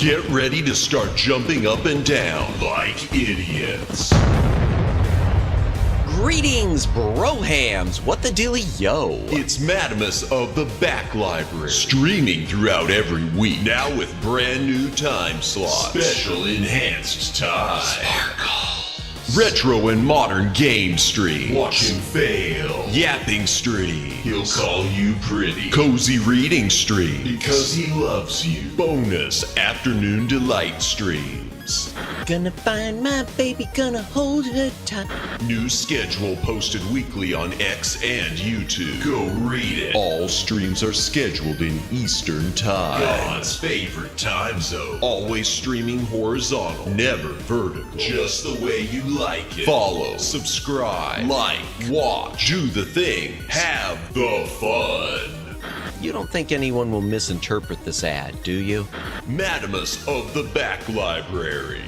Get ready to start jumping up and down like idiots. Greetings, brohams! What the dealio? It's Madamus of the Back Library, streaming throughout every week, now with brand new time slots. Special enhanced time. Sparkle. Retro and modern game stream. Watch him fail. Yapping stream. He'll call you pretty. Cozy reading stream. Because he loves you. Bonus afternoon delight streams. Gonna find my baby, gonna hold her tight. New schedule posted weekly on X and YouTube. Go read it. All streams are scheduled in Eastern Time. God's favorite time zone. Always streaming horizontal, never vertical. Just the way you like it. Follow, subscribe, like, watch, do the thing, have the fun. You don't think anyone will misinterpret this ad, do you? Madamus of the Back Library.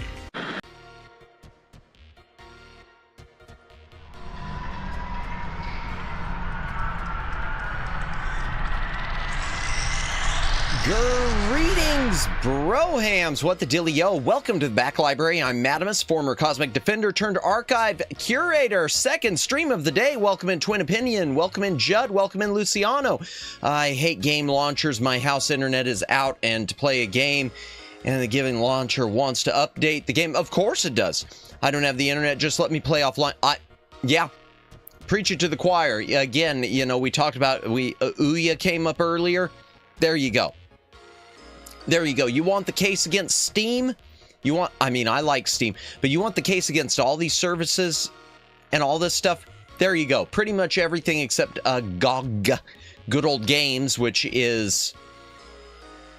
Greetings, brohams! What the dealio? Welcome to the Back Library. I'm Madamus, former Cosmic Defender turned archive curator. Second stream of the day. Welcome in Twin Opinion. Welcome in Judd. Welcome in Luciano. I hate game launchers. My house internet is out, and to play a game, and the given launcher wants to update the game. Of course it does. I don't have the internet. Just let me play offline. Yeah. Preach it to the choir. Again, you know, we talked about, Ouya came up earlier. There you go. There you go. You want the case against Steam? I like Steam, but you want the case against all these services and all this stuff? There you go. Pretty much everything except GOG, Good Old Games, which is,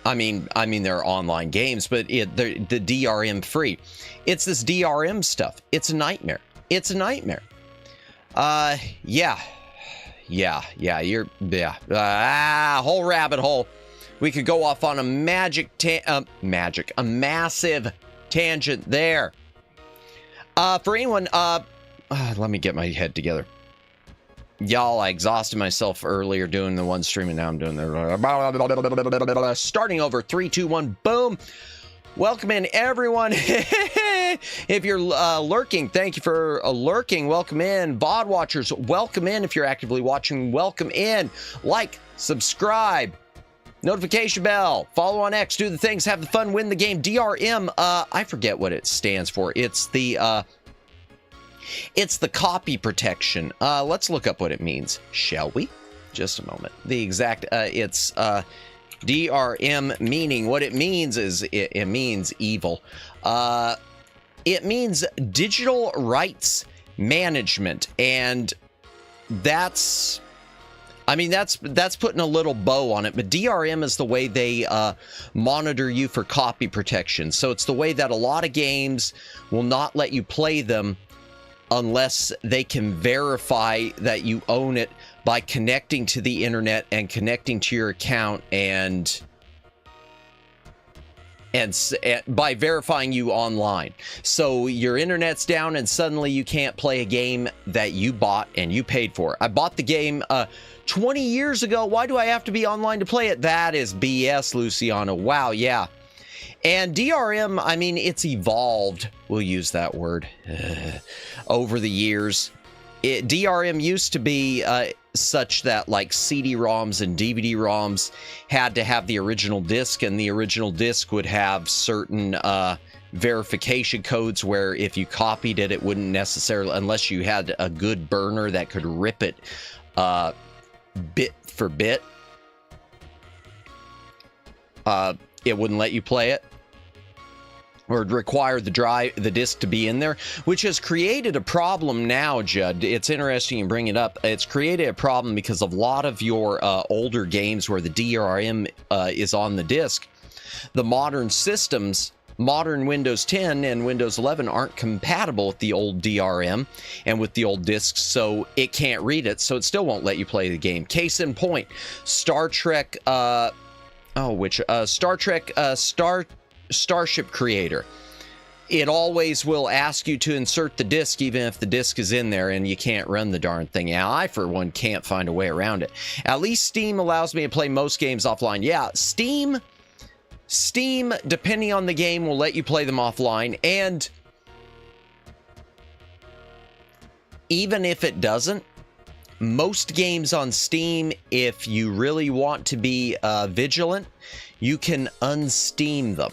they're online games, but the DRM free. It's this DRM stuff. It's a nightmare. It's a nightmare. Whole rabbit hole. We could go off on a massive tangent there. For anyone, let me get my head together. Y'all, I exhausted myself earlier doing the one stream, and now I'm doing the starting over. 3, 2, 1, boom. Welcome in, everyone. If you're lurking, thank you for lurking. Welcome in. VOD watchers, welcome in. If you're actively watching, welcome in. Like, subscribe, notification bell, follow on X, do the things, have the fun, win the game. DRM, I forget what it stands for. It's the copy protection. Let's look up what it means, shall we? Just a moment. The exact, it's DRM meaning, what it means is, it means evil. It means digital rights management, and that's putting a little bow on it, but DRM is the way they monitor you for copy protection. So it's the way that a lot of games will not let you play them unless they can verify that you own it by connecting to the internet and connecting to your account and by verifying you online. So your internet's down and suddenly you can't play a game that you bought and you paid for. I bought the game 20 years ago. Why do I have to be online to play it? That is BS, Luciano. Wow, yeah. And DRM, it's evolved. We'll use that word over the years. DRM used to be such that like CD-ROMs and DVD-ROMs had to have the original disc, and the original disc would have certain verification codes where if you copied it, it wouldn't necessarily, unless you had a good burner that could rip it bit for bit, it wouldn't let you play it, or require the disc to be in there, which has created a problem now, Judd. It's interesting you bring it up. It's created a problem because of a lot of your older games where the DRM is on the disc. The modern systems, modern Windows 10 and Windows 11 aren't compatible with the old DRM and with the old discs, so it can't read it, so it still won't let you play the game. Case in point, Star Trek, Starship Creator. It always will ask you to insert the disc even if the disc is in there, and you can't run the darn thing. Now, I, for one, can't find a way around it. At least Steam allows me to play most games offline. Yeah, Steam Steam, depending on the game, will let you play them offline, and even if it doesn't, most games on Steam, if you really want to be vigilant, you can unsteam them.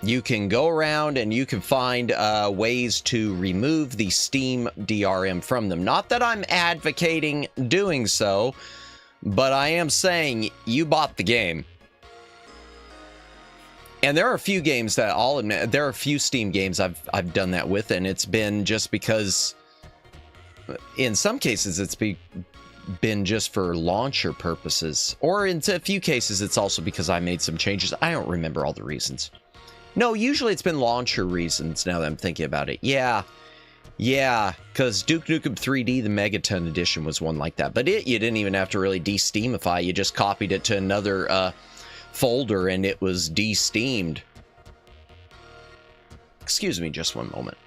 You can go around and you can find ways to remove the Steam DRM from them. Not that I'm advocating doing so, but I am saying you bought the game. And there are a few games that I'll admit, there are a few Steam games I've done that with, and it's been just because, in some cases, it's been just for launcher purposes. Or in a few cases, it's also because I made some changes. I don't remember all the reasons. No, usually it's been launcher reasons now that I'm thinking about it. Yeah, because Duke Nukem 3D, the Megaton Edition, was one like that. But you didn't even have to really de-steamify. You just copied it to another folder and it was de-steamed. Excuse me just one moment.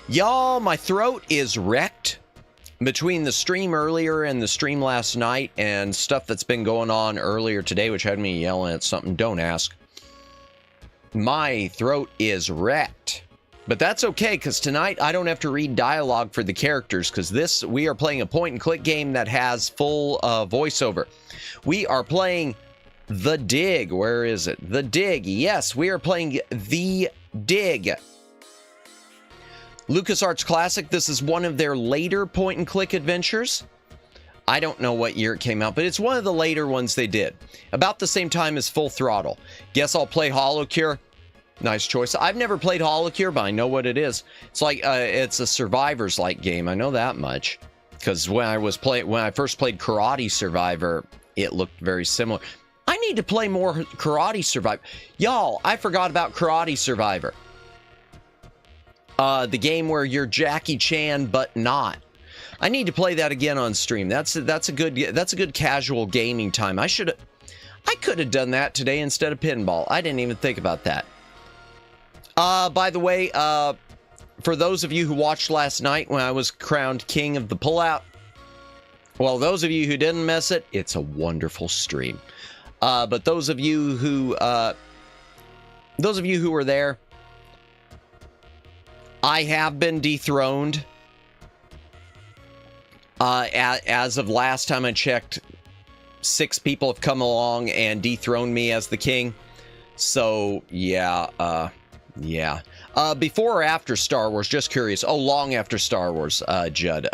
Y'all, my throat is wrecked between the stream earlier and the stream last night and stuff that's been going on earlier today, which had me yelling at something. Don't ask. My throat is wrecked. But that's okay, because tonight I don't have to read dialogue for the characters, because we are playing a point-and-click game that has full voiceover. We are playing The Dig. Where is it? The Dig. Yes, we are playing The Dig. LucasArts Classic. This is one of their later point-and-click adventures. I don't know what year it came out, but it's one of the later ones they did. About the same time as Full Throttle. Guess I'll play HoloCure. Nice choice. I've never played HoloCure, but I know what it is. It's like it's a survivors-like game. I know that much, because when I first played Karate Survivor, it looked very similar. I need to play more Karate Survivor. Y'all, I forgot about Karate Survivor. The game where you're Jackie Chan but not. I need to play that again on stream. That's a good casual gaming time. I could have done that today instead of pinball. I didn't even think about that. By the way, for those of you who watched last night when I was crowned king of the pullout, well, those of you who didn't miss it, it's a wonderful stream. But those of you who were there, I have been dethroned. As of last time I checked, 6 people have come along and dethroned me as the king. So, yeah. Before or after Star Wars? Just curious. Oh, long after Star Wars, Judd.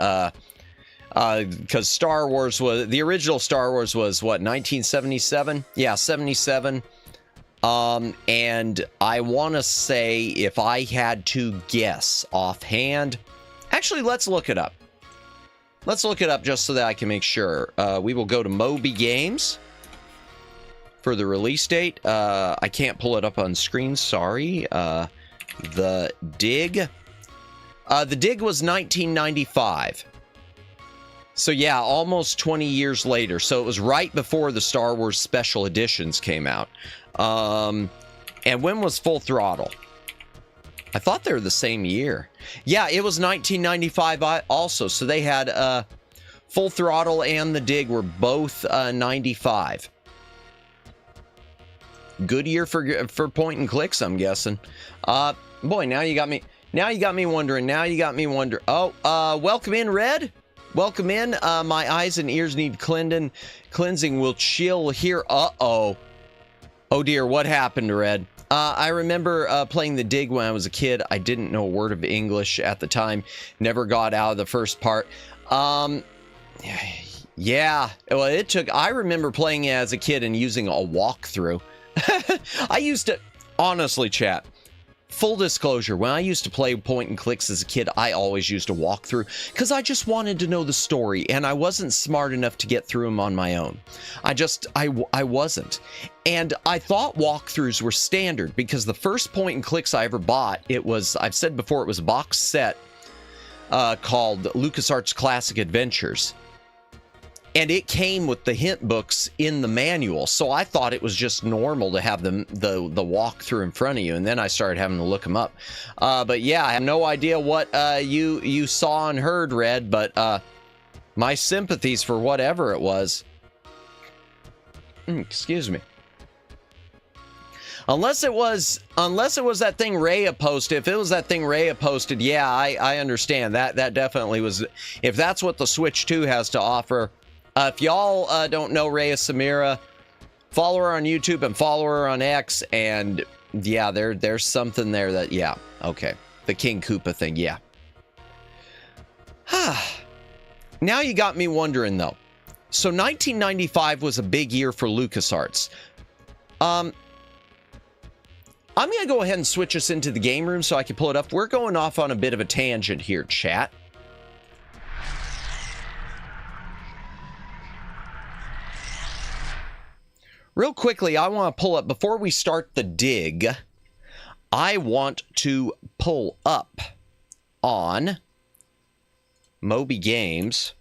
Because Star Wars the original Star Wars was, what, 1977? Yeah, 77. And I want to say, if I had to guess offhand, actually, let's look it up. Let's look it up just so that I can make sure. We will go to Moby Games for the release date. I can't pull it up on screen, sorry. The Dig. The Dig was 1995. So yeah, almost 20 years later. So it was right before the Star Wars Special Editions came out. And when was Full Throttle? I thought they were the same year. Yeah, it was 1995 also. So they had Full Throttle and The Dig were both 95. Good year for point and clicks, I'm guessing. Boy, now you got me wondering. Oh, welcome in, Red. Welcome in. My eyes and ears need cleansing. Will chill here. Uh-oh. Oh dear, what happened, Red? I remember playing The Dig when I was a kid. I didn't know a word of English at the time. Never got out of the first part. Yeah. Well, I remember playing it as a kid and using a walkthrough. I used to, honestly, chat, full disclosure, when I used to play point and clicks as a kid, I always used a walkthrough because I just wanted to know the story, and I wasn't smart enough to get through them on my own. I wasn't. And I thought walkthroughs were standard because the first point and clicks I ever bought, I've said before, it was a box set called LucasArts Classic Adventures. And it came with the hint books in the manual, so I thought it was just normal to have the walkthrough in front of you, and then I started having to look them up. But yeah, I have no idea what you saw and heard, Red, but My sympathies for whatever it was. Excuse me. Unless it was that thing Raya posted. If it was that thing Raya posted, yeah, I understand. That definitely was. If that's what the Switch 2 has to offer. If y'all don't know Raya Samira, follow her on YouTube and follow her on X. And yeah, there's something there that, yeah, okay. The King Koopa thing, yeah. Now you got me wondering, though. So 1995 was a big year for LucasArts. I'm going to go ahead and switch us into the game room so I can pull it up. We're going off on a bit of a tangent here, chat. Real quickly, I want to pull up, before we start the dig, I want to pull up on Moby Games.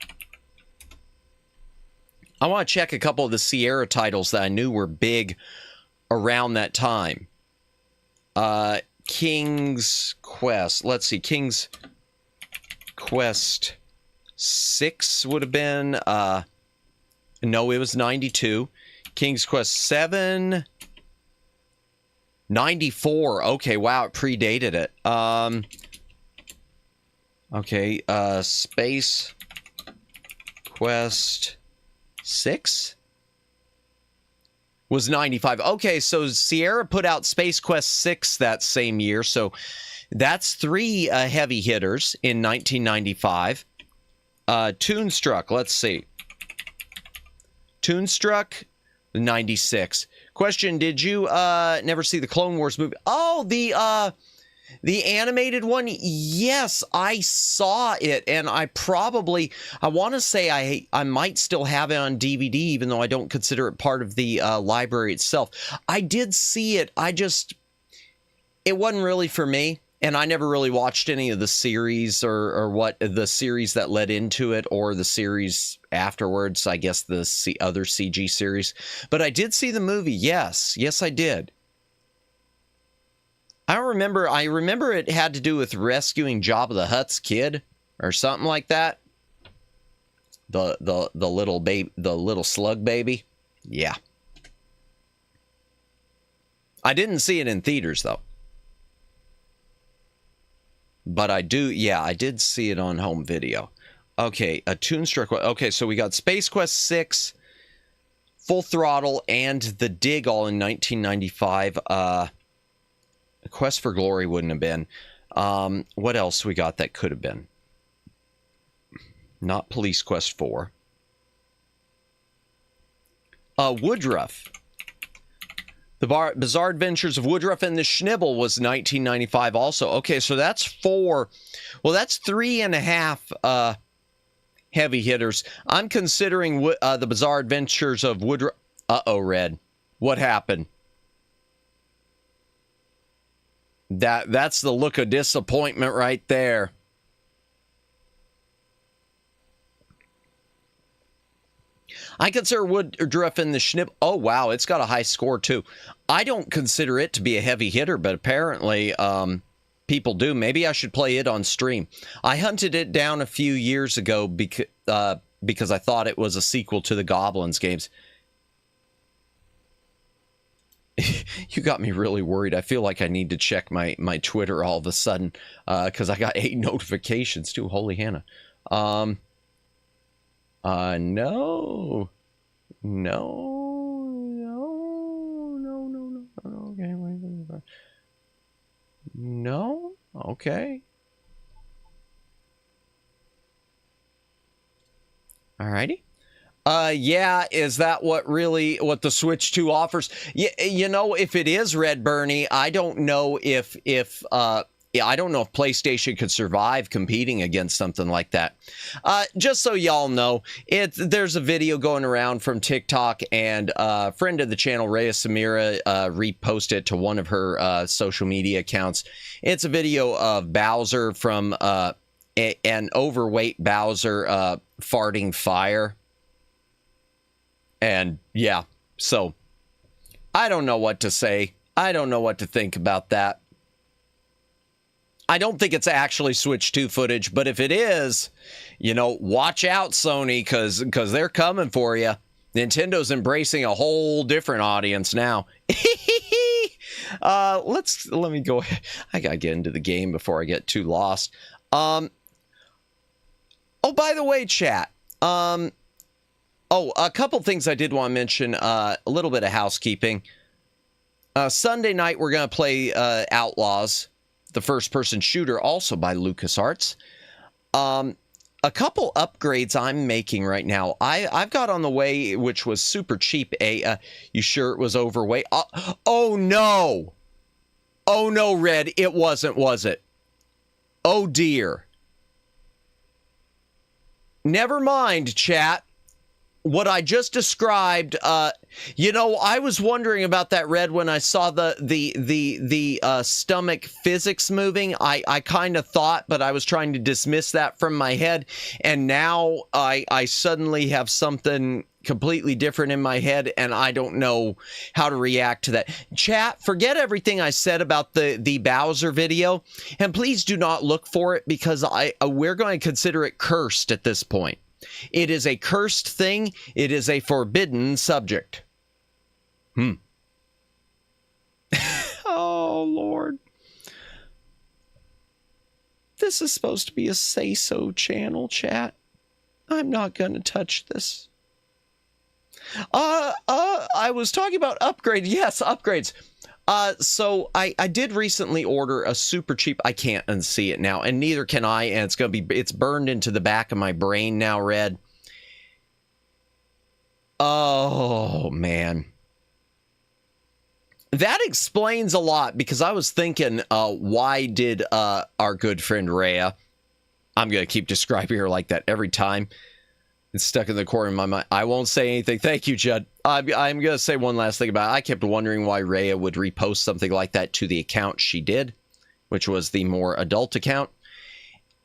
I want to check a couple of the Sierra titles that I knew were big around that time. King's Quest. Let's see. King's Quest 6 would have been... no, it was 92. King's Quest 7... 94. Okay, wow, it predated it. Okay, Space Quest 6 was 95. Okay, so Sierra put out Space Quest 6 that same year, so that's 3 heavy hitters in 1995. Toonstruck, let's see. Toonstruck, 96. Question, did you never see the Clone Wars movie? Oh, the animated one? Yes, I saw it, and I want to say I might still have it on DVD, even though I don't consider it part of the library itself. I did see it. It wasn't really for me, and I never really watched any of the series or what the series that led into it, or the series afterwards, I guess the other CG series. But I did see the movie, yes. Yes, I did. I remember it had to do with rescuing Jabba the Hutt's kid or something like that. The little baby, the little slug baby. Yeah. I didn't see it in theaters though. But I did see it on home video. Okay, a Toonstruck. Okay, so we got Space Quest 6, Full Throttle, and The Dig all in 1995. Quest for Glory wouldn't have been. What else we got that could have been? Not Police Quest 4. Woodruff. The Bizarre Adventures of Woodruff and the Schnibble was 1995 also. Okay, so that's 4. Well, that's 3.5 heavy hitters. I'm considering the Bizarre Adventures of Woodruff. Uh-oh, Red. What happened? That's the look of disappointment right there. I consider Woodruff and the Schnibble. Oh, wow, it's got a high score, too. I don't consider it to be a heavy hitter, but apparently people do. Maybe I should play it on stream. I hunted it down a few years ago because I thought it was a sequel to the Goblins games. You got me really worried. I feel like I need to check my Twitter all of a sudden because I got 8 notifications, too. Holy Hannah. No. Okay, wait. No? Okay. Alrighty. Yeah, is that what the Switch 2 offers? Yeah, you know, if it is Red Bernie, I don't know if PlayStation could survive competing against something like that. Just so y'all know, there's a video going around from TikTok, and a friend of the channel, Raya Samira, reposted it to one of her social media accounts. It's a video of Bowser from an overweight Bowser farting fire. And yeah, so I don't know what to say. I don't know what to think about that. I don't think it's actually Switch 2 footage, but if it is, you know, watch out, Sony, because they're coming for you. Nintendo's embracing a whole different audience now. Let me go ahead. I gotta get into the game before I get too lost. Oh, by the way, chat. A couple things I did want to mention. A little bit of housekeeping. Sunday night we're gonna play Outlaws, the first-person shooter, also by LucasArts. A couple upgrades I'm making right now. I've got on the way, which was super cheap. You sure it was overweight? Oh no! Oh no, Red, it wasn't, was it? Oh dear. Never mind, chat. What I just described, you know, I was wondering about that, Red, when I saw the stomach physics moving. I kind of thought, but I was trying to dismiss that from my head, and now I suddenly have something completely different in my head, and I don't know how to react to that. Chat, forget everything I said about the Bowser video, and please do not look for it, because we're going to consider it cursed at this point. It is a cursed thing. It is a forbidden subject. Oh, Lord. This is supposed to be a say-so channel, chat. I'm not going to touch this. I was talking about upgrades. Yes, upgrades. So I did recently order a super cheap, I can't unsee it now, and neither can I, and it's burned into the back of my brain now, Red. Oh, man. That explains a lot, because I was thinking, why did our good friend Rhea, I'm going to keep describing her like that every time. It's stuck in the corner of my mind. I won't say anything. Thank you, Judd. I'm going to say one last thing about it. I kept wondering why Rhea would repost something like that to the account she did, which was the more adult account.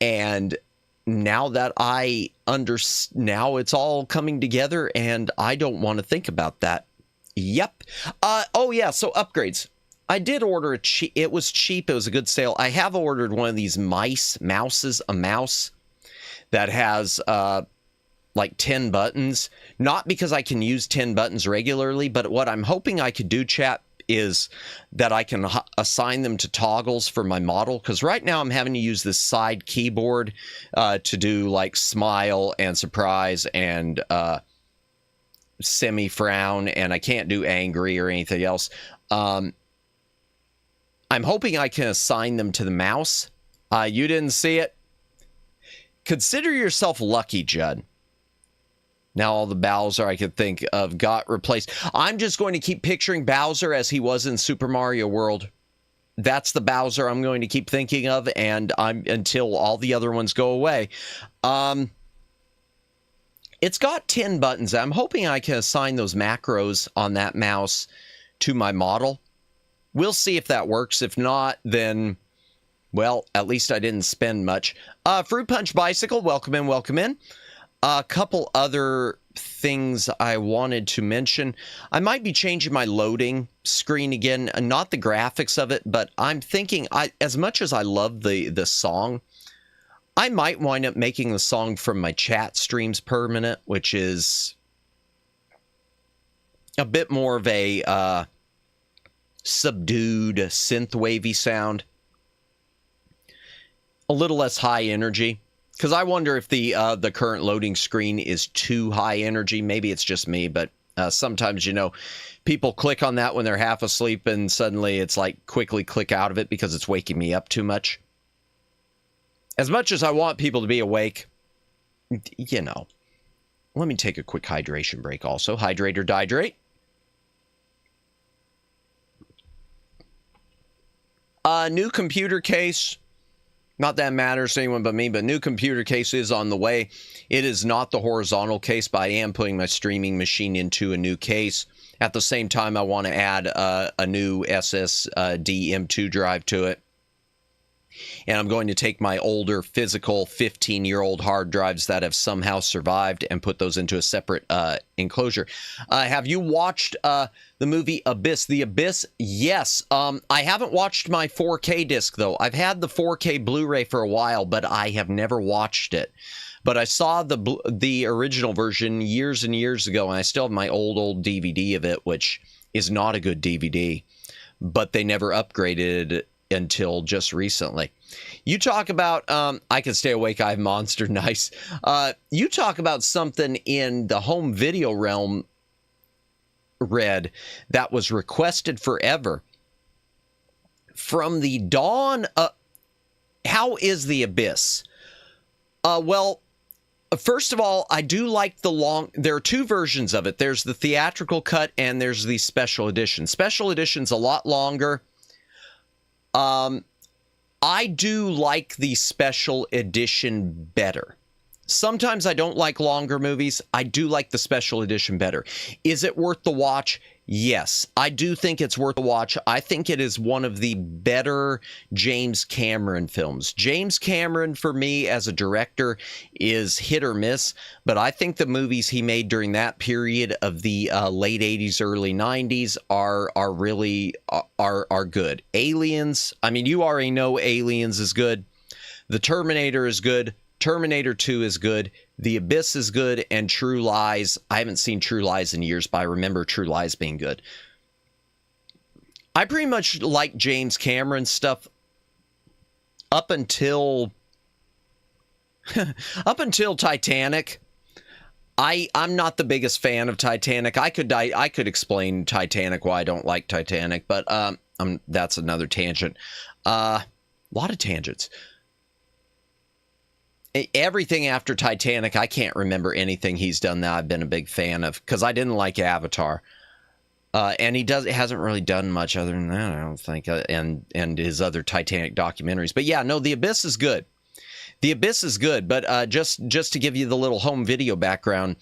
And now that I understand, now it's all coming together, and I don't want to think about that. Yep. Oh, yeah. So upgrades. I did order it was cheap. It was a good sale. I have ordered one of these mouses, a mouse that has, like 10 buttons, not because I can use 10 buttons regularly, but what I'm hoping I could do, chat, is that I can assign them to toggles for my model, because right now I'm having to use this side keyboard to do like smile and surprise and semi-frown, and I can't do angry or anything else. I'm hoping I can assign them to the mouse. You didn't see it? Consider yourself lucky, Judd. Now all the Bowser I could think of got replaced. I'm just going to keep picturing Bowser as he was in Super Mario World. That's the Bowser I'm going to keep thinking of, and until all the other ones go away. It's got 10 buttons. I'm hoping I can assign those macros on that mouse to my model. We'll see if that works. If not, then, well, at least I didn't spend much. Fruit Punch Bicycle, welcome in, welcome in. A couple other things I wanted to mention. I might be changing my loading screen again, not the graphics of it, but I'm thinking, as much as I love the song, I might wind up making the song from my chat streams permanent, which is a bit more of a subdued synth wavy sound, a little less high energy. Because I wonder if the current loading screen is too high energy. Maybe it's just me, but sometimes, you know, people click on that when they're half asleep, and suddenly it's like quickly click out of it because it's waking me up too much. As much as I want people to be awake, you know, let me take a quick hydration break also. Hydrate or dihydrate. New computer case. Not that it matters to anyone but me, but new computer case is on the way. It is not the horizontal case, but I am putting my streaming machine into a new case. At the same time, I want to add a new SSD M2 drive to it. and I'm going to take my older physical 15-year-old hard drives that have somehow survived and put those into a separate enclosure. Have you watched the movie Abyss? The Abyss? Yes. I haven't watched my 4K disc, though. I've had the 4K Blu-ray for a while, but I have never watched it. But I saw the original version years and years ago, and I still have my old DVD of it, which is not a good DVD. But they never upgraded it until just recently. You talk about, I Can Stay Awake, I Have Monster, nice. You talk about something in the home video realm, Red, that was requested forever. From the dawn, how is The Abyss? Well, first of all, I do like there are two versions of it. There's the theatrical cut and there's the special edition. Special edition's a lot longer. I do like the special edition better. Sometimes I don't like longer movies. I do like the special edition better. Is it worth the watch? Yes, I do think it's worth a watch. I think it is one of the better James Cameron films. James Cameron, for me, as a director, is hit or miss, but I think the movies he made during that period of the late 80s, early 90s are really good. Aliens, I mean, you already know Aliens is good. The Terminator is good. Terminator 2 is good. The Abyss is good, and True Lies. I haven't seen True Lies in years, but I remember True Lies being good. I pretty much like James Cameron stuff up until Titanic. I'm not the biggest fan of Titanic. I could explain Titanic, why I don't like Titanic, but that's another tangent. A lot of tangents. Everything after Titanic, I can't remember anything he's done that I've been a big fan of, because I didn't like Avatar. And he hasn't really done much other than that, I don't think, and his other Titanic documentaries. But yeah, no, The Abyss is good. The Abyss is good, but just to give you the little home video background,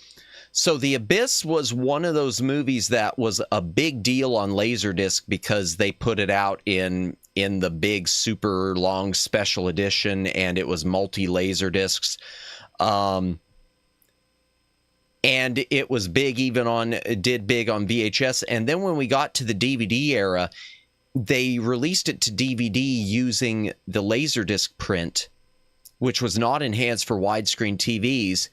so The Abyss was one of those movies that was a big deal on Laserdisc because they put it out in the big super long special edition, and it was multi-laser discs. And it was big did big on VHS. And then when we got to the DVD era, they released it to DVD using the Laserdisc print, which was not enhanced for widescreen TVs,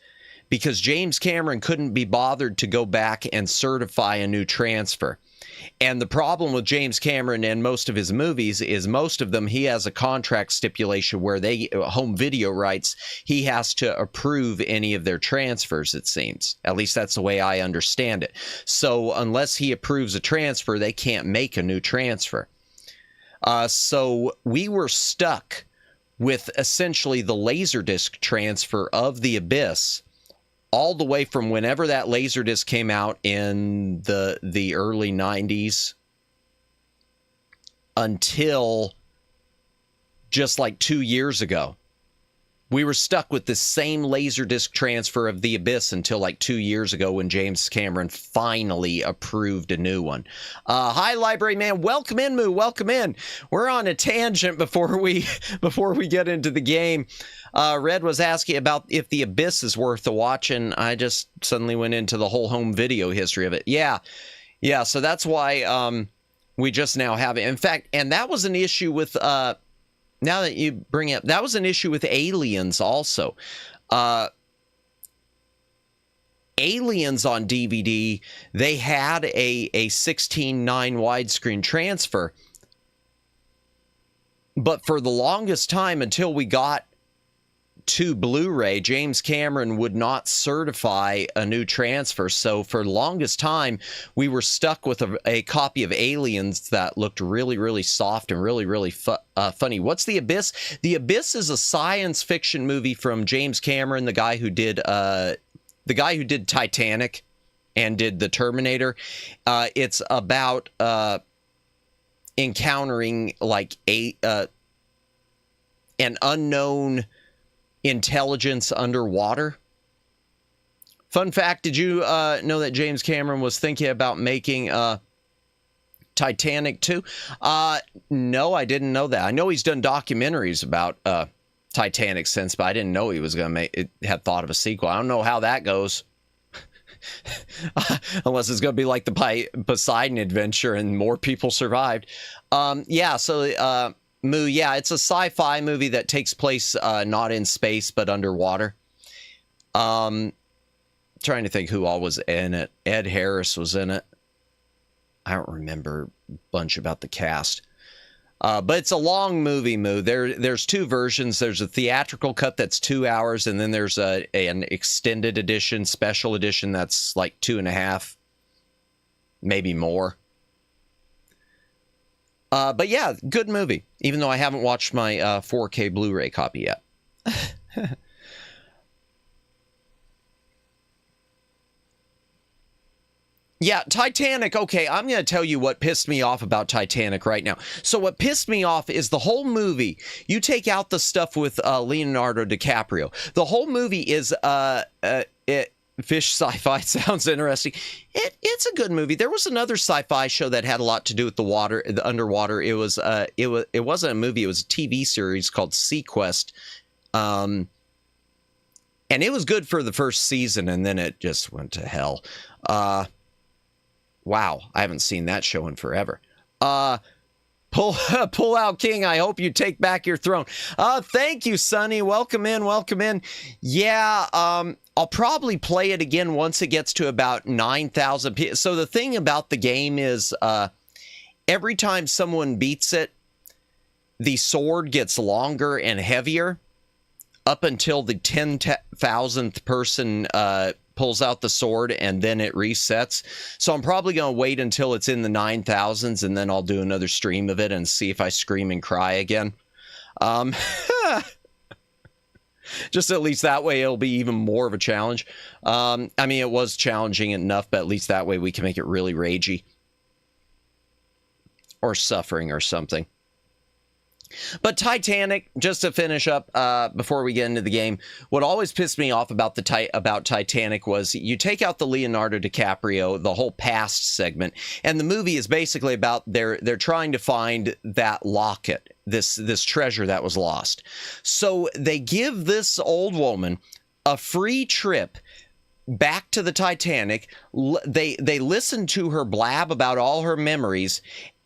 because James Cameron couldn't be bothered to go back and certify a new transfer. And the problem with James Cameron and most of his movies is most of them, he has a contract stipulation where home video rights, he has to approve any of their transfers, it seems. At least that's the way I understand it. So unless he approves a transfer, they can't make a new transfer. So we were stuck with essentially the Laserdisc transfer of The Abyss all the way from whenever that Laserdisc came out in the early 90s until just like 2 years ago. We were stuck with the same Laserdisc transfer of The Abyss until like 2 years ago when James Cameron finally approved a new one. Hi, Library Man. Welcome in, Moo. Welcome in. We're on a tangent before we get into the game. Red was asking about if The Abyss is worth a watch, and I just suddenly went into the whole home video history of it. Yeah. So that's why we just now have it. In fact, and that was an issue with... now that you bring it up, that was an issue with Aliens also. Aliens on DVD, they had a 16:9 widescreen transfer. But for the longest time, until we got to Blu-ray, James Cameron would not certify a new transfer. So for the longest time, we were stuck with a copy of Aliens that looked really, really soft and really, really funny. What's The Abyss? The Abyss is a science fiction movie from James Cameron, the guy who did Titanic and did the Terminator. It's about encountering like an unknown intelligence underwater. Fun fact, did you know that James Cameron was thinking about making Titanic 2? No, I didn't know that. I know he's done documentaries about Titanic since, but I didn't know he was going to had thought of a sequel. I don't know how that goes. Unless it's going to be like the Poseidon adventure and more people survived. Yeah, so Moo, yeah, it's a sci-fi movie that takes place not in space, but underwater. Trying to think who all was in it. Ed Harris was in it. I don't remember a bunch about the cast. But it's a long movie, Moo. There's two versions. There's a theatrical cut that's 2 hours, and then there's an extended edition, special edition that's like 2.5, maybe more. But yeah, good movie, even though I haven't watched my 4K Blu-ray copy yet. Yeah, Titanic. Okay, I'm going to tell you what pissed me off about Titanic right now. So what pissed me off is the whole movie. You take out the stuff with Leonardo DiCaprio. The whole movie is fish sci-fi. Sounds interesting. It's a good movie. There was another sci-fi show that had a lot to do with the water, the underwater. It wasn't a movie. It was a TV series called Sequest. And it was good for the first season, and then it just went to hell. Wow, I haven't seen that show in forever. Pull out King. I hope you take back your throne. Thank you, Sonny. Welcome in. Welcome in. Yeah, I'll probably play it again once it gets to about 9,000. So the thing about the game is every time someone beats it, the sword gets longer and heavier up until the 10,000th person pulls out the sword, and then it resets. So I'm probably going to wait until it's in the 9,000s, and then I'll do another stream of it and see if I scream and cry again. Just at least that way it'll be even more of a challenge. I mean, it was challenging enough, but at least that way we can make it really ragey. Or suffering or something. But Titanic, just to finish up before we get into the game, what always pissed me off about Titanic was you take out the Leonardo DiCaprio, the whole past segment, and the movie is basically about they're trying to find that locket, this treasure that was lost. So they give this old woman a free trip back to the Titanic. They listen to her blab about all her memories,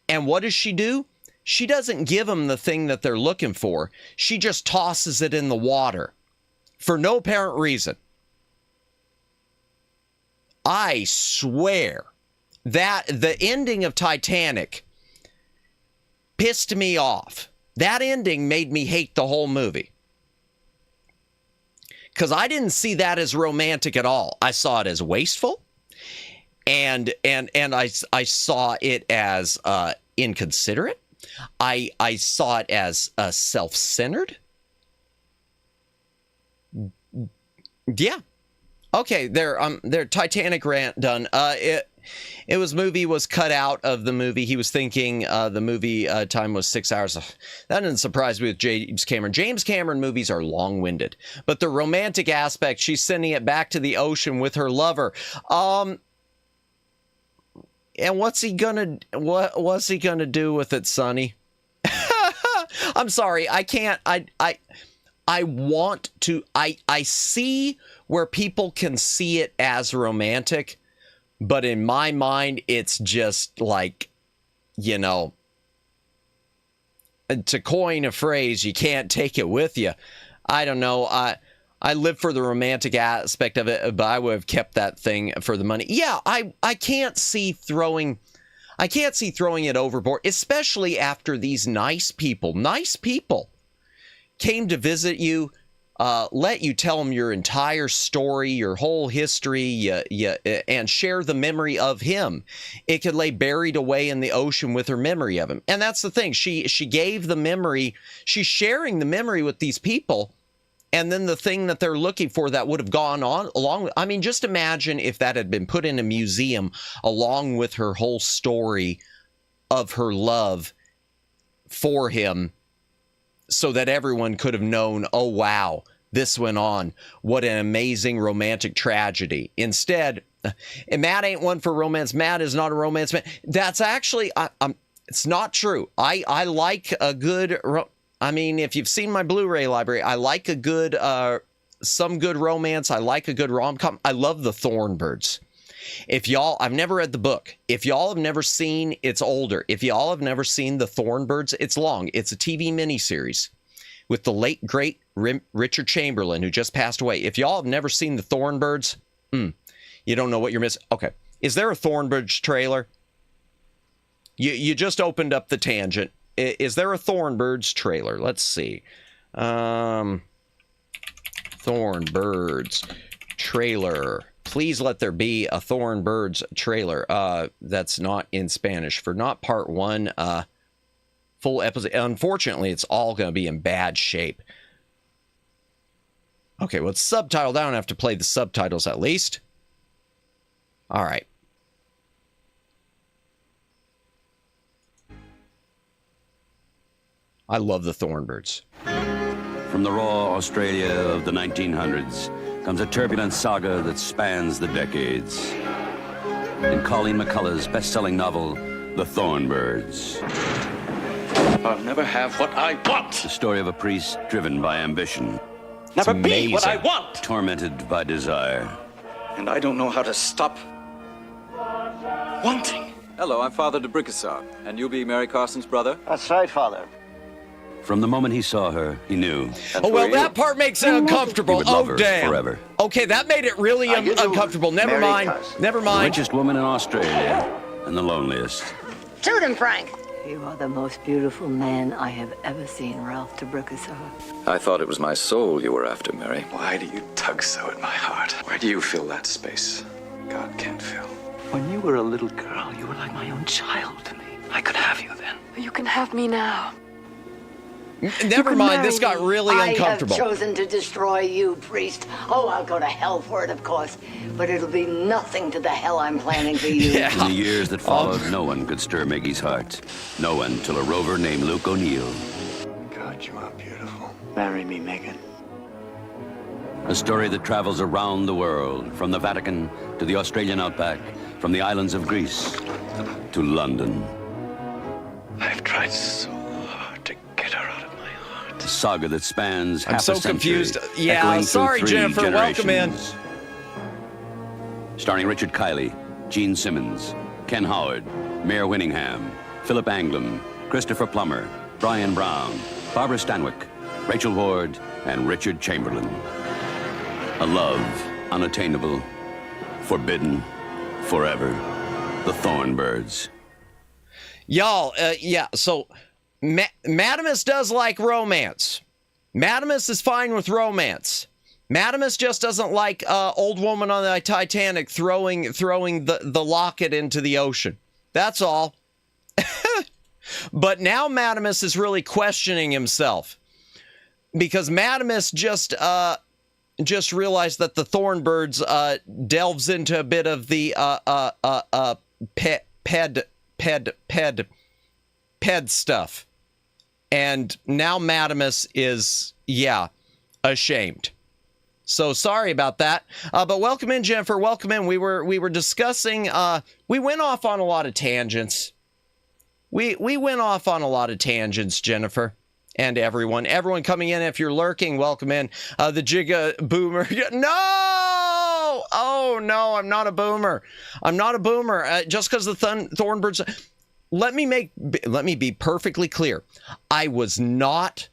and what does she do? She doesn't give them the thing that they're looking for. She just tosses it in the water for no apparent reason. I swear that the ending of Titanic pissed me off. That ending made me hate the whole movie. Because I didn't see that as romantic at all. I saw it as wasteful. And I saw it as inconsiderate. I saw it as self-centered. Yeah. Okay, their Titanic rant done. It was cut out of the movie. He was thinking the movie time was 6 hours. That didn't surprise me with James Cameron. James Cameron movies are long-winded. But the romantic aspect, she's sending it back to the ocean with her lover. And what's he gonna do with it, Sonny? I'm sorry, I can't. I want to. I see where people can see it as romantic, but in my mind, it's just like, you know, to coin a phrase, you can't take it with you. I don't know. I live for the romantic aspect of it, but I would have kept that thing for the money. Yeah, I can't see throwing it overboard, especially after these nice people came to visit you, let you tell them your entire story, your whole history, and share the memory of him. It could lay buried away in the ocean with her memory of him. And that's the thing. She gave the memory. She's sharing the memory with these people. And then the thing that they're looking for that would have gone on along with, I mean, just imagine if that had been put in a museum along with her whole story of her love for him, so that everyone could have known, oh, wow, this went on. What an amazing romantic tragedy. Instead, and Matt ain't one for romance. Matt is not a romance man. That's actually, it's not true. I like a good, I mean, if you've seen my Blu-ray library, I like a good, some good romance. I like a good rom-com. I love The Thornbirds. If y'all, I've never read the book. If y'all have never seen, it's older. If y'all have never seen The Thornbirds, it's long. It's a TV miniseries with the late, great Richard Chamberlain, who just passed away. If y'all have never seen The Thornbirds, you don't know what you're missing. Okay. Is there a Thornbirds trailer? You just opened up the tangent. Is there a Thornbirds trailer? Let's see. Thornbirds trailer. Please let there be a Thornbirds trailer. That's not in Spanish. For not part one, full episode. Unfortunately, it's all going to be in bad shape. Okay, well, it's subtitled. I don't have to play the subtitles at least. All right. I love the Thornbirds. From the raw Australia of the 1900s comes a turbulent saga that spans the decades. In Colleen McCullough's best-selling novel, The Thornbirds. I'll never have what I want. The story of a priest driven by ambition. Never be what I want. Tormented by desire. And I don't know how to stop wanting. Hello, I'm Father de Bricassard, and you'll be Mary Carson's brother? That's right, Father. From the moment he saw her, he knew. Oh, well, that part makes it uncomfortable. He would love Oh, her damn. forever. Okay, that made it really uncomfortable. Never Mary mind. Carson. Never The mind. richest woman in Australia and the loneliest. Shoot him, Frank. You are the most beautiful man I have ever seen, Ralph de Bricassard. I thought it was my soul you were after, Mary. Why do you tug so at my heart? Why do you fill that space God can't fill? When you were a little girl, you were like my own child to me. I could have you then. You can have me now. Never mind. This got really uncomfortable. I have chosen to destroy you, priest. Oh, I'll go to hell for it, of course. But it'll be nothing to the hell I'm planning for you. Yeah. In the years that followed, no one could stir Maggie's heart. No one till a rover named Luke O'Neill. God, you are beautiful. Marry me, Megan. A story that travels around the world, from the Vatican to the Australian outback, from the islands of Greece to London. I've tried so hard to get her out of my heart. A saga that spans I'm half so a century. confused. Yeah, echoing through sorry, 3 Jennifer. Welcome in. generations. Starring Richard Kiley, Gene Simmons, Ken Howard, Mayor Winningham, Philip Anglin, Christopher Plummer, Brian Brown, Barbara Stanwyck, Rachel Ward, and Richard Chamberlain. A love unattainable, forbidden, forever. The Thornbirds. Y'all, yeah, so Madamus does like romance. Madamus is fine with romance. Madamus just doesn't like old woman on the Titanic throwing the locket into the ocean. That's all. But now Madamus is really questioning himself, because Madamus just realized that the Thornbirds delves into a bit of the ped stuff, and now Madamus is ashamed. So sorry about that. But welcome in, Jennifer. Welcome in. We were discussing. We went off on a lot of tangents. We went off on a lot of tangents, Jennifer. And everyone coming in, if you're lurking, welcome in. The Jigga Boomer. No! Oh, no, I'm not a boomer. I'm not a boomer. Just because the Thornbirds... Let me be perfectly clear. I was not...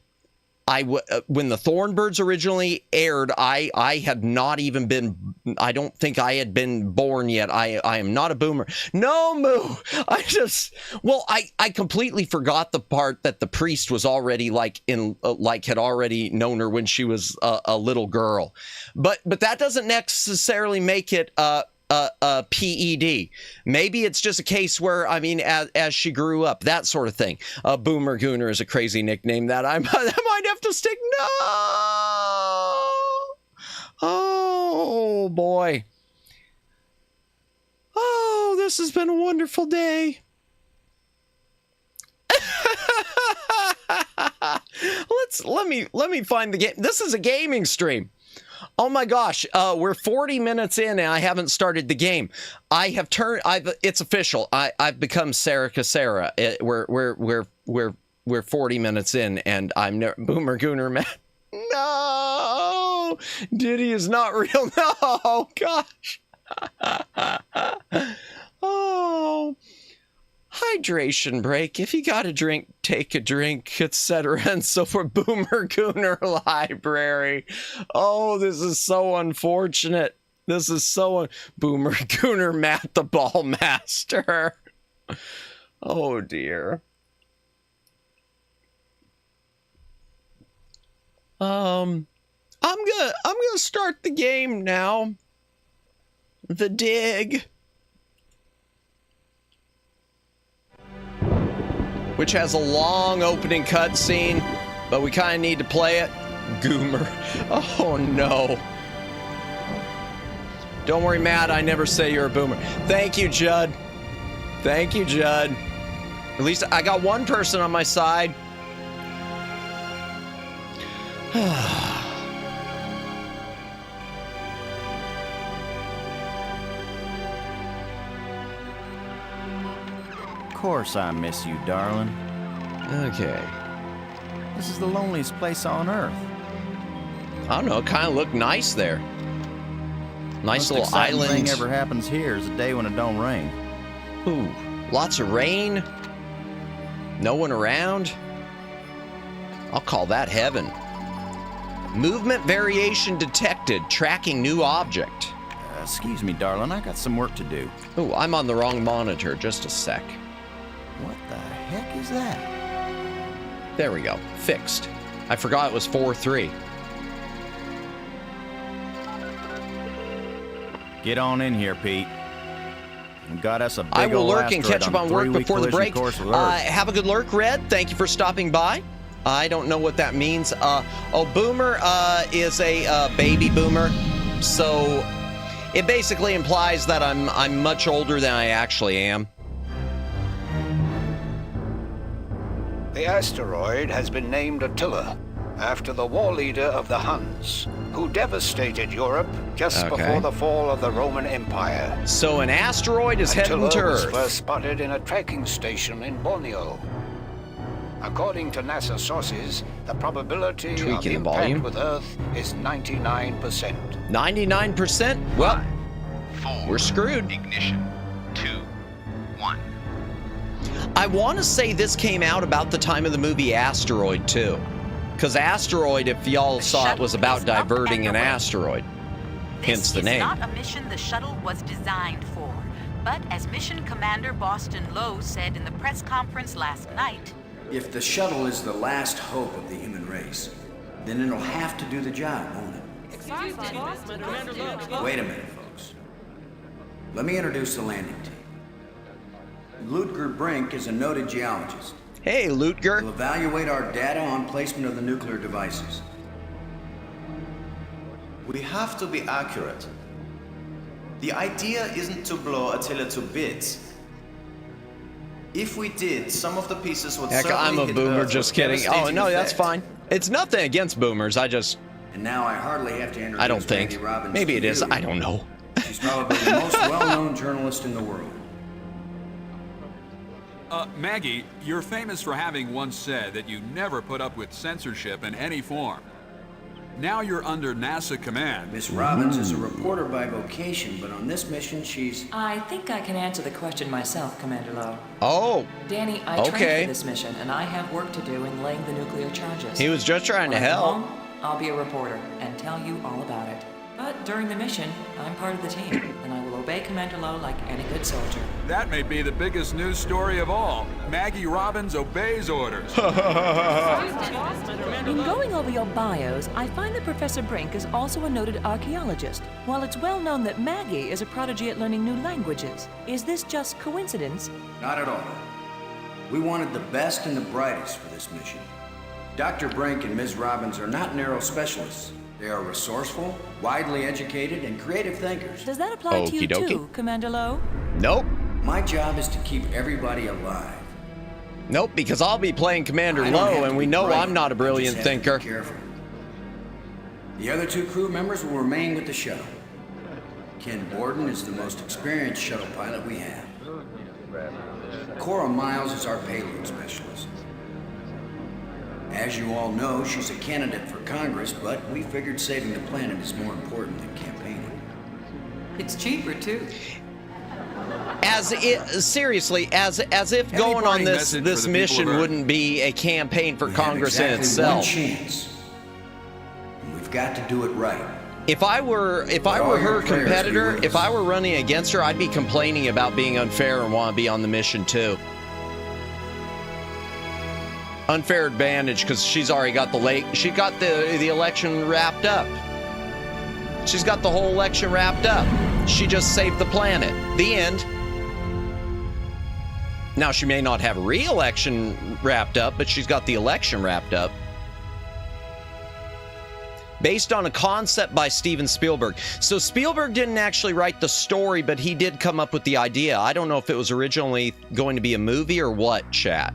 when the Thornbirds originally aired, I had not even been... I don't think I had been born yet. I am not a boomer. No, Moo! I completely forgot the part that the priest was already had already known her when she was a little girl. But that doesn't necessarily make it PED. Maybe it's just a case where, I mean, as she grew up, that sort of thing. Boomer Gooner is a crazy nickname that I might have to stick. No! Oh, boy. Oh, this has been a wonderful day. let me find the game. This is a gaming stream. Oh my gosh, we're 40 minutes in and I haven't started the game. It's official. I've become Sarah Casera. We're 40 minutes in and I'm Boomer Gooner man. No, Diddy is not real. No, gosh. Oh, hydration break. If you got a drink, take a drink, etc. And so for Boomer Gooner Library. Oh, this is so unfortunate. This is so Boomer Gooner Matt the Ball Master. Oh dear. I'm gonna start the game now. The dig. Which has a long opening cutscene, but we kind of need to play it. Goomer. Oh no. Don't worry, Matt, I never say you're a boomer. Thank you, Judd. Thank you, Judd. At least I got one person on my side. Of course I miss you, darling. Okay. This is the loneliest place on Earth. I don't know, it kind of looked nice there. Nice Most little exciting island. thing ever happens here is a day when it don't rain. Ooh, lots of rain. No one around. I'll call that heaven. Movement variation detected. Tracking new object. Excuse me, darling. I got some work to do. Ooh, I'm on the wrong monitor. Just a sec. What the heck is that? There we go. Fixed. I forgot it was 4:3. Get on in here, Pete. We got us a big I will old lurk and asteroid catch up on the work three-week before the collision break. course with Earth. Have a good lurk, Red. Thank you for stopping by. I don't know what that means. Boomer is a baby boomer, so it basically implies that I'm much older than I actually am. The asteroid has been named Attila, after the war leader of the Huns, who devastated Europe just before the fall of the Roman Empire. So an asteroid is heading to Attila was Earth. first spotted in a tracking station in Borneo. According to NASA sources, the probability of Tweaking the impact volume. with Earth is 99%. 99%? Well, we're screwed. Ignition. 2, 1. I want to say this came out about the time of the movie Asteroid, too. Because Asteroid, if y'all saw it, was about diverting an asteroid. Hence the name. This is not a mission the shuttle was designed for. But as Mission Commander Boston Lowe said in the press conference last night, if the shuttle is the last hope of the human race, then it'll have to do the job, won't it? Wait a minute, folks. Let me introduce the landing team. Lutger Brink is a noted geologist. Hey, Lutger. He'll evaluate our data on placement of the nuclear devices. We have to be accurate. The idea isn't to blow Attila to bits. If we did, some of the pieces would Heck, certainly I'm a hit boomer, Earth just with kidding. Oh, devastating no, that's effect. fine. It's nothing against boomers, I just... And now I hardly have to introduce I don't think. Maggie Robbins Maybe to it is, you. I don't know. She's probably the most well-known journalist in the world. Maggie, you're famous for having once said that you never put up with censorship in any form. Now you're under NASA command. Miss Robbins is a reporter by vocation, but on this mission she's... I think I can answer the question myself, Commander Lowe. Oh. Danny, I trained for this mission, and I have work to do in laying the nuclear charges. He was just trying to When I'm help. home, I'll be a reporter and tell you all about it. But during the mission, I'm part of the team, and I will obey Commander Lowe like any good soldier. That may be the biggest news story of all. Maggie Robbins obeys orders. In going over your bios, I find that Professor Brink is also a noted archaeologist, while it's well known that Maggie is a prodigy at learning new languages. Is this just coincidence? Not at all. We wanted the best and the brightest for this mission. Dr. Brink and Ms. Robbins are not narrow specialists. They are resourceful, widely educated, and creative thinkers. Does that apply to you too, Commander Lowe? Nope. My job is to keep everybody alive. Nope, because I'll be playing Commander Lowe, and we know I'm not a brilliant thinker. The other 2 crew members will remain with the shuttle. Ken Borden is the most experienced shuttle pilot we have. Cora Miles is our payload specialist. As you all know, she's a candidate for Congress, but we figured saving the planet is more important than campaigning. It's cheaper, too. Seriously, as if going on this mission wouldn't be a campaign for Congress in itself. One chance. We've got to do it right. If I were her competitor, if I were running against her, I'd be complaining about being unfair and want to be on the mission too. Unfair advantage because she's already got she got the election wrapped up. She's got the whole election wrapped up. She just saved the planet. The end. Now she may not have re-election wrapped up, but she's got the election wrapped up. Based on a concept by Steven Spielberg. So Spielberg didn't actually write the story, but he did come up with the idea. I don't know if it was originally going to be a movie or what, chat.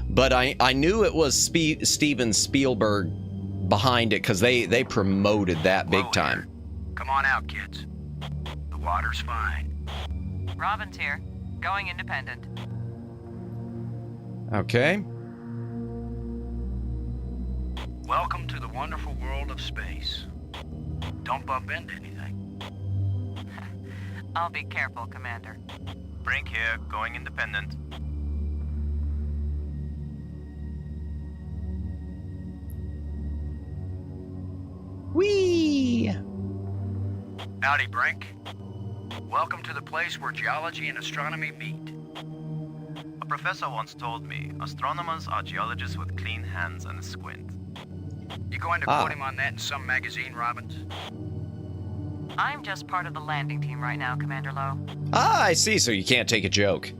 But I knew it was Steven Spielberg behind it because they promoted that big time. Come on out, kids. The water's fine. Robin's here. Going independent. Okay. Welcome to the wonderful world of space. Don't bump into anything. I'll be careful, Commander. Brink here, going independent. Whee! Howdy, Brink. Welcome to the place where geology and astronomy meet. A professor once told me, astronomers are geologists with clean hands and a squint. You going to quote him on that in some magazine, Robbins? I'm just part of the landing team right now, Commander Lowe. Ah, I see. So you can't take a joke.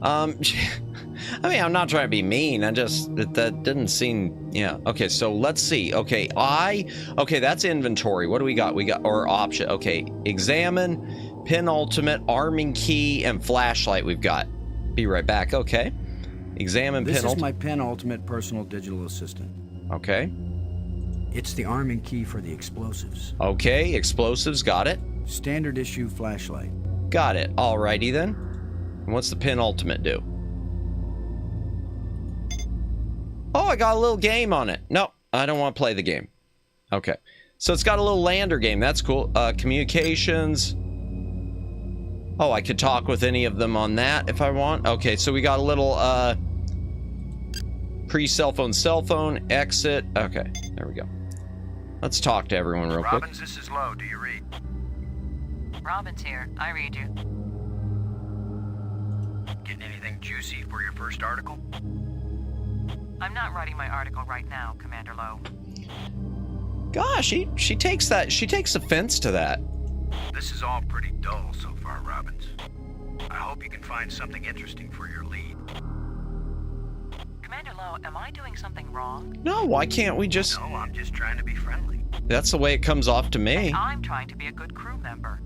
I mean, I'm not trying to be mean. That didn't seem, yeah. Okay, so let's see. Okay, that's inventory. What do we got? Or option. Okay, examine, penultimate, arming key, and flashlight we've got. Be right back. Okay. Examine penultimate. This is my penultimate personal digital assistant. Okay. It's the arming key for the explosives. Okay, explosives, got it. Standard issue flashlight. Got it. Alrighty then. And what's the penultimate do? Oh, I got a little game on it. No, I don't want to play the game. Okay. So it's got a little lander game. That's cool. Communications. Oh, I could talk with any of them on that if I want. Okay, so we got a little pre-cell phone, exit. Okay, there we go. Let's talk to everyone real quick. Robbins, this is Lowe. Do you read? Robin's here. I read you. Getting anything juicy for your first article? I'm not writing my article right now, Commander Lowe. Gosh, she takes offense to that. This is all pretty dull so far, Robbins. I hope you can find something interesting for your lead. Commander Lowe, am I doing something wrong? No, why can't we just... No, I'm just trying to be friendly. That's the way it comes off to me. And I'm trying to be a good crew member.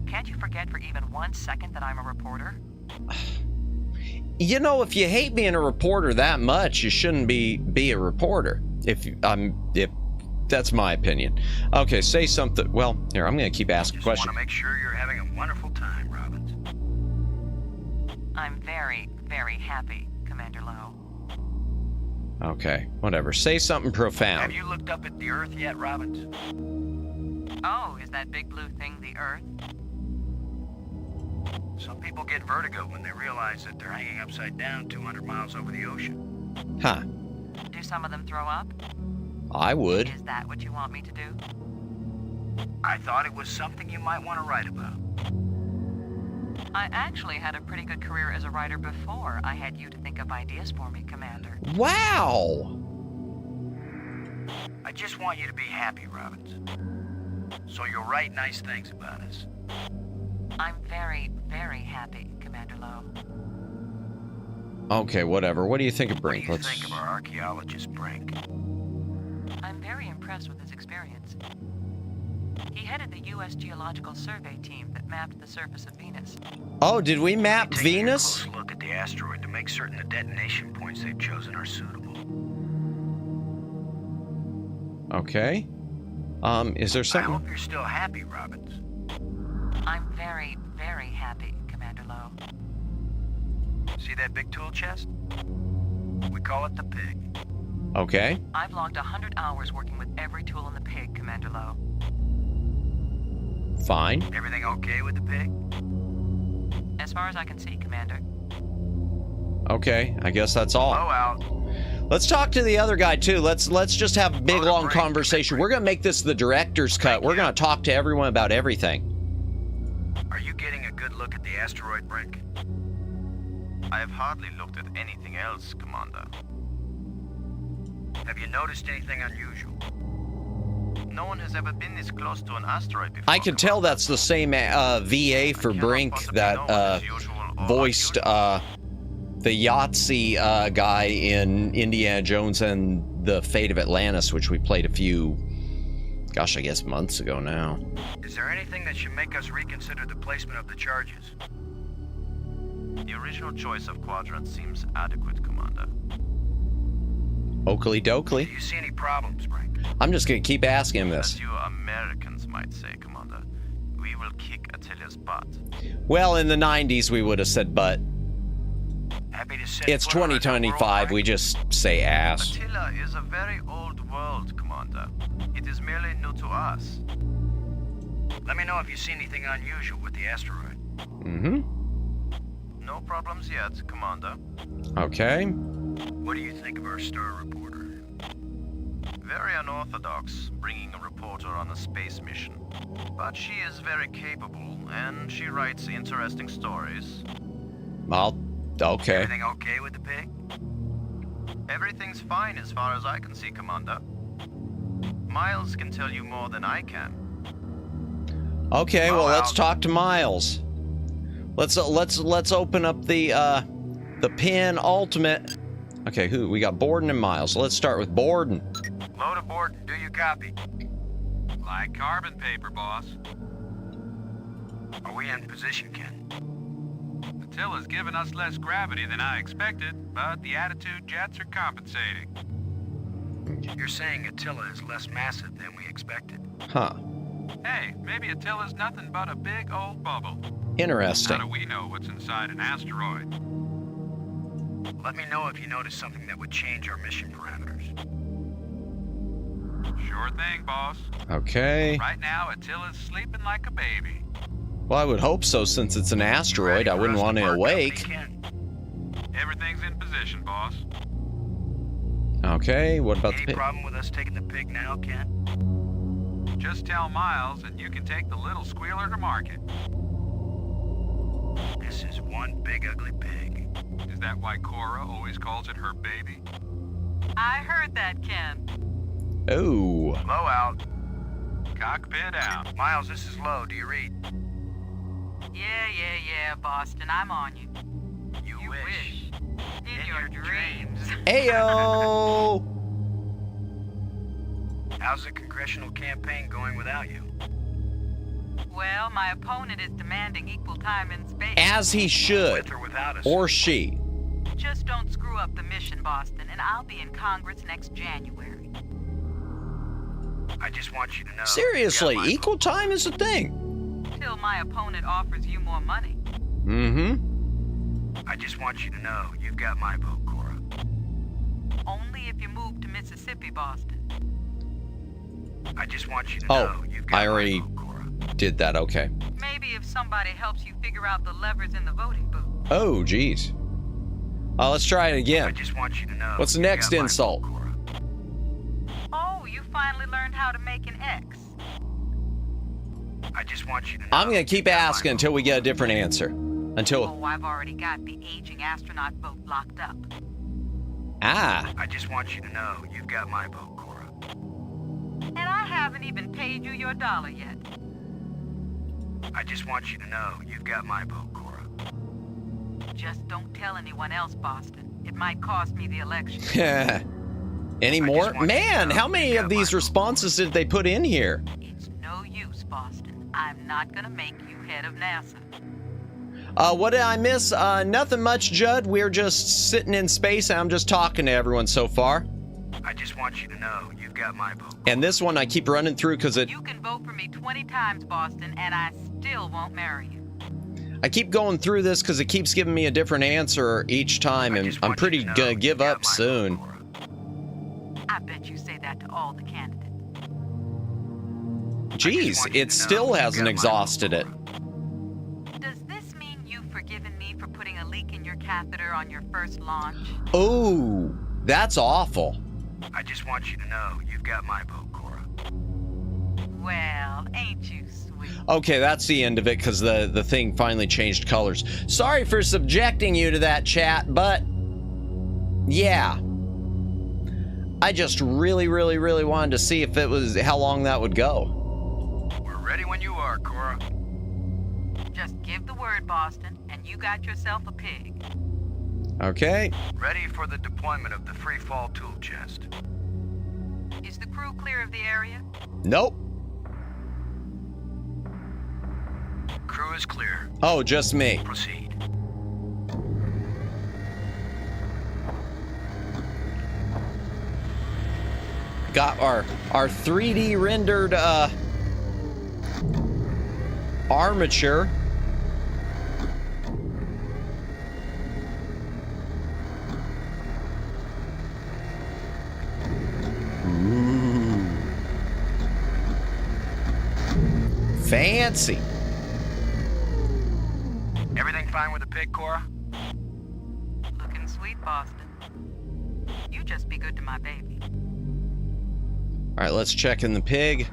Can't you forget for even 1 second that I'm a reporter? You know, if you hate being a reporter that much, you shouldn't be a reporter. If that's my opinion. Okay, say something. Well, here, I'm going to keep asking questions. I just want to make sure you're having a wonderful time, Robbins. I'm very, very happy, Commander Lowe. Okay, whatever. Say something profound. Have you looked up at the Earth yet, Robbins? Oh, is that big blue thing the Earth? Some people get vertigo when they realize that they're hanging upside down 200 miles over the ocean. Huh. Do some of them throw up? I would. Is that what you want me to do? I thought it was something you might want to write about. I actually had a pretty good career as a writer before I had you to think of ideas for me, Commander. Wow! I just want you to be happy, Robbins. So you'll write nice things about us. I'm very, very happy, Commander Lowe. Okay, whatever. What do you think of Brink? What do you think of our archaeologist, Brink? I'm very impressed with his experience. He headed the U.S. Geological Survey team that mapped the surface of Venus. Oh, did we map Venus? A close look at the asteroid to make certain the detonation points they've chosen are suitable. Okay. Is there I something? hope you're still happy, Robbins. I'm very, very happy, Commander Lowe. See that big tool chest? We call it the pig. Okay. I've logged 100 hours working with every tool in the pig, Commander Lowe. Fine. Everything okay with the pig? As far as I can see, Commander. Okay, I guess that's all. Blow out. Let's talk to the other guy too. Let's just have a big long conversation. We're gonna make this the director's cut. We're gonna talk to everyone about everything. Are you getting a good look at the asteroid, Brink? I have hardly looked at anything else, Commander. Have you noticed anything unusual? No one has ever been this close to an asteroid before. I can tell that's the same VA for Brink that voiced the Yahtzee guy in Indiana Jones and the Fate of Atlantis, which we played a few, gosh, I guess months ago now. Is there anything that should make us reconsider the placement of the charges? The original choice of quadrant seems adequate, Commander. Oakley dokley. Do you see any problems, Brink? I'm just gonna keep asking him this. As you Americans might say, Commander, we will kick Attila's butt. Well, in the 90s we would have said butt. Happy to set It's 2025, we just say ass. Attila is a very old world, Commander. It is merely new to us. Let me know if you see anything unusual with the asteroid. Mm-hmm. No problems yet, Commander. Okay. What do you think of our star reporter? Very unorthodox, bringing a reporter on a space mission. But she is very capable, and she writes interesting stories. Well, okay. Everything okay with the pig? Everything's fine as far as I can see, Commander. Miles can tell you more than I can. Okay, well, let's talk to Miles. Let's open up the pin ultimate. Okay, who we got? Borden and Miles. Let's start with Borden. Load aboard. Do you copy? Like carbon paper, boss. Are we in position, Ken? Attila's given us less gravity than I expected, but the attitude jets are compensating. You're saying Attila is less massive than we expected? Huh. Hey, maybe Attila's nothing but a big old bubble. Interesting. How do we know what's inside an asteroid? Let me know if you notice something that would change our mission parameters. Sure thing, boss. Okay. Right now, Attila's sleeping like a baby. Well, I would hope so, since it's an asteroid. I wouldn't want to awake. Everything's in position, boss. Okay, what about the Any pig? problem with us taking the pig now, Ken? Just tell Miles, and you can take the little squealer to market. This is one big ugly pig. Is that why Cora always calls it her baby? I heard that, Ken. Oh. Low out. Cockpit out. Miles, this is Low. Do you read? Yeah, Boston. I'm on you. You wish. In your dreams. Ayo! How's the congressional campaign going without you? Well, my opponent is demanding equal time in space. As he should. With or without us? Or she. Just don't screw up the mission, Boston, and I'll be in Congress next January. I just want you to know. Seriously, equal time is a thing. Till my opponent offers you more money. Mm-hmm. I just want you to know you've got my vote, Cora. Only if you move to Mississippi, Boston. I just want you to know you've got I already my vote, Cora. did that. Okay. Maybe if somebody helps you figure out the levers in the voting booth. Oh, geez. Let's try it again. I just want you to know. What's the next insult? Oh, you finally learned how to make an X. I just want you to know. I'm going to keep asking until we get a different answer. Until... Oh, I've already got the aging astronaut vote locked up. Ah. I just want you to know you've got my vote, Cora. And I haven't even paid you your dollar yet. I just want you to know you've got my vote, Cora. Just don't tell anyone else, Boston. It might cost me the election. Any more? Man, how many of these responses did they put in here? It's no use I'm not gonna make you head of NASA. What did I miss? Nothing much, Judd. We're just sitting in space and I'm just talking to everyone so far. I just want you to know you've got my vote. And this one I keep running through because it... You can vote for me 20 times, Boston, and I still won't marry you. I keep going through this because it keeps giving me a different answer each time, and I'm pretty gonna give up soon. I bet you say that to all the candidates. Jeez, it still hasn't exhausted it. Does this mean you've forgiven me for putting a leak in your catheter on your first launch? Oh, that's awful. I just want you to know you've got my vote, Cora. Well, ain't you sweet? Okay, that's the end of it because the thing finally changed colors. Sorry for subjecting you to that, chat, but yeah. I just really wanted to see if it was how long that would go. We're ready when you are, Cora. Just give the word, Boston, and you got yourself a pig. Okay. Ready for the deployment of the free fall tool chest. Is the crew clear of the area? Nope. Crew is clear. Oh, just me. Proceed. Got our 3D rendered armature. Ooh. Fancy. Everything fine with the pig, Cora? Looking sweet, Boston. You just be good to my baby. All right, let's check in the pig.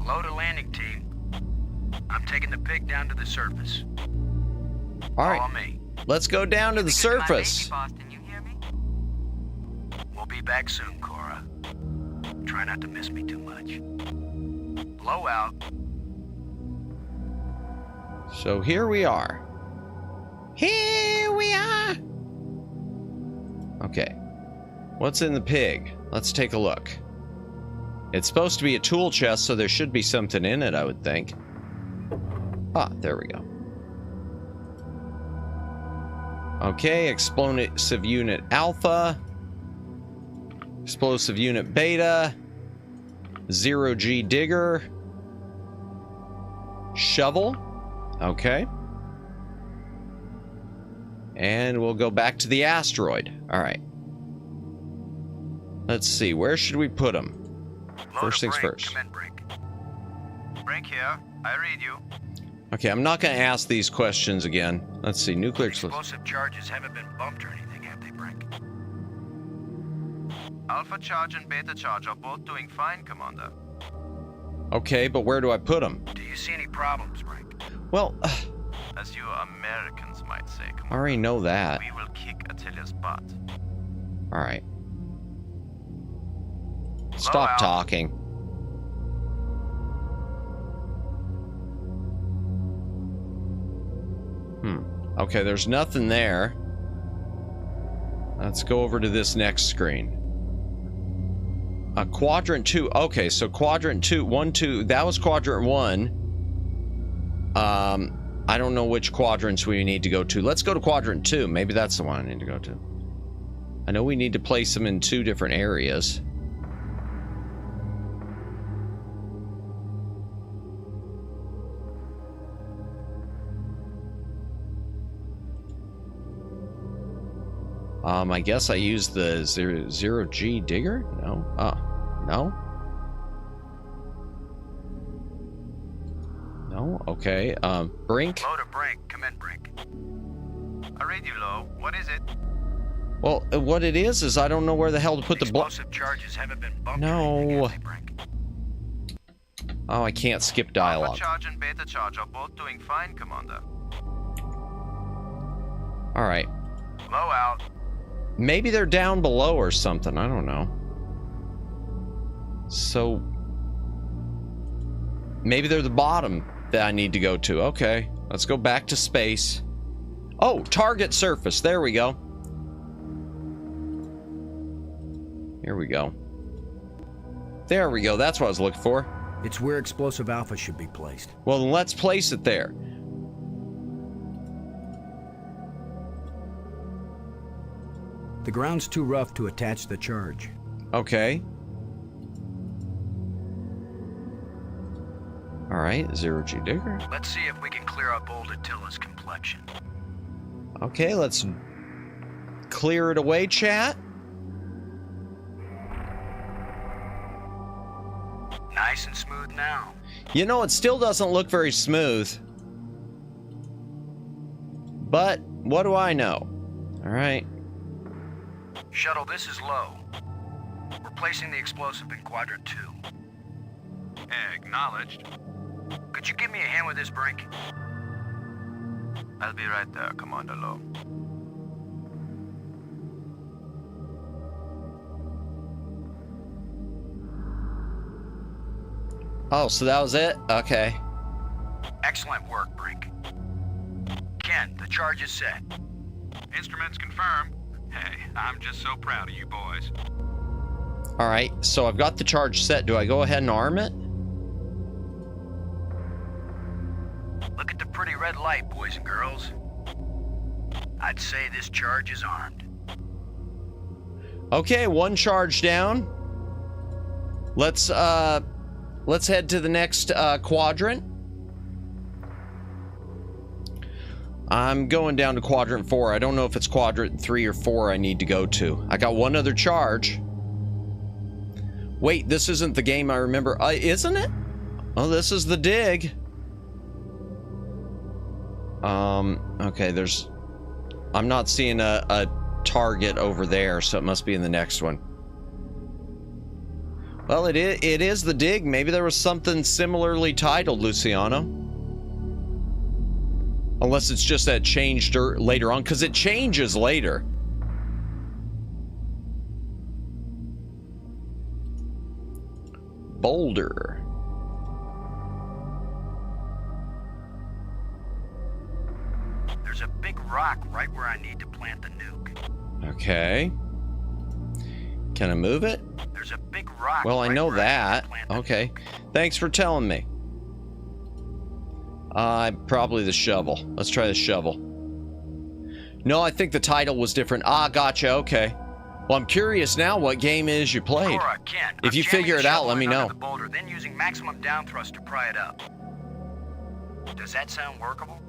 Load a landing team. I'm taking the pig down to the surface. All right. Follow me. Let's go down to the surface. Boston, you hear me? We'll be back soon, Cora. Try not to miss me too much. Blow out. So here we are. Here we are. Okay. What's in the pig? Let's take a look. It's supposed to be a tool chest, so there should be something in it, I would think. Ah, there we go. Okay, explosive unit alpha. Explosive unit beta. 0G digger. Shovel. Okay. And we'll go back to the asteroid. All right. Let's see. Where should we put them? First things first. Come in, Brink. Brink here. I read you. Okay, I'm not going to ask these questions again. Let's see. Nuclear explosive charges haven't been bumped or anything, have they, Brink? Alpha charge and beta charge are both doing fine, Commander. Okay, but where do I put them? Do you see any problems, Brink? Well, as you Americans might say, Commander, I already know that. we will kick Attila's butt. All right. Stop talking. Okay, there's nothing there. Let's go over to this next screen. Quadrant 2. Okay, so quadrant 2, 1, 2. That was quadrant 1. I don't know which quadrants we need to go to. Let's go to quadrant 2. Maybe that's the one I need to go to. I know we need to place them in 2 different areas. I guess I used the 0G digger? No. No? No? Okay. Brink? Low to Brink. Come in, Brink. I read you, Low. What is it? Well, what it is I don't know where the hell to put the explosive charges haven't been bumped. No. Oh, I can't skip dialogue. Alpha charge and beta charge are both doing fine, Commander. All right. Blow out. Maybe they're down below or something. I don't know. So maybe they're the bottom that I need to go to. Okay, let's go back to space. Oh, target surface. There we go. Here we go. There we go. That's what I was looking for. It's where Explosive Alpha should be placed. Well, then let's place it there. The ground's too rough to attach the charge. Okay. All right, zero-G digger. Let's see if we can clear up old Attila's complexion. Okay, let's clear it away, chat. Nice and smooth now. You know, it still doesn't look very smooth. But what do I know? All right. Shuttle, this is low. We're placing the explosive in quadrant 2. Acknowledged. Could you give me a hand with this, Brink? I'll be right there, Commander Lowe. Oh, so that was it? Okay. Excellent work, Brink. Ken, the charge is set. Instruments confirmed. Hey, I'm just so proud of you boys. All right, so I've got the charge set. Do I go ahead and arm it? Look at the pretty red light, boys and girls. I'd say this charge is armed. Okay, one charge down. Let's head to the next quadrant. I'm going down to quadrant 4. I don't know if it's quadrant 3 or 4 I need to go to. I got one other charge. Wait, this isn't the game I remember. Isn't it? Oh, this is the dig. Okay, I'm not seeing a target over there, so it must be in the next one. Well, it is the dig. Maybe there was something similarly titled, Luciano. Unless it's just that it changed later on, because it changes later. Boulder. There's a big rock right where I need to plant the nuke. Okay. Can I move it? There's a big rock. Well, I know that. Okay. Thanks for telling me. Probably the shovel. Let's try the shovel. No, I think the title was different. Ah, gotcha. Okay. Well, I'm curious now what game it is you played. Cora, Ken, if you figure it out, let me know. The boulder, then using maximum down thrust to pry it up. Does that sound workable?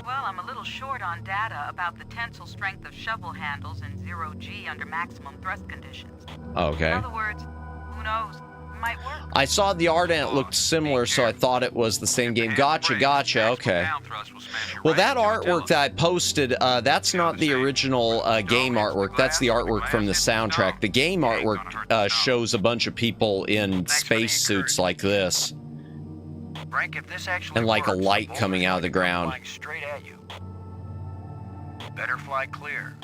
Well, I'm a little short on data about the tensile strength of shovel handles in 0G under maximum thrust conditions. Okay. In other words, who knows? Might work. I saw the art and it looked similar, so I thought it was the same game. Gotcha, gotcha. Okay. Well, that artwork that I posted, that's not the original game artwork. That's the artwork from the soundtrack. The game artwork shows a bunch of people in spacesuits like this. Frank, if this actually and like works, a light coming out of the ground. Straight at you. Better fly clear.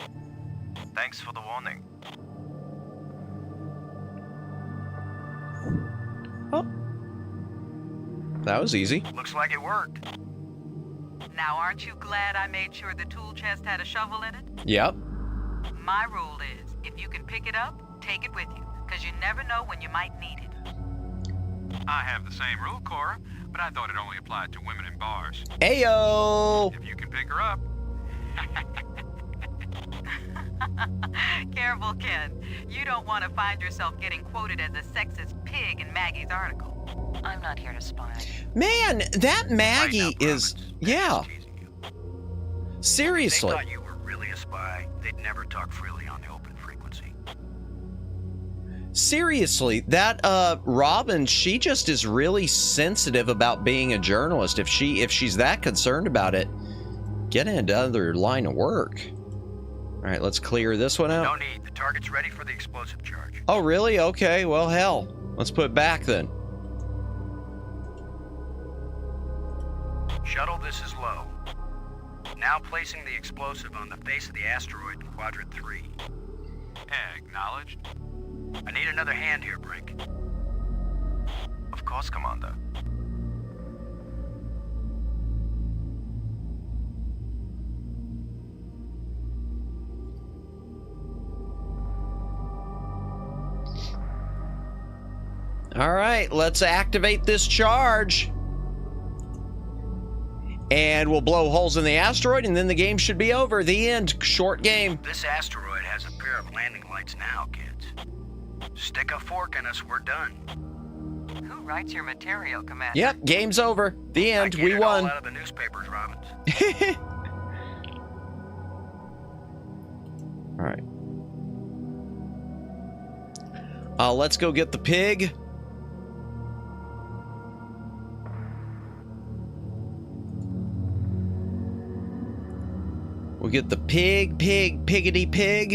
Thanks for the warning. Oh. That was easy. Looks like it worked. Now, aren't you glad I made sure the tool chest had a shovel in it? Yep. My rule is, if you can pick it up, take it with you, because you never know when you might need it. I have the same rule, Cora, but I thought it only applied to women in bars. Ayo! If you can pick her up. Careful, Ken. You don't want to find yourself getting quoted as a sexist pig in Maggie's article. I'm not here to spy. Man, that Maggie is... Yeah. Seriously. If they thought you were really a spy, they'd never talk freely on the open frequency. Seriously, that Robin, she just is really sensitive about being a journalist. If she's that concerned about it, get into another line of work. All right, let's clear this one out. No need. The target's ready for the explosive charge. Oh, really? Okay, well, hell. Let's put it back then. Shuttle, this is low. Now placing the explosive on the face of the asteroid in quadrant 3. Acknowledged. I need another hand here, Brink. Of course, Commander. All right, let's activate this charge. And we'll blow holes in the asteroid, and then the game should be over. The end. Short game. This asteroid has a pair of landing lights now, kids. Stick a fork in us, we're done. Who writes your material, Commander? Yep, game's over. The end. We won. All out of the newspapers, Robbins. All right. Let's go get the pig. We'll get the piggity pig.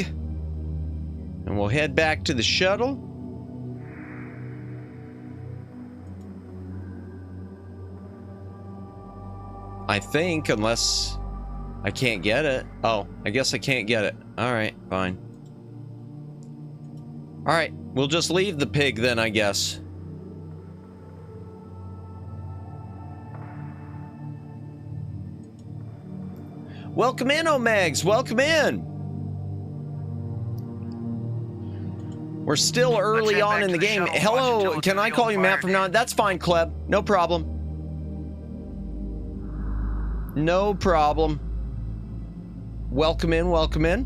And we'll head back to the shuttle. I think, unless I can't get it. Oh, I guess I can't get it. All right, fine. All right, we'll just leave the pig then, I guess. Welcome in, Omegs. Welcome in. We're still early on in the game. Hello, can I call you Matt from now on? That's fine, Kleb. No problem. No problem. Welcome in, welcome in.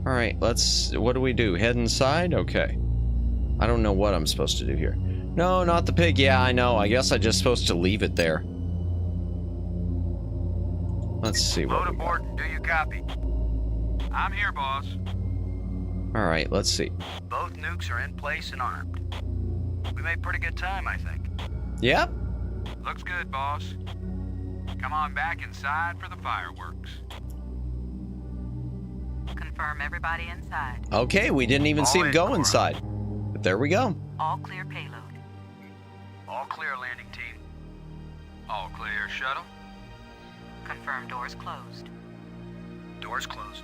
All right, what do we do? Head inside? Okay. I don't know what I'm supposed to do here. No, not the pig. Yeah, I know. I guess I'm just supposed to leave it there. Let's see what. Load aboard, do you copy? I'm here, boss. All right, let's see. Both nukes are in place and armed. We made pretty good time, I think. Yep. Looks good, boss. Come on back inside for the fireworks. Confirm everybody inside. Okay, we didn't even see him go inside. But there we go. All clear payload. All clear, landing team. All clear, shuttle. Confirm doors closed. Doors closed.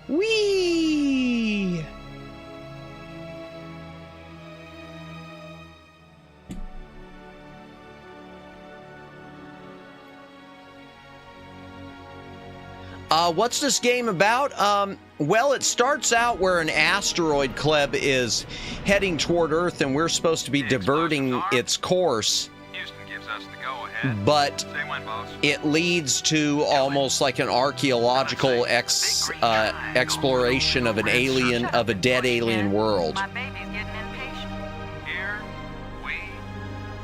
Whee! What's this game about? Well, it starts out where an asteroid, Kleb, is heading toward Earth, and we're supposed to be diverting its course. Houston gives us the go-ahead. But Say when, boss. it leads to almost like an archaeological exploration of a dead alien world. My baby's getting impatient. Here we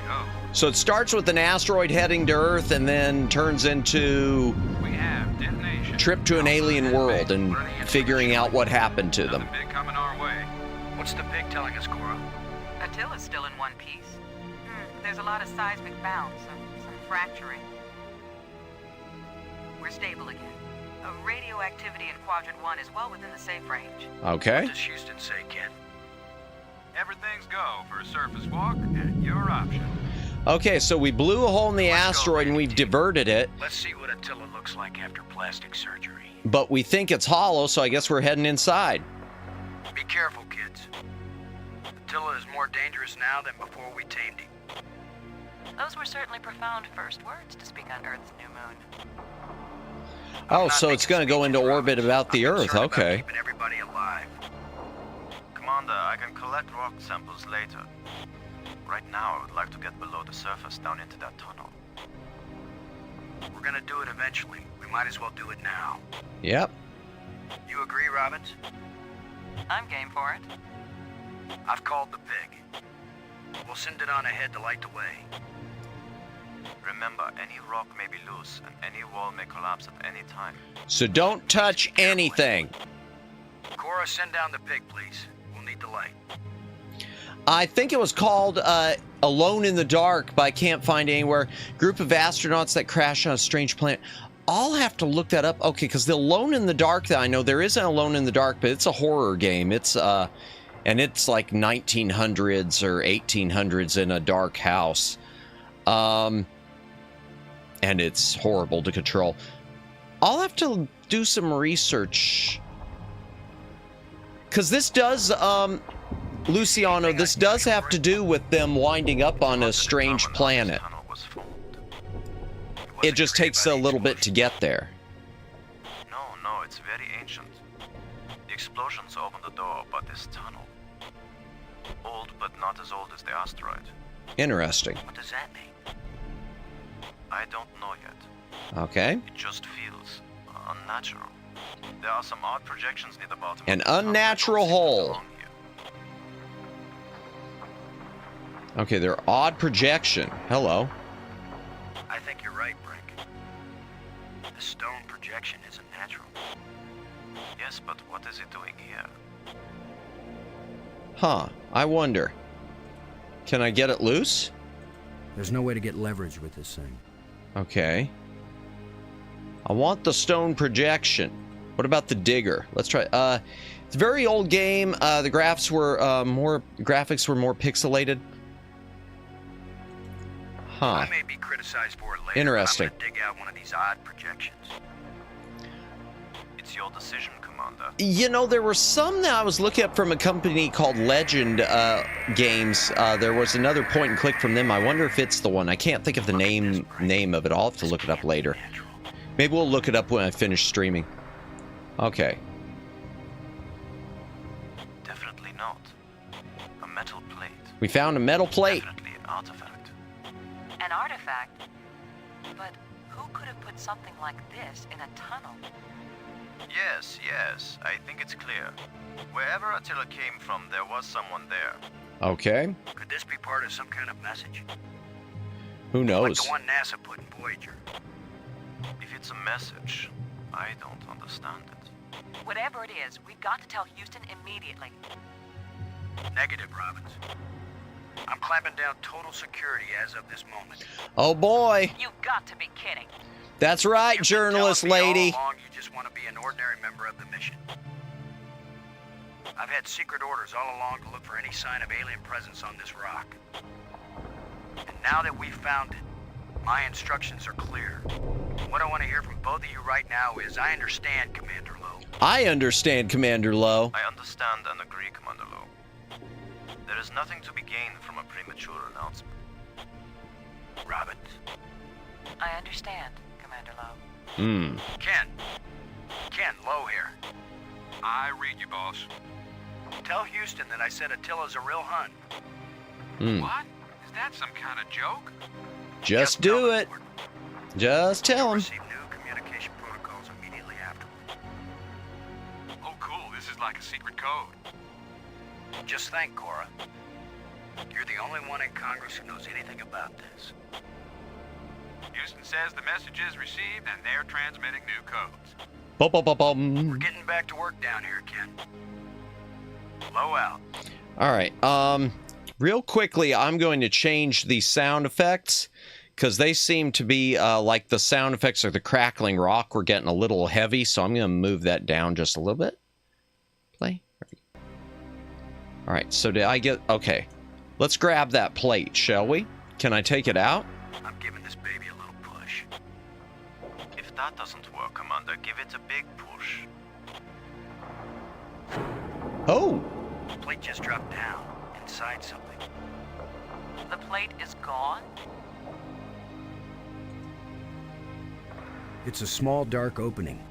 go. So it starts with an asteroid heading to Earth, and then turns into We have detonation. trip to an alien world and figuring out what happened to them. Big coming our way. What's the pig telling us, Cora? Attila's still in one piece. There's a lot of seismic bounce, some fracturing. We're stable again. Radioactivity in Quadrant 1 is well within the safe range. Okay. What does Houston say, kid? Everything's go for a surface walk at your option. Okay, so we blew a hole in the asteroid and we've diverted it, Let's see what Attila looks like after plastic surgery. but we think it's hollow, so I guess we're heading inside. Be careful, kids. Attila is more dangerous now than before we tamed him. Those were certainly profound first words to speak on Earth's new moon. Oh, so it's going to go into orbit about the Earth. Okay. Keeping everybody alive. Commander, I can collect rock samples later. Right now, I would like to get below the surface down into that tunnel. We're gonna do it eventually. We might as well do it now. Yep. You agree, Robbins? I'm game for it. I've called the pig. We'll send it on ahead to light the way. Remember, any rock may be loose, and any wall may collapse at any time. So don't touch anything. Cora, send down the pig, please. We'll need the light. I think it was called Alone in the Dark, but I can't find it anywhere. Group of astronauts that crash on a strange planet. I'll have to look that up. Okay, because the Alone in the Dark that I know, there is an Alone in the Dark, but it's a horror game. It's and it's like 1900s or 1800s in a dark house. And it's horrible to control. I'll have to do some research. Because this does, Luciano, this does have to do with them winding up on a strange planet. it just takes a little bit to get there. No, it's very ancient. The explosions opened the door, but this tunnel... Old, but not as old as the asteroid. Interesting. What does that mean? I don't know yet. Okay. It just feels unnatural. There are some odd projections near the bottom. An unnatural hole. Okay, they're odd projection. Hello. I think you're right, Brink. The stone projection isn't natural. Yes, but what is it doing here? Huh. I wonder. Can I get it loose? There's no way to get leverage with this thing. Okay. I want the stone projection. What about the digger? Let's try. It's a very old game. The graphics were more pixelated. Huh. I may be criticized for it later. Interesting. I'm gonna dig out one of these odd projections. It's your decision, Commander. You know, there were some that I was looking up from a company called Legend Games. There was another point and click from them. I wonder if it's the one. I can't think of the name of it. I'll have to look it up later. Maybe we'll look it up when I finish streaming. Okay. Definitely not. A metal plate. We found a metal plate. Definitely an artifact. An artifact? But who could have put something like this in a tunnel? Yes, I think it's clear. Wherever Attila came from, there was someone there. Okay. Could this be part of some kind of message? Who knows? Like the one NASA put in Voyager. If it's a message, I don't understand it. Whatever it is, we've got to tell Houston immediately. Negative, Robbins. I'm clamping down total security as of this moment. Oh boy. You've got to be kidding. That's right, journalist lady. All along you just want to be an ordinary member of the mission. I've had secret orders all along to look for any sign of alien presence on this rock. And now that we've found it, my instructions are clear. What I want to hear from both of you right now is, I understand, Commander Lowe. I understand, Commander Lowe. I understand and agree, Commander Lowe. There is nothing to be gained from a premature announcement. Robbins. I understand, Commander Lowe. Ken, Lowe here. I read you, boss. Tell Houston that I said Attila's a real Hun. What? Is that some kind of joke? Just do it. Just tell him. Receive new communication protocols immediately afterward. Oh, cool. This is like a secret code. Just think, Cora. You're the only one in Congress who knows anything about this. Houston says the message is received and they're transmitting new codes. We're getting back to work down here, Ken. Low out. All right. Real quickly, I'm going to change the sound effects because they seem to be like the sound effects of the crackling rock were getting a little heavy, so I'm going to move that down just a little bit. Play. All right. So did I get... Okay. Let's grab that plate, shall we? Can I take it out? I'm giving this baby a little push. If that doesn't work, Commander, give it a big push. Oh! The plate just dropped down, inside something. The plate is gone? It's a small, dark opening.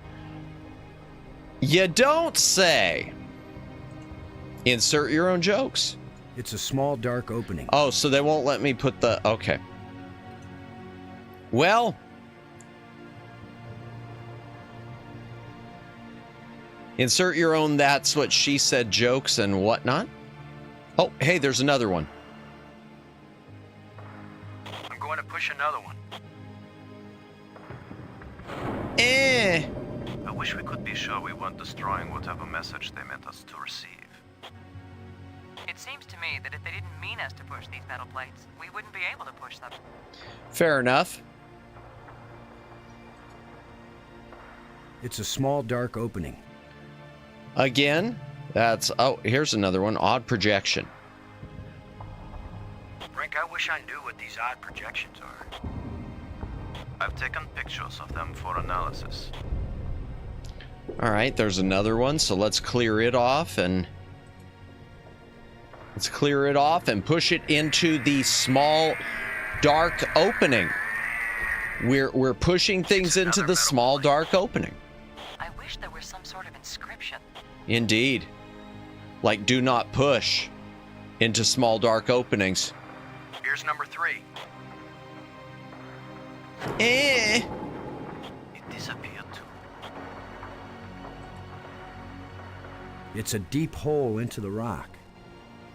You don't say! Insert your own jokes. It's a small, dark opening. Oh, so they won't let me put the... Okay. Well... Insert your own that's what she said jokes and whatnot. Oh, hey, there's another one. I'm going to push another one. I wish we could be sure we weren't destroying whatever message they meant us to receive. It seems to me that if they didn't mean us to push these metal plates, we wouldn't be able to push them. Fair enough. It's a small, dark opening. Again, that's... Oh, here's another one. Odd projection. Brink, I wish I knew what these odd projections are. I've taken pictures of them for analysis. All right, there's another one, so let's clear it off and... Let's clear it off and push it into the small, dark opening. We're pushing things into the small dark opening. I wish there was some sort of inscription. Indeed. Like, do not push into small dark openings. Here's number 3. Eh. It disappeared too. It's a deep hole into the rock.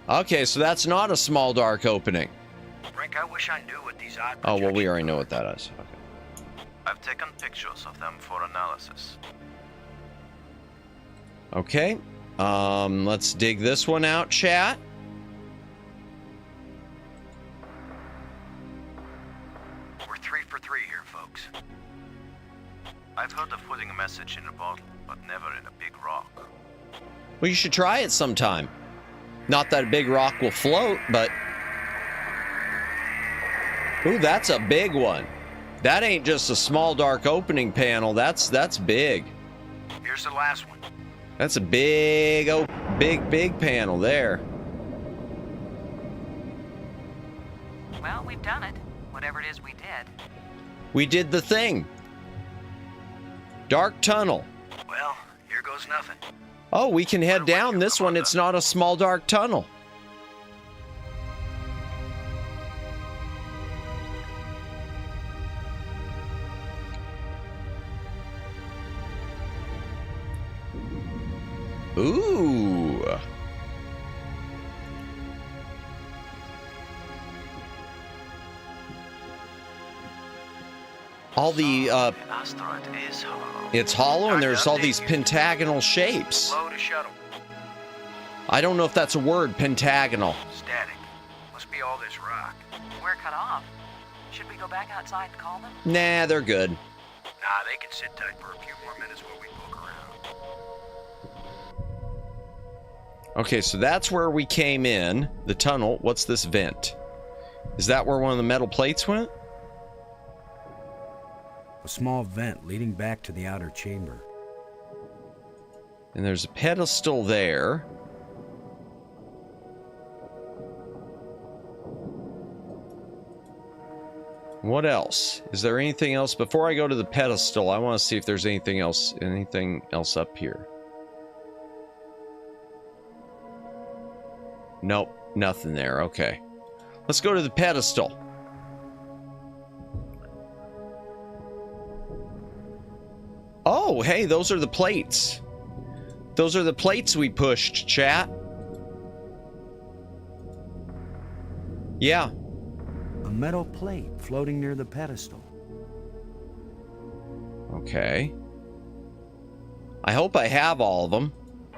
Okay, so that's not a small dark opening. Frank, I wish I knew what these odd Oh, well, we already know what that is. Okay. I've taken pictures of them for analysis. Okay. Let's dig this one out, chat. We're 3 for 3 here, folks. I've heard of putting a message in a bottle, but never in a big rock. Well, you should try it sometime. Not that a big rock will float, but... Ooh, that's a big one. That ain't just a small dark opening panel. That's big. Here's the last one. That's a big panel there. Well, we've done it. Whatever it is we did. We did the thing. Dark tunnel. Well, here goes nothing. Oh, we can head down this one. It's not a small dark tunnel. Ooh. All the asteroid is hollow. it's hollow and there's all these pentagonal shapes. Load a shuttle. I don't know if that's a word, pentagonal. Static. Must be all this rock. We're cut off. Should we go back outside and call them? Nah, they're good. Nah, they can sit tight for a few more minutes while we poke around. Okay, so that's where we came in. The tunnel. What's this vent? Is that where one of the metal plates went? A small vent leading back to the outer chamber. And there's a pedestal there. What else? Is there anything else? Before I go to the pedestal, I want to see if there's anything else up here. Nope, nothing there. Okay. Let's go to the pedestal. Oh, hey, those are the plates. Those are the plates we pushed, chat. Yeah. A metal plate floating near the pedestal. Okay. I hope I have all of them.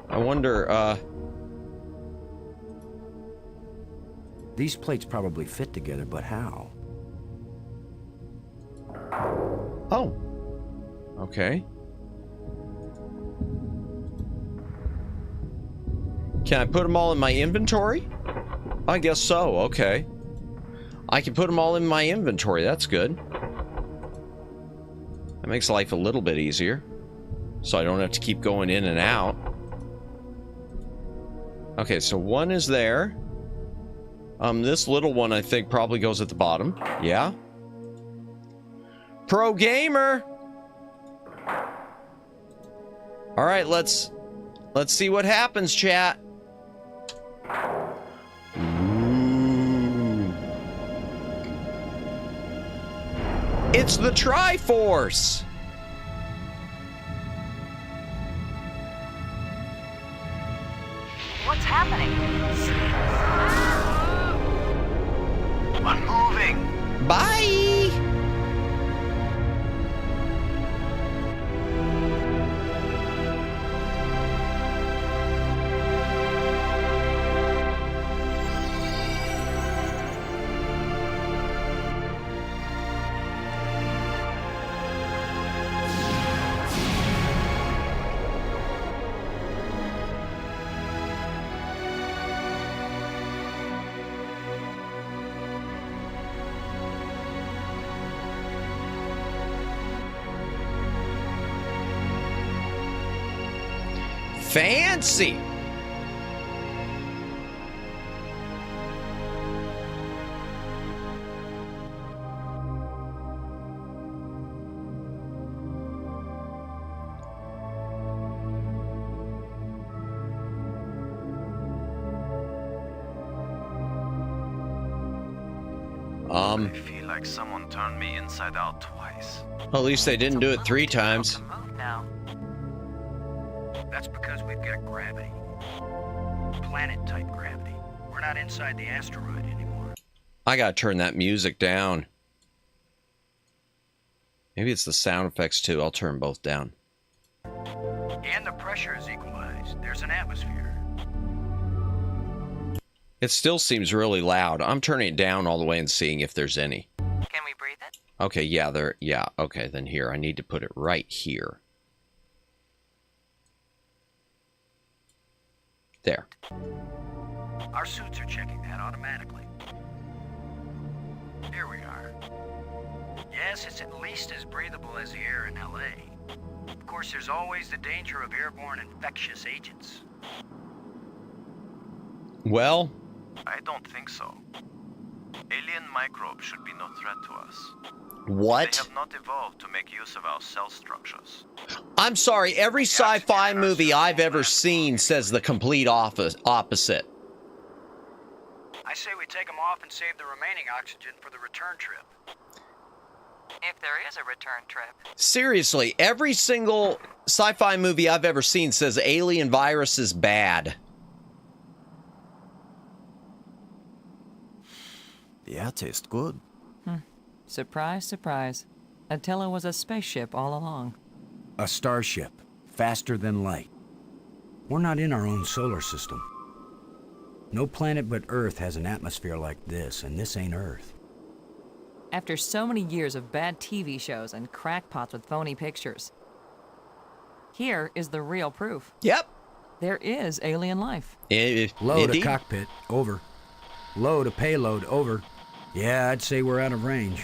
I wonder, These plates probably fit together, but how? Oh. Okay. Can I put them all in my inventory? I guess so. Okay. I can put them all in my inventory. That's good. That makes life a little bit easier. So I don't have to keep going in and out. Okay, so one is there. This little one I think probably goes at the bottom. Yeah. Pro gamer. All right, let's see what happens, chat. Ooh. It's the Triforce. What's happening? Unmoving. Bye. Fancy. I feel like someone turned me inside out twice. Well, at least they didn't do it 3 times. Now. That's because we've got gravity. Planet-type gravity. We're not inside the asteroid anymore. I gotta turn that music down. Maybe it's the sound effects too. I'll turn both down. And the pressure is equalized. There's an atmosphere. It still seems really loud. I'm turning it down all the way and seeing if there's any. Can we breathe it? Okay, yeah, okay, then here. I need to put it right here. There. Our suits are checking that automatically. Here we are. Yes, it's at least as breathable as the air in LA. Of course, there's always the danger of airborne infectious agents. Well, I don't think so. Alien microbes should be no threat to us. What? They have not evolved to make use of our cell structures. I'm sorry, every sci-fi movie I've ever seen says the complete opposite. I say we take them off and save the remaining oxygen for the return trip. If there is a return trip. Seriously, every single sci-fi movie I've ever seen says alien virus is bad. The air tastes good. Surprise, surprise. Attila was a spaceship all along. A starship, faster than light. We're not in our own solar system. No planet but Earth has an atmosphere like this, and this ain't Earth. After so many years of bad TV shows and crackpots with phony pictures, here is the real proof. Yep. There is alien life. Low to cockpit, over. Low to payload, over. Yeah, I'd say we're out of range.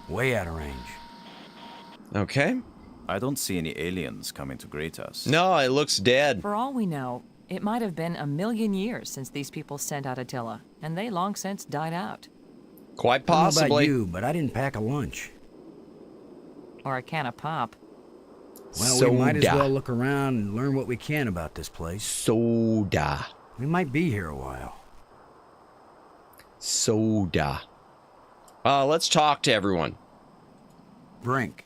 Way out of range. Okay. I don't see any aliens coming to greet us. No, it looks dead. For all we know, it might have been 1,000,000 years since these people sent out Attila, and they long since died out. Quite possibly. I don't know about possibly. you, but I didn't pack a lunch. Or a can of pop. Well, we might as well look around and learn what we can about this place. Soda. We might be here a while. Soda. Let's talk to everyone. Brink.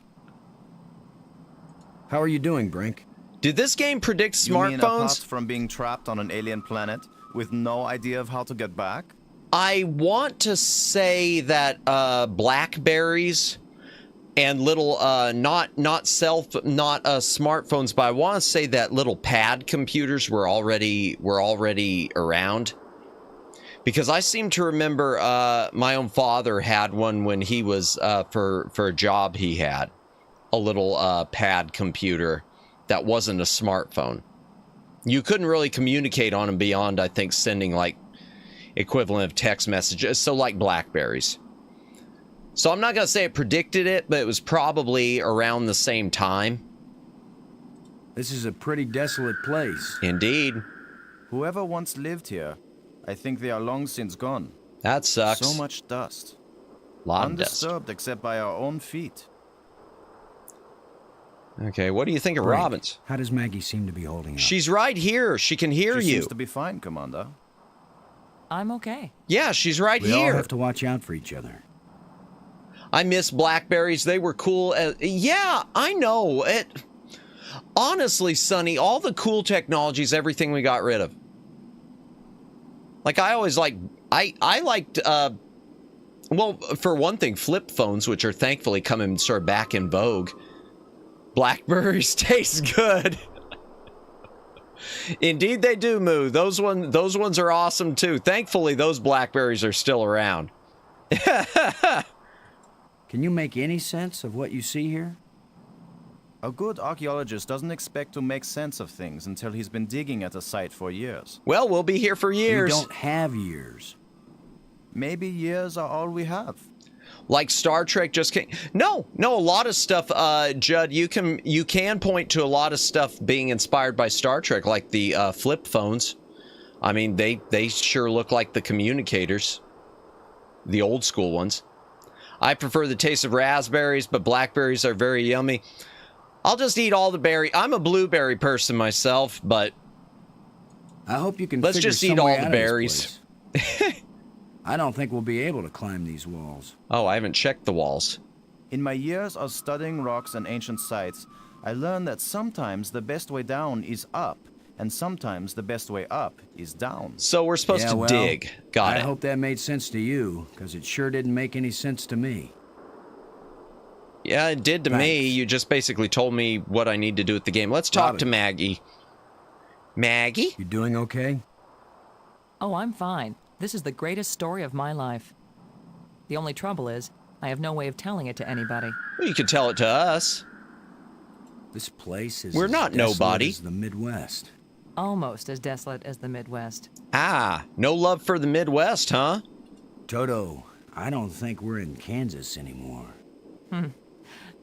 How are you doing, Brink? Did this game predict You mean apart smartphones? from being trapped on an alien planet with no idea of how to get back? I want to say that Blackberries and little not smartphones, but I want to say that little pad computers were already around. Because I seem to remember my own father had one when he was for a job he had, a little pad computer that wasn't a smartphone. You couldn't really communicate on them beyond, I think, sending like equivalent of text messages, so like Blackberries. So I'm not gonna say it predicted it, but it was probably around the same time. This is a pretty desolate place. Indeed. Whoever once lived here, I think they are long since gone. That sucks. So much dust. Lot of dust. Undisturbed except by our own feet. Okay, what do you think of Brink, Robbins? How does Maggie seem to be holding up? She's right here. She can hear She you. seems to be fine, Commander. I'm okay. Yeah, she's right we here. all have to watch out for each other. I miss Blackberries. They were cool. Yeah, I know. Honestly, Sonny, all the cool technologies, everything we got rid of. Like, I always liked... I liked... well, for one thing, flip phones, which are thankfully coming sort of back in vogue. Blackberries taste good. Indeed they do, Moo. Those ones are awesome too. Thankfully, those Blackberries are still around. Can you make any sense of what you see here? A good archaeologist doesn't expect to make sense of things until he's been digging at a site for years. Well, we'll be here for years. We don't have years. Maybe years are all we have. Like Star Trek just came. No, a lot of stuff, Judd, you can point to a lot of stuff being inspired by Star Trek, like the flip phones. I mean, they sure look like the communicators, the old school ones. I prefer the taste of raspberries, but blackberries are very yummy. I'll just eat all the berry. I'm a blueberry person myself, but I hope you can. Let's just eat all the berries. I don't think we'll be able to climb these walls. Oh, I haven't checked the walls. In my years of studying rocks and ancient sites, I learned that sometimes the best way down is up, and sometimes the best way up is down. So we're supposed to dig. Got it. I hope that made sense to you, because it sure didn't make any sense to me. Yeah, it did to me. You just basically told me what I need to do with the game. Let's talk to Maggie. Maggie? You doing okay? Oh, I'm fine. This is the greatest story of my life. The only trouble is, I have no way of telling it to anybody. Well, you could tell it to us. This place is We're not nobody. As the Midwest. Almost as desolate as the Midwest. Ah, no love for the Midwest, huh? Toto, I don't think we're in Kansas anymore.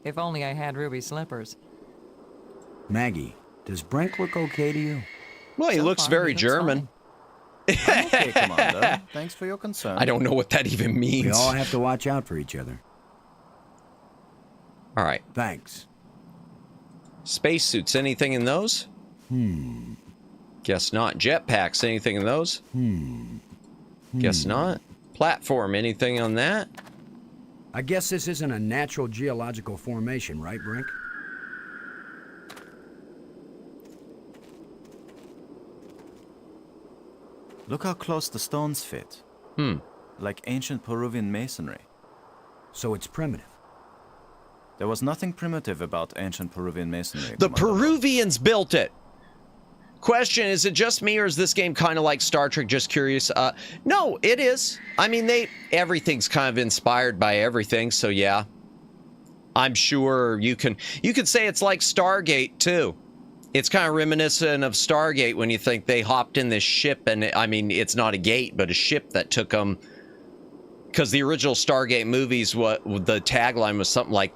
If only I had ruby slippers. Maggie, does Brink look okay to you? Well, he looks very German. Okay, Commander. Thanks for your concern. I don't know what that even means. We all have to watch out for each other. All right. Thanks. Spacesuits, anything in those? Guess not. Jetpacks, anything in those? Guess not. Platform, anything on that? I guess this isn't a natural geological formation, right, Brink? Look how close the stones fit. Like ancient Peruvian masonry. So it's primitive. There was nothing primitive about ancient Peruvian masonry. The Peruvians built it. Question, is it just me or is this game kind of like Star Trek? Just curious. No, it is. I mean, everything's kind of inspired by everything, so yeah. I'm sure you could say it's like Stargate too. It's kind of reminiscent of Stargate when you think they hopped in this ship, and I mean, it's not a gate, but a ship that took them. Because the original Stargate movies, the tagline was something like,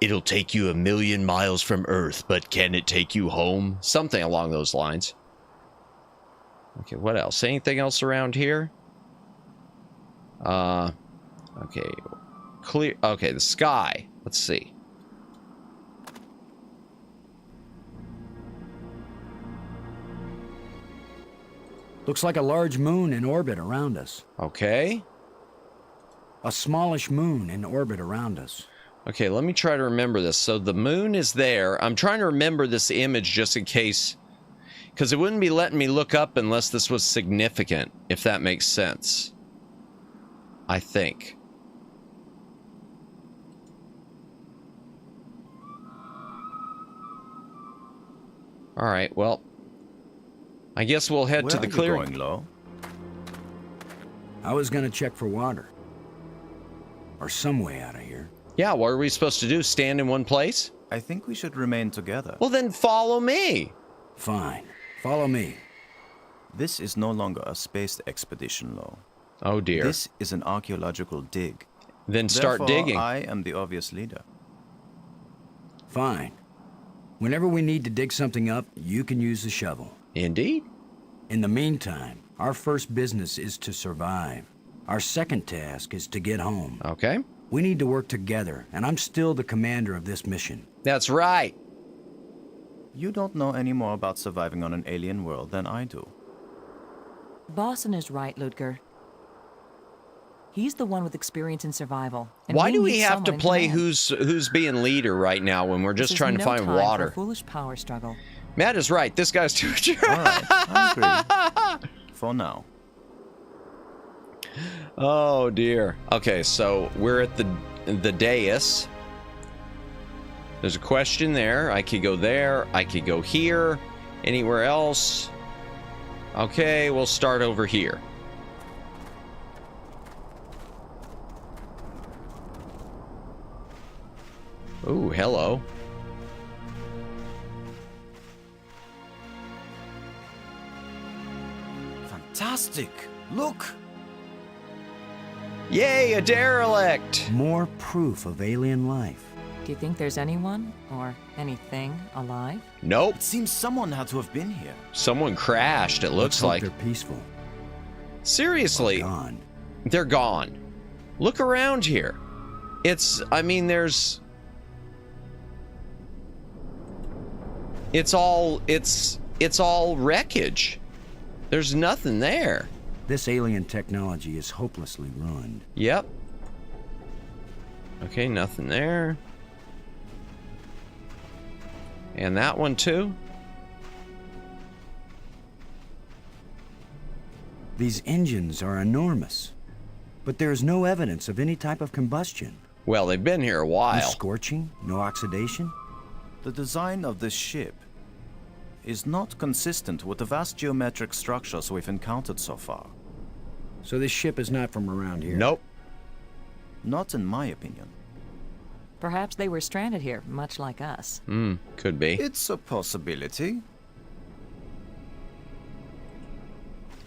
it'll take you 1,000,000 miles from Earth, but can it take you home? Something along those lines. Okay, what else? Anything else around here? Okay, clear. Okay, the sky. Let's see. Looks like a large moon in orbit around us. Okay. A smallish moon in orbit around us. Okay, let me try to remember this. So the moon is there. I'm trying to remember this image just in case, because it wouldn't be letting me look up unless this was significant, if that makes sense. I think. All right, well, I guess we'll head to the clearing. Going low? I was gonna check for water. Or some way out of here. Yeah, what are we supposed to do? Stand in one place? I think we should remain together. Well, then follow me. Fine. Follow me. This is no longer a space expedition, Lo. Oh, dear. This is an archaeological dig. Then start Therefore, digging. I am the obvious leader. Fine. Whenever we need to dig something up, you can use the shovel. Indeed. In the meantime, our first business is to survive. Our second task is to get home. Okay. We need to work together, and I'm still the commander of this mission. That's right. You don't know any more about surviving on an alien world than I do. Boston is right, Ludger. He's the one with experience in survival. Why do we have to play who's being leader right now when we're just trying to find water? For a foolish power struggle. Matt is right. This guy's too. All right, I agree. For now. Oh dear. Okay, so we're at the dais. There's a question there. I could go there. I could go here. Anywhere else? Okay, we'll start over here. Ooh, hello. Fantastic! Look! Yay, a derelict! More proof of alien life. Do you think there's anyone or anything alive? Nope. It seems someone had to have been here. Someone crashed, it looks like. They're peaceful. Seriously. Gone. They're gone. Look around here. I mean, there's... It's all wreckage. There's nothing there. This alien technology is hopelessly ruined. Yep. Okay, nothing there. And that one too. These engines are enormous, but there is no evidence of any type of combustion. Well, they've been here a while. No scorching, no oxidation. The design of this ship is not consistent with the vast geometric structures we've encountered so far. So this ship is not from around here? Nope. Not in my opinion. Perhaps they were stranded here, much like us. Could be. It's a possibility.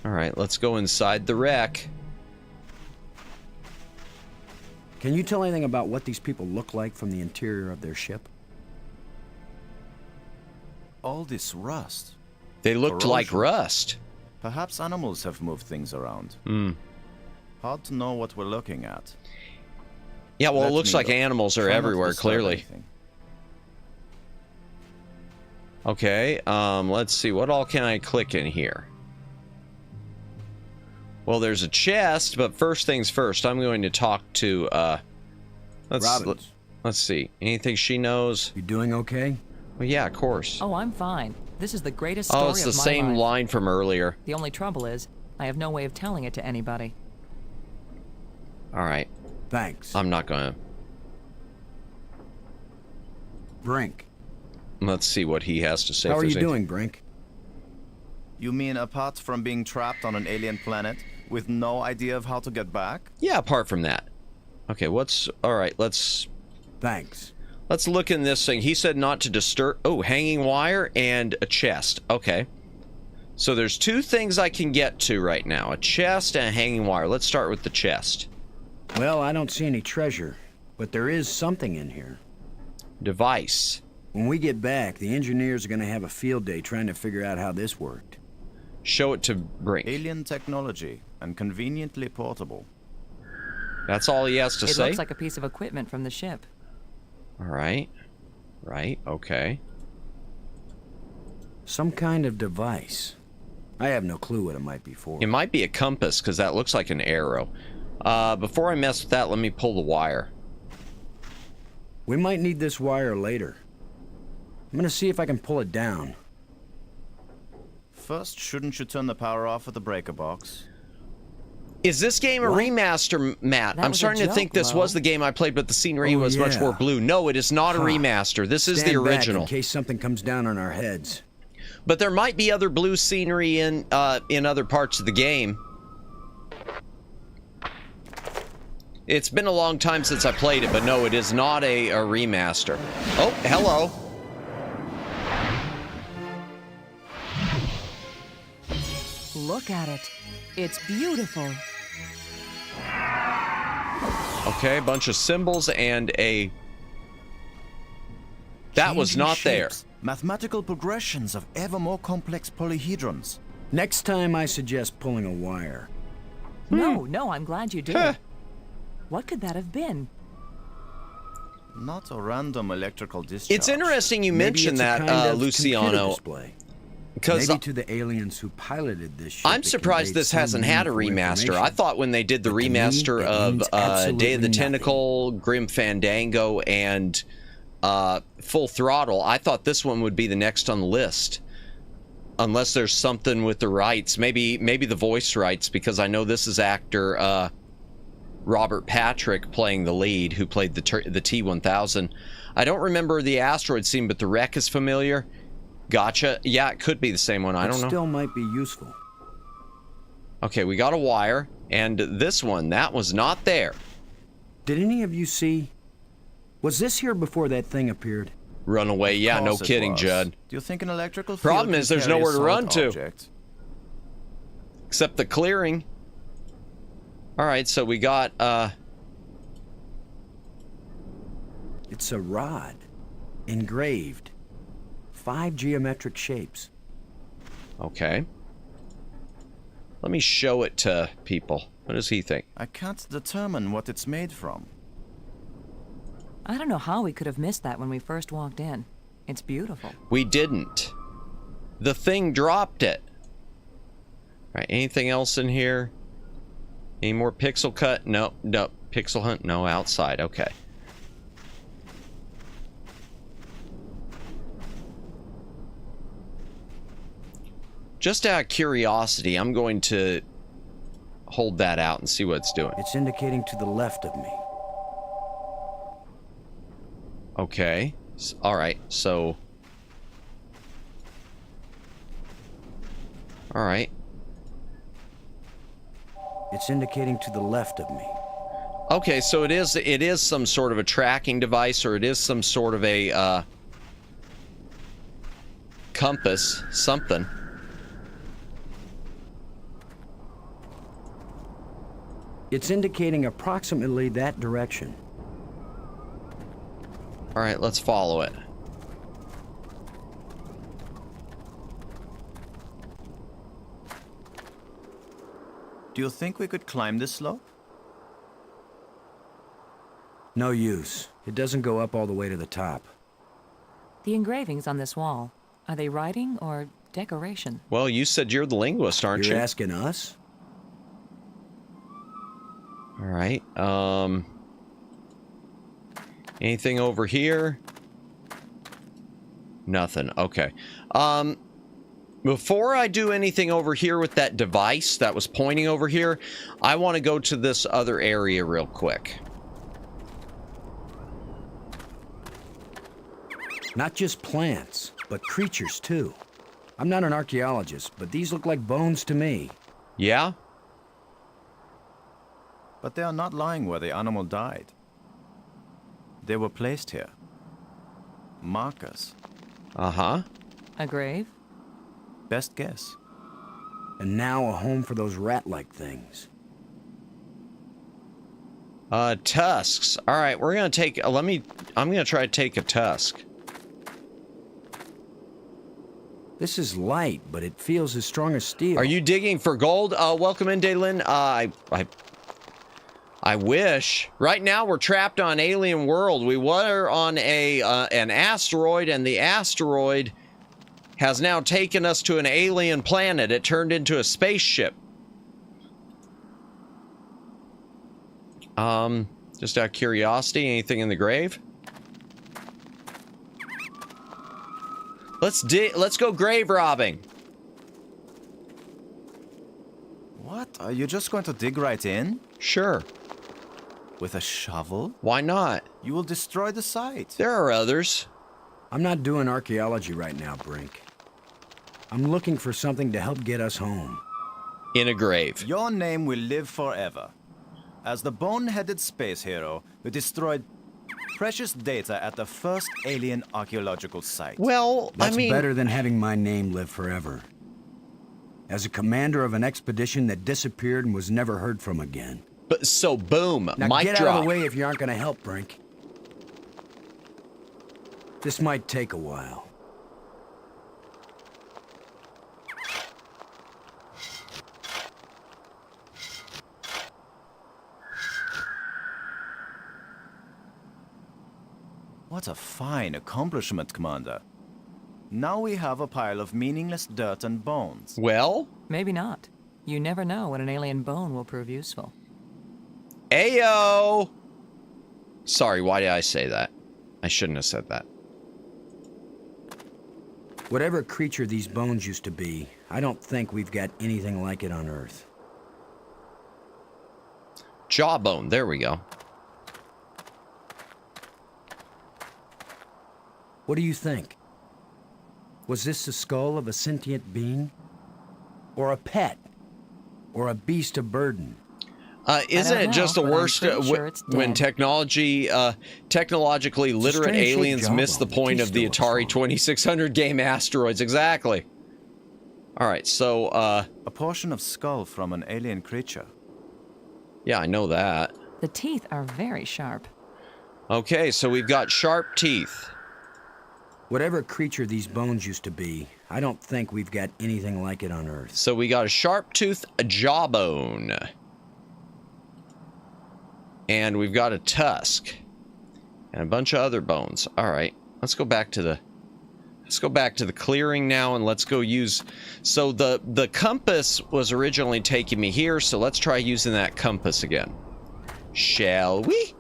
All right, let's go inside the wreck. Can you tell anything about what these people look like from the interior of their ship? All this rust. They looked like Corrosion. rust. Perhaps animals have moved things around. Hard to know what we're looking at. Yeah, well, Let it looks me like look. animals are Try not to everywhere, disturb clearly. anything. Okay, let's see. What all can I click in here? Well, there's a chest, but first things first, I'm going to talk to, let's see. Anything she knows? You doing okay? Well, yeah, of course. Oh, I'm fine. This is the greatest story Oh, of my it's life. the same line from earlier. The only trouble is, I have no way of telling it to anybody. All right. Thanks. I'm not going to. Brink. Let's see what he has to say. How if are there's you anything. doing, Brink? You mean apart from being trapped on an alien planet with no idea of how to get back? Yeah, apart from that. Okay, all right, let's... Thanks. Let's look in this thing. He said not to disturb... Oh, hanging wire and a chest. Okay. So there's two things I can get to right now. A chest and a hanging wire. Let's start with the chest. Well, I don't see any treasure, but there is something in here. Device. When we get back, the engineers are going to have a field day trying to figure out how this worked. Show it to Brink. Alien technology and conveniently portable. That's all he has to say? It looks like a piece of equipment from the ship. All right. Right, okay. Some kind of device. I have no clue what it might be for. It might be a compass, because that looks like an arrow. Before I mess with that, let me pull the wire. We might need this wire later. I'm gonna see if I can pull it down. First, shouldn't you turn the power off at the breaker box? Is this game a remaster, Matt? I'm starting to think this was the game I played, but the scenery was much more blue. No, it is not a remaster. This is the original. In case something comes down on our heads. But there might be other blue scenery in other parts of the game. It's been a long time since I played it, but no, it is not a remaster. Oh, hello. Look at it. It's beautiful. Okay, a bunch of symbols and a... That was not there. Mathematical progressions of ever more complex polyhedrons. Next time, I suggest pulling a wire. No, I'm glad you did. What could that have been? Not a random electrical discharge. It's interesting you mentioned that, Luciano. Because maybe to the aliens who piloted this ship, I'm surprised this hasn't had a remaster. I thought when they did the remaster of Day of the Tentacle, Grim Fandango, and Full Throttle, I thought this one would be the next on the list. Unless there's something with the rights. Maybe the voice rights, because I know this is actor Robert Patrick playing the lead, who played the T-1000. I don't remember the asteroid scene, but the wreck is familiar. Gotcha. Yeah, it could be the same one. I don't know. Still might be useful. Okay, we got a wire, and this one, that was not there. Did any of you see? Was this here before that thing appeared? Run away? Yeah, no kidding, Judd. Do you think an electrical field Problem can is, there's carry a nowhere to solid run to. object? Except the clearing. All right, so we got, It's a rod. Engraved. 5 geometric shapes. Okay. Let me show it to people. What does he think? I can't determine what it's made from. I don't know how we could have missed that when we first walked in. It's beautiful. We didn't. The thing dropped it. Alright, anything else in here? Any more pixel cut? No, no. Pixel hunt? No, outside. Okay. Just out of curiosity, I'm going to hold that out and see what it's doing. It's indicating to the left of me. Okay. Alright, so... Alright. It's indicating to the left of me. Okay, so it is some sort of a tracking device, or it is some sort of a compass, something. It's indicating approximately that direction. All right, let's follow it. Do you think we could climb this slope? No use. It doesn't go up all the way to the top. The engravings on this wall, are they writing or decoration? Well, you said you're the linguist, aren't you? You're asking us? All right. Anything over here? Nothing. Okay. Before I do anything over here with that device that was pointing over here, I want to go to this other area real quick. Not just plants, but creatures too. I'm not an archaeologist, but these look like bones to me. Yeah? But they are not lying where the animal died. They were placed here. Markers. Uh-huh. A grave? Best guess. And now a home for those rat-like things. Tusks. All right, we're gonna take. I'm gonna try to take a tusk. This is light, but it feels as strong as steel. Are you digging for gold? Welcome in, Daylin. I wish. Right now, we're trapped on alien world. We were on an asteroid, and the asteroid has now taken us to an alien planet. It turned into a spaceship. Just out of curiosity, anything in the grave? Let's go grave robbing. What? Are you just going to dig right in? Sure. With a shovel? Why not? You will destroy the site. There are others. I'm not doing archaeology right now, Brink. I'm looking for something to help get us home. In a grave. Your name will live forever. As the bone-headed space hero who destroyed precious data at the first alien archaeological site. Well, That's I mean... better than having my name live forever. As a commander of an expedition that disappeared and was never heard from again. But so, boom, now mic get drop. out of the way if you aren't going to help, Brink. This might take a while. What a fine accomplishment, Commander. Now we have a pile of meaningless dirt and bones. Well? Maybe not. You never know when an alien bone will prove useful. Ayo! Sorry, why did I say that? I shouldn't have said that. Whatever creature these bones used to be, I don't think we've got anything like it on Earth. Jawbone, there we go. What do you think? Was this the skull of a sentient being? Or a pet? Or a beast of burden? Isn't it just the worst when technologically literate aliens miss the point of the Atari 2600 game Asteroids? Exactly. All right, so a portion of skull from an alien creature. Yeah, I know that. The teeth are very sharp. Okay, so we've got sharp teeth. Whatever creature these bones used to be, I don't think we've got anything like it on Earth. So we got a sharp tooth, a jawbone. And we've got a tusk. And a bunch of other bones. All right, let's go back to the Let's go back to the clearing now, and let's go use... So the compass was originally taking me here, so let's try using that compass again. Shall we?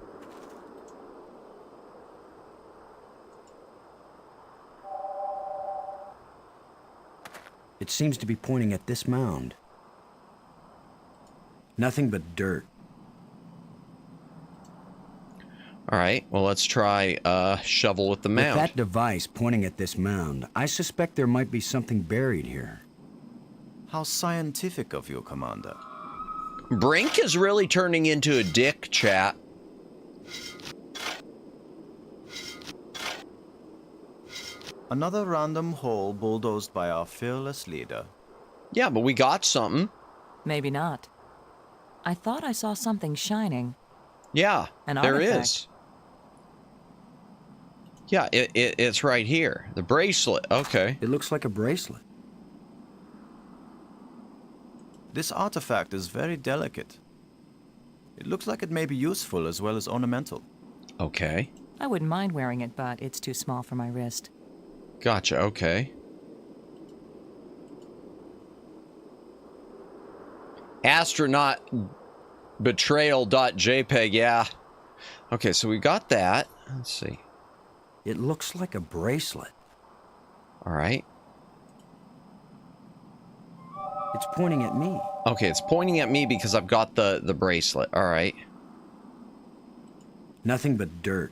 It seems to be pointing at this mound. Nothing but dirt. All right, well, let's try shovel with the mound. With that device pointing at this mound, I suspect there might be something buried here. How scientific of you, Commander. Brink is really turning into a dick, chat. Another random hole bulldozed by our fearless leader. Yeah, but we got something. Maybe not. I thought I saw something shining. Yeah, An there artifact. is. Yeah, it's right here. The bracelet. Okay. It looks like a bracelet. This artifact is very delicate. It looks like it may be useful as well as ornamental. Okay. I wouldn't mind wearing it, but it's too small for my wrist. Gotcha, okay. Astronaut betrayal.jpg, yeah. Okay, so we got that. Let's see. It looks like a bracelet. All right. It's pointing at me. Okay, it's pointing at me because I've got the bracelet. All right. Nothing but dirt.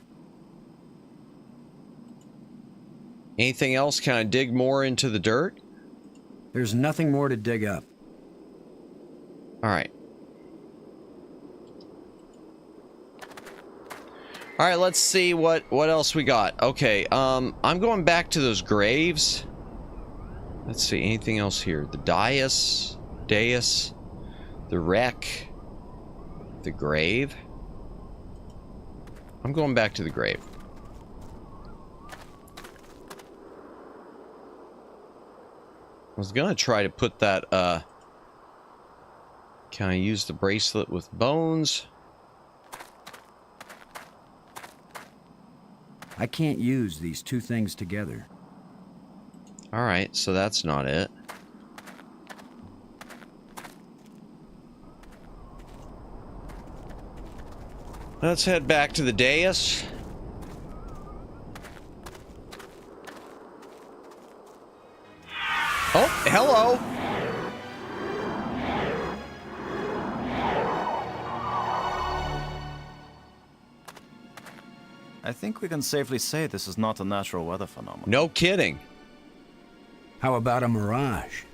Anything else? Can I dig more into the dirt? There's nothing more to dig up. All right. All right, let's see what else we got. Okay, I'm going back to those graves. Let's see, anything else here? The dais, the wreck, the grave. I'm going back to the grave. I was gonna try to put that, can I use the bracelet with bones? I can't use these two things together. Alright, so that's not it. Let's head back to the dais. Oh, hello! I think we can safely say this is not a natural weather phenomenon. No kidding. How about a mirage?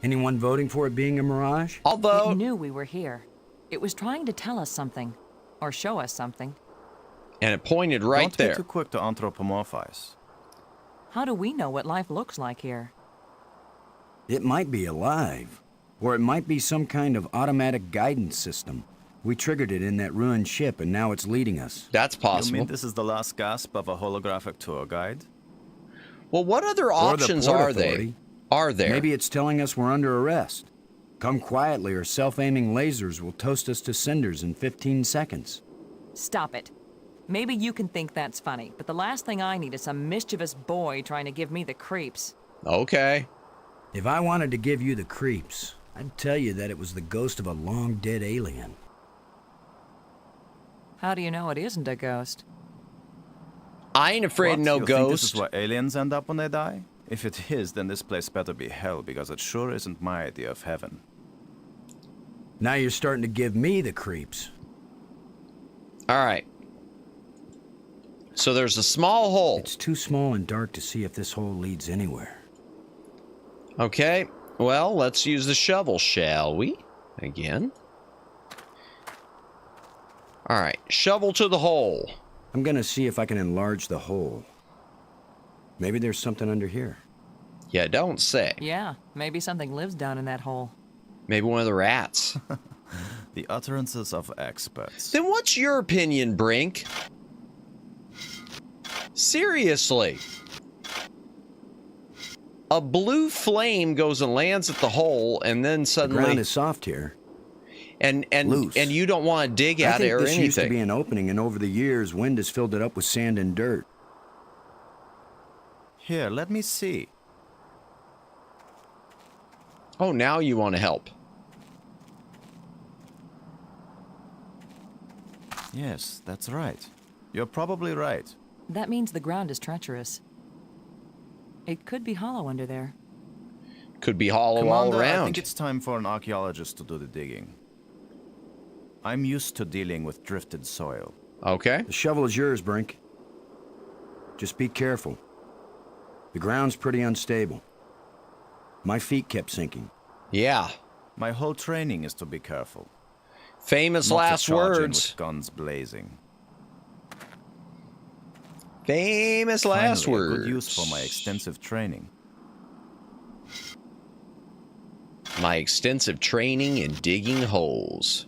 Anyone voting for it being a mirage? Although... It knew we were here. It was trying to tell us something. Or show us something. And it pointed right there. Don't be too quick to anthropomorphize. How do we know what life looks like here? It might be alive. Or it might be some kind of automatic guidance system. We triggered it in that ruined ship, and now it's leading us. That's possible. You mean this is the last gasp of a holographic tour guide? Well, what other options are there? Maybe it's telling us we're under arrest. Come quietly, or self-aiming lasers will toast us to cinders in 15 seconds. Stop it. Maybe you can think that's funny, but the last thing I need is some mischievous boy trying to give me the creeps. Okay. If I wanted to give you the creeps, I'd tell you that it was the ghost of a long-dead alien. How do you know it isn't a ghost? I ain't afraid of no You think this ghost. is where aliens end up when they die? If it is, then this place better be hell, because it sure isn't my idea of heaven. Now you're starting to give me the creeps. All right. So there's a small hole. It's too small and dark to see if this hole leads anywhere. Okay. Well, let's use the shovel, shall we? Again. All right. Shovel to the hole. I'm gonna see if I can enlarge the hole. Maybe there's something under here. Yeah, don't say. Yeah, maybe something lives down in that hole. Maybe one of the rats. The utterances of experts. Then what's your opinion, Brink? Seriously. A blue flame goes and lands at the hole, and then suddenly... The ground is soft here. And Loose. you don't want to dig at it or this used to be anything. an opening, and over the years, wind has filled it up with sand and dirt. Here, let me see. Oh, now you want to help. Yes, that's right. You're probably right. That means the ground is treacherous. It could be hollow under there. Could be hollow Commander, all around. I think it's time for an archaeologist to do the digging. I'm used to dealing with drifted soil. Okay. The shovel is yours, Brink. Just be careful. The ground's pretty unstable. My feet kept sinking. Yeah. My whole training is to be careful. Famous Not last to charge in words. with guns blazing. Famous last Finally, words. a good use for my extensive training. My extensive training in digging holes.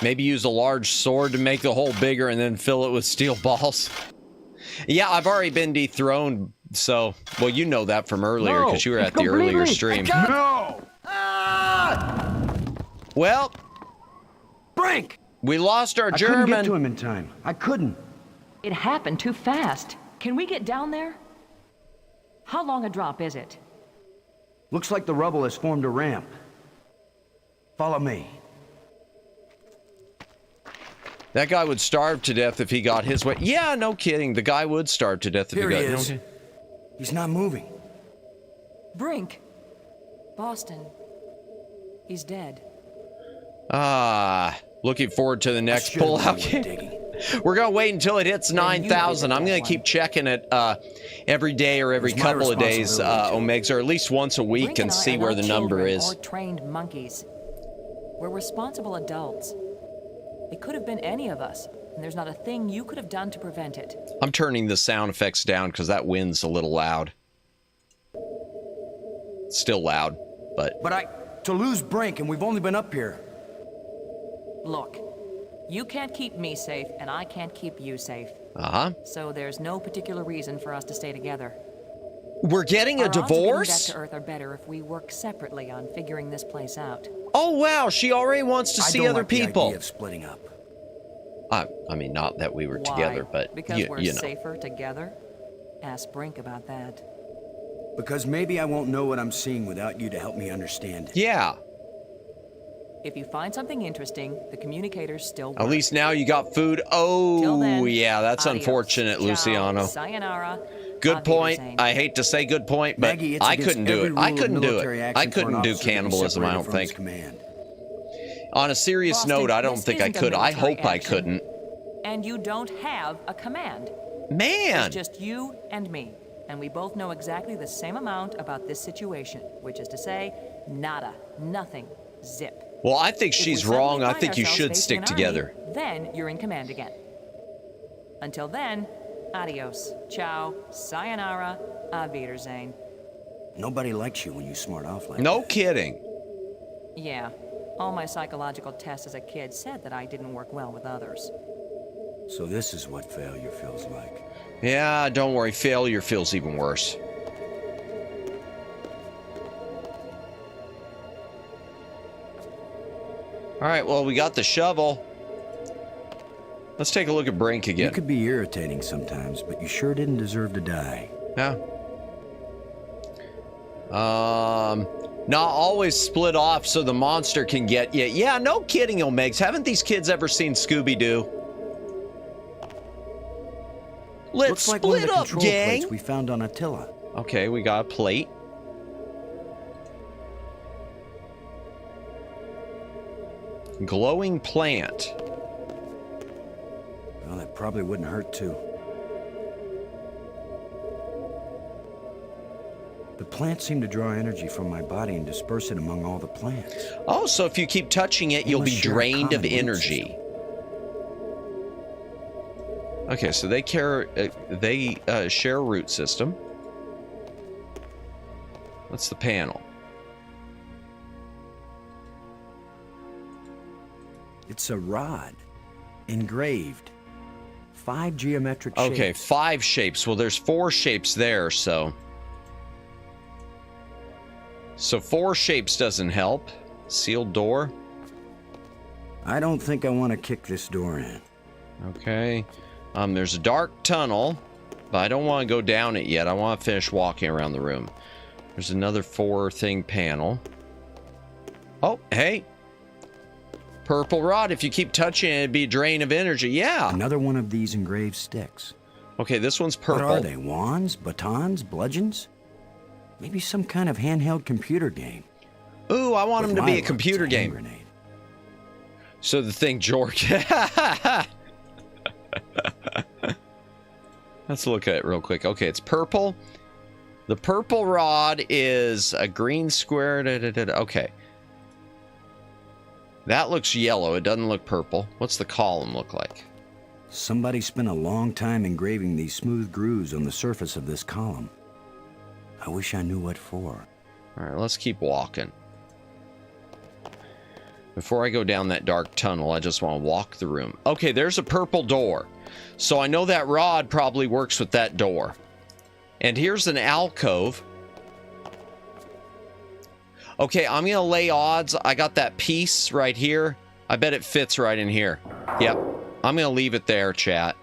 Maybe use a large sword to make the hole bigger and then fill it with steel balls. Yeah, I've already been dethroned, so... Well, you know that from earlier, because you were at the earlier stream. No! Well... Brink! We lost our I German. couldn't get to him in time. I couldn't. It happened too fast. Can we get down there? How long a drop is it? Looks like the rubble has formed a ramp. Follow me. That guy would starve to death if he got his way. Yeah, no kidding. The guy would starve to death if Here he got he is. Okay. He's not moving. Brink. Boston. He's dead. Looking forward to the next pullout. We're going to wait until it hits 9,000. I'm going to keep checking it every day or every couple of days, Omegs, or at least once a week and see where the number is. Or trained monkeys. We're responsible adults. It could have been any of us, and there's not a thing you could have done to prevent it. I'm turning the sound effects down because that wind's a little loud. Still loud, but... To lose Brink, and we've only been up here. Look, you can't keep me safe, and I can't keep you safe. Uh-huh. So there's no particular reason for us to stay together. We're getting a Our odds of divorce? getting back to Earth are better if we work separately on figuring this place out. Oh, wow, she already wants to see other people. The idea of splitting up. I mean, not that we were Why? together, but Because we're you know. safer together? Ask Brink about that. Because maybe I won't know what I'm seeing without you to help me understand it. Yeah. If you find something interesting, the communicators still work. At least now you got food. Oh, then, yeah, that's adios. unfortunate, Ciao, Luciano. Sayonara. Good point. I hate to say good point, but Maggie, it's I against couldn't do every it. rule I of couldn't do military it. action I for an couldn't do officer to be cannibalism, I separated don't from his think. command. On a serious Boston, note, I don't this think I isn't a could. I military hope I action. couldn't. And you don't have a command. Man! It's just you and me. And we both know exactly the same amount about this situation, which is to say, nada, nothing, zip. Well, I think If we she's suddenly wrong. I find think you ourselves should facing stick an together. army, then you're in command again. Until then, adios, ciao, sayonara, auf Wiedersehen. Nobody likes you when you smart off like No kidding. Yeah, all my psychological tests as a kid said that I didn't work well with others. So this is what failure feels like. Yeah, don't worry. Failure feels even worse. All right, well, we got the shovel. Let's take a look at Brink again. You could be irritating sometimes, but you sure didn't deserve to die. Yeah. Not always split off so the monster can get you. Yeah, no kidding, Omegs. Haven't these kids ever seen Scooby-Doo? Let's Looks like one of split the up, control gang. plates we found on Attila. Okay, we got a plate. Glowing plant. Well, that probably wouldn't hurt too. The plants seem to draw energy from my body and disperse it among all the plants. Oh, so if you keep touching it, you'll be must share a drained of common root energy. Okay, so they share a root system. What's the panel? It's a rod, engraved. 5 geometric shapes. Okay, 5 shapes. Well, there's 4 shapes there, so 4 shapes doesn't help. Sealed door. I don't think I want to kick this door in. Okay. There's a dark tunnel. But I don't want to go down it yet. I want to finish walking around the room. There's another 4-thing panel. Oh, hey. Purple rod. If you keep touching it, it'd be a drain of energy. Yeah. Another one of these engraved sticks. Okay, this one's purple. What are they? Wands? Batons? Bludgeons? Maybe some kind of handheld computer game. Ooh, I want them to be a computer game. Grenade. So the thing, George. Let's look at it real quick. Okay, it's purple. The purple rod is a green square. Okay. That looks yellow. It doesn't look purple. What's the column look like? Somebody spent a long time engraving these smooth grooves on the surface of this column. I wish I knew what for. All right, let's keep walking. Before I go down that dark tunnel, I just want to walk the room. Okay, there's a purple door. So I know that rod probably works with that door. And here's an alcove. Okay, I'm going to lay odds. I got that piece right here. I bet it fits right in here. Yep. I'm going to leave it there, chat.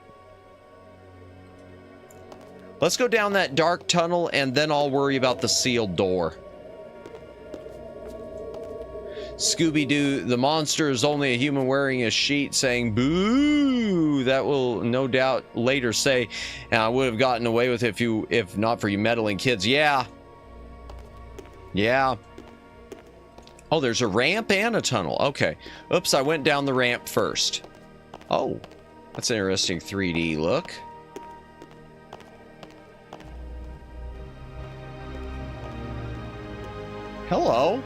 Let's go down that dark tunnel, and then I'll worry about the sealed door. Scooby-Doo, the monster is only a human wearing a sheet saying, boo! That will no doubt later say, and I would have gotten away with it if not for you meddling kids. Yeah. Yeah. Oh, there's a ramp and a tunnel. Okay. Oops, I went down the ramp first. Oh, that's an interesting 3D look. Hello.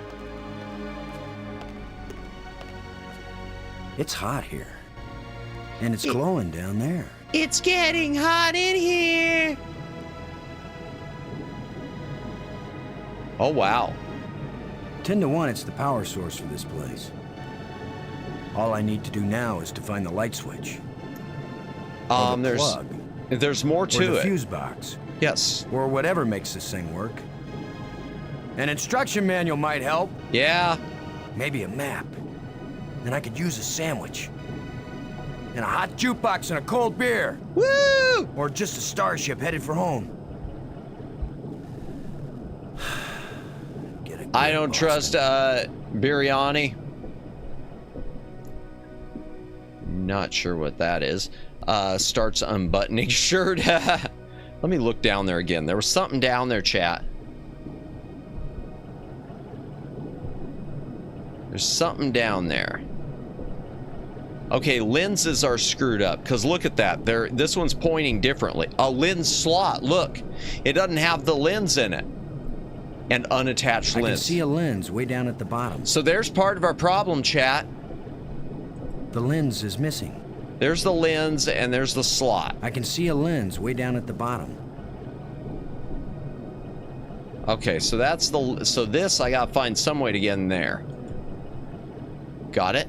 It's hot here. And it's glowing down there. It's getting hot in here. Oh, wow. 10 to 1, it's the power source for this place. All I need to do now is to find the light switch. Or the plug. There's more to or the it. Fuse box. Yes. Or whatever makes this thing work. An instruction manual might help. Yeah. Maybe a map. Then I could use a sandwich. And a hot jukebox and a cold beer. Woo! Or just a starship headed for home. I don't trust biryani. Not sure what that is. Starts unbuttoning shirt. Let me look down there again. There was something down there, chat. There's something down there. Okay, lenses are screwed up because look at that. This one's pointing differently. A lens slot. Look, it doesn't have the lens in it. And unattached lens. I can see a lens way down at the bottom. So there's part of our problem, chat. The lens is missing. There's the lens and there's the slot. I can see a lens way down at the bottom. Okay, so that's so this I gotta find some way to get in there. Got it?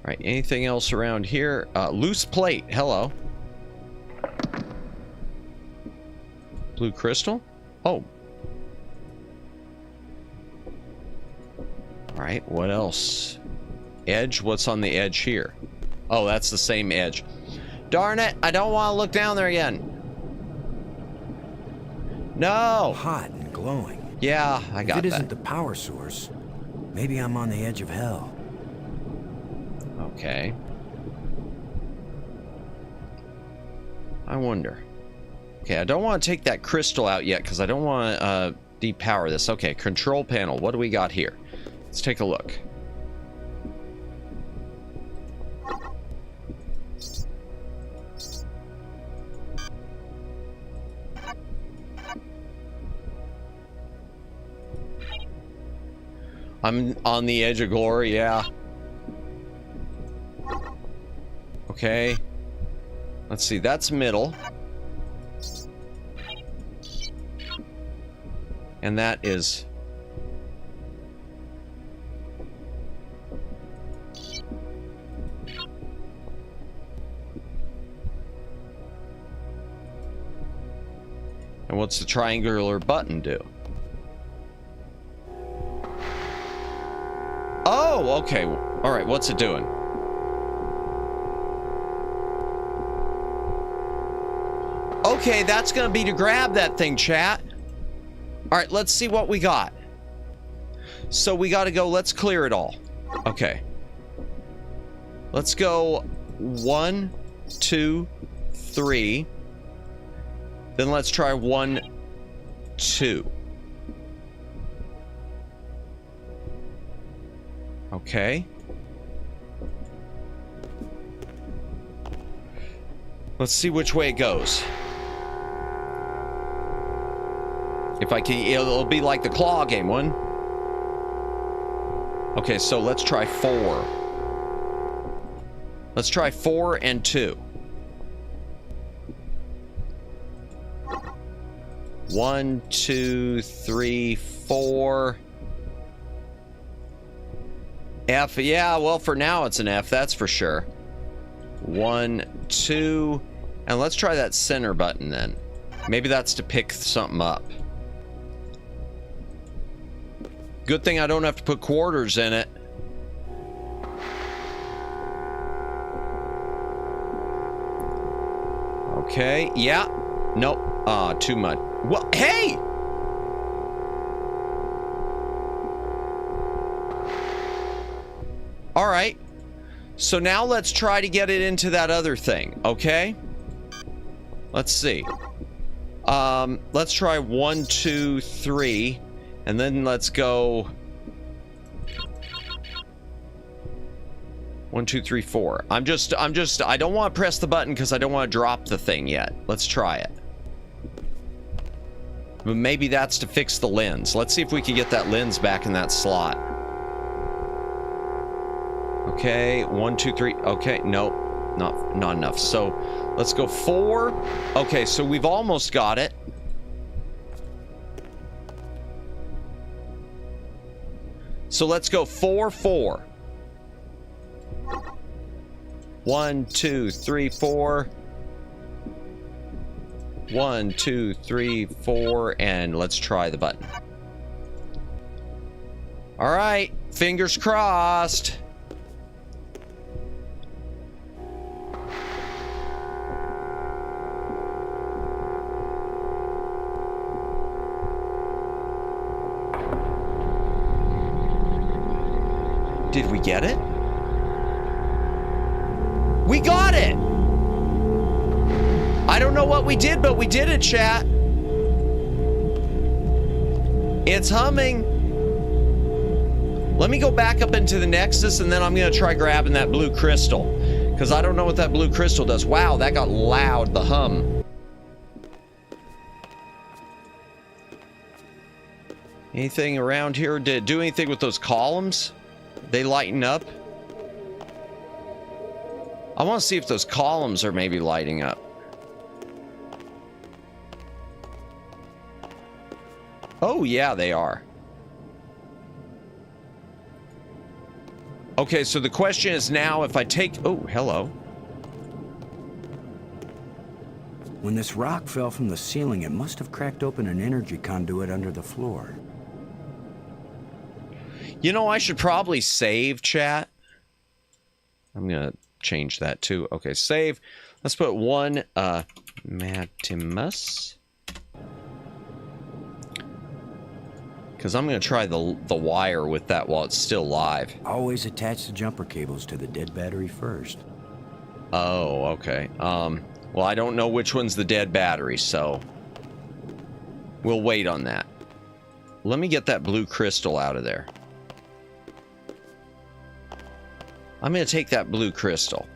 All right, anything else around here? Loose plate, hello. Blue crystal? Oh. All right, what else? Edge, what's on the edge here? Oh, that's the same edge. Darn it, I don't want to look down there again. No. Hot and glowing. Yeah, I got that. If it isn't the power source, maybe I'm on the edge of hell. Okay. I wonder. Okay, I don't want to take that crystal out yet because I don't want to depower this. Okay, control panel. What do we got here? Let's take a look. I'm on the edge of glory, yeah. Okay. Let's see, that's middle. And that is... And what's the triangular button do? Oh, okay. All right, what's it doing? Okay, that's gonna be to grab that thing, chat. All right, let's see what we got. So we gotta go, let's clear it all. Okay. Let's go 1, 2, 3. Then let's try 1, 2. Okay. Let's see which way it goes. If I can, it'll be like the claw game. 1. Okay, so let's try 4. Let's try 4 and 2. 1, 2, 3, 4. F, yeah, well, for now it's an F, that's for sure. 1, 2, and let's try that center button then. Maybe that's to pick something up. Good thing I don't have to put quarters in it. Okay, yeah. Nope. Too much. Well, hey! All right. So now let's try to get it into that other thing, okay? Let's see. Let's try 1, 2, 3, and then let's go 1, 2, 3, 4. I don't want to press the button because I don't want to drop the thing yet. Let's try it. But maybe that's to fix the lens. Let's see if we can get that lens back in that slot. Okay, 1, 2, 3. Okay, no, not enough. So let's go 4. Okay, so we've almost got it. So let's go 4, 4. 1, 2, 3, 4. 1, 2, 3, 4, and let's try the button. All right, fingers crossed. Did we get it? We got it! I don't know what we did, but we did it, chat. It's humming. Let me go back up into the Nexus, and then I'm going to try grabbing that blue crystal. Because I don't know what that blue crystal does. Wow, that got loud, the hum. Anything around here? Did it do anything with those columns? They lighten up? I want to see if those columns are maybe lighting up. Oh, yeah, they are. Okay, so the question is now if I take... Oh, hello. When this rock fell from the ceiling, it must have cracked open an energy conduit under the floor. You know, I should probably save, chat. I'm going to change that too. Okay, save. Let's put 1 Matimus. Because I'm going to try the wire with that while it's still live. Always attach the jumper cables to the dead battery first. Oh, okay. Well, I don't know which one's the dead battery, so we'll wait on that. Let me get that blue crystal out of there. I'm going to take that blue crystal.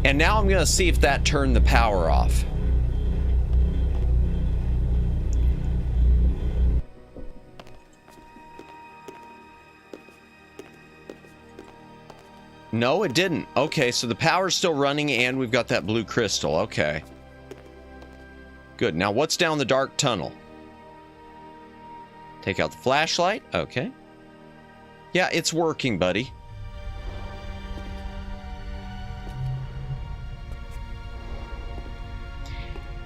And now I'm going to see if that turned the power off. No, it didn't. Okay, so the power's still running and we've got that blue crystal. Okay. Good. Now what's down the dark tunnel? Take out the flashlight. Okay. Yeah, it's working, buddy.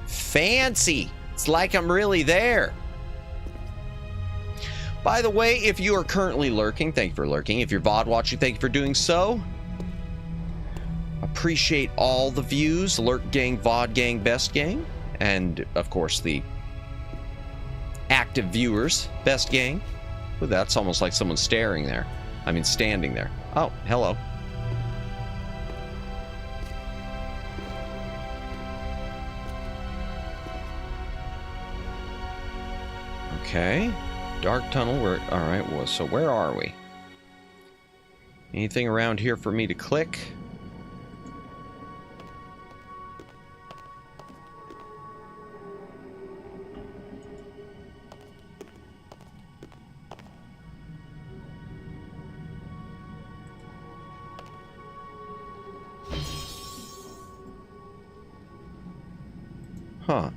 Fancy. It's like I'm really there. By the way, if you are currently lurking, thank you for lurking. If you're VOD watching, thank you for doing so. Appreciate all the views. Lurk gang, VOD gang, best gang. And, of course, the active viewers, best gang. Ooh, that's almost like someone staring there. I mean, standing there. Oh, hello. Okay. Dark tunnel. All right. Well, so where are we? Anything around here for me to click? Huh.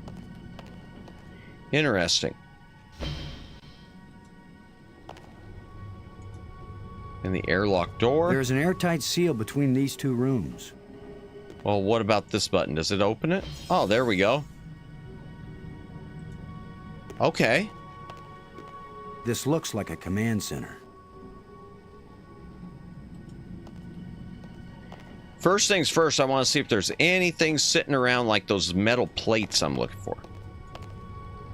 Interesting. And the airlock door. There's an airtight seal between these two rooms. Well, what about this button? Does it open it? Oh, there we go. Okay. This looks like a command center. First things first, I want to see if there's anything sitting around like those metal plates I'm looking for.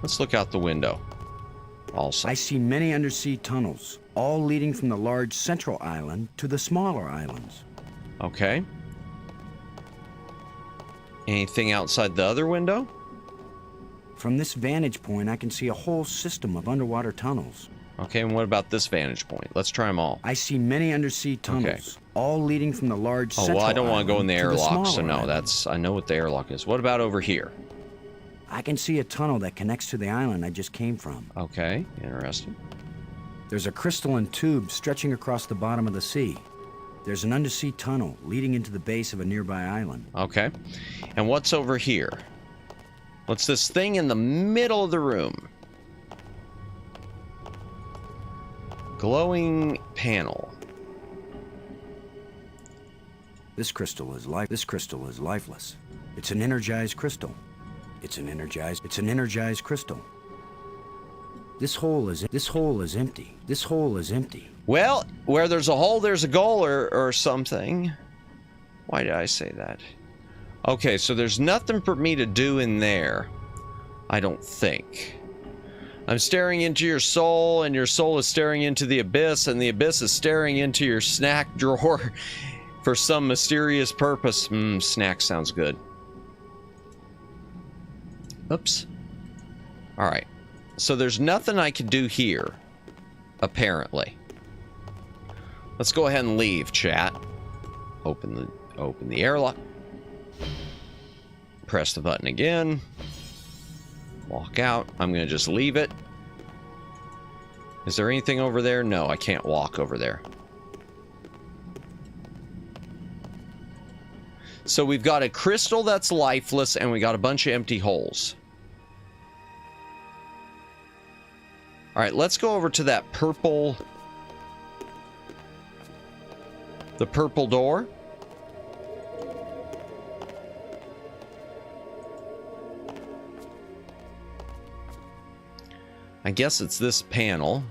Let's look out the window. Also, I see many undersea tunnels, all leading from the large central island to the smaller islands. Okay. Anything outside the other window? From this vantage point, I can see a whole system of underwater tunnels. Okay, and what about this vantage point? Let's try them all. I see many undersea tunnels, all leading from the large central well, I don't want to go in the airlock, so no, island. I know what the airlock is. What about over here? I can see a tunnel that connects to the island I just came from. Okay, interesting. There's a crystalline tube stretching across the bottom of the sea. There's an undersea tunnel leading into the base of a nearby island. Okay. And what's over here? What's this thing in the middle of the room? Glowing panel. This crystal is lifeless. It's an energized crystal. It's an energized crystal. This hole is empty. This hole is empty. Well, where there's a hole, there's a goal or something. Why did I say that? Okay, so there's nothing for me to do in there, I don't think. I'm staring into your soul, and your soul is staring into the abyss, and the abyss is staring into your snack drawer for some mysterious purpose. Snack sounds good. Oops. All right. So there's nothing I can do here, apparently. Let's go ahead and leave, chat. Open the airlock. Press the button again. Walk out. I'm going to just leave it. Is there anything over there? No, I can't walk over there. So we've got a crystal that's lifeless, and we got a bunch of empty holes. All right, let's go over to that purple... the purple door. I guess it's this panel.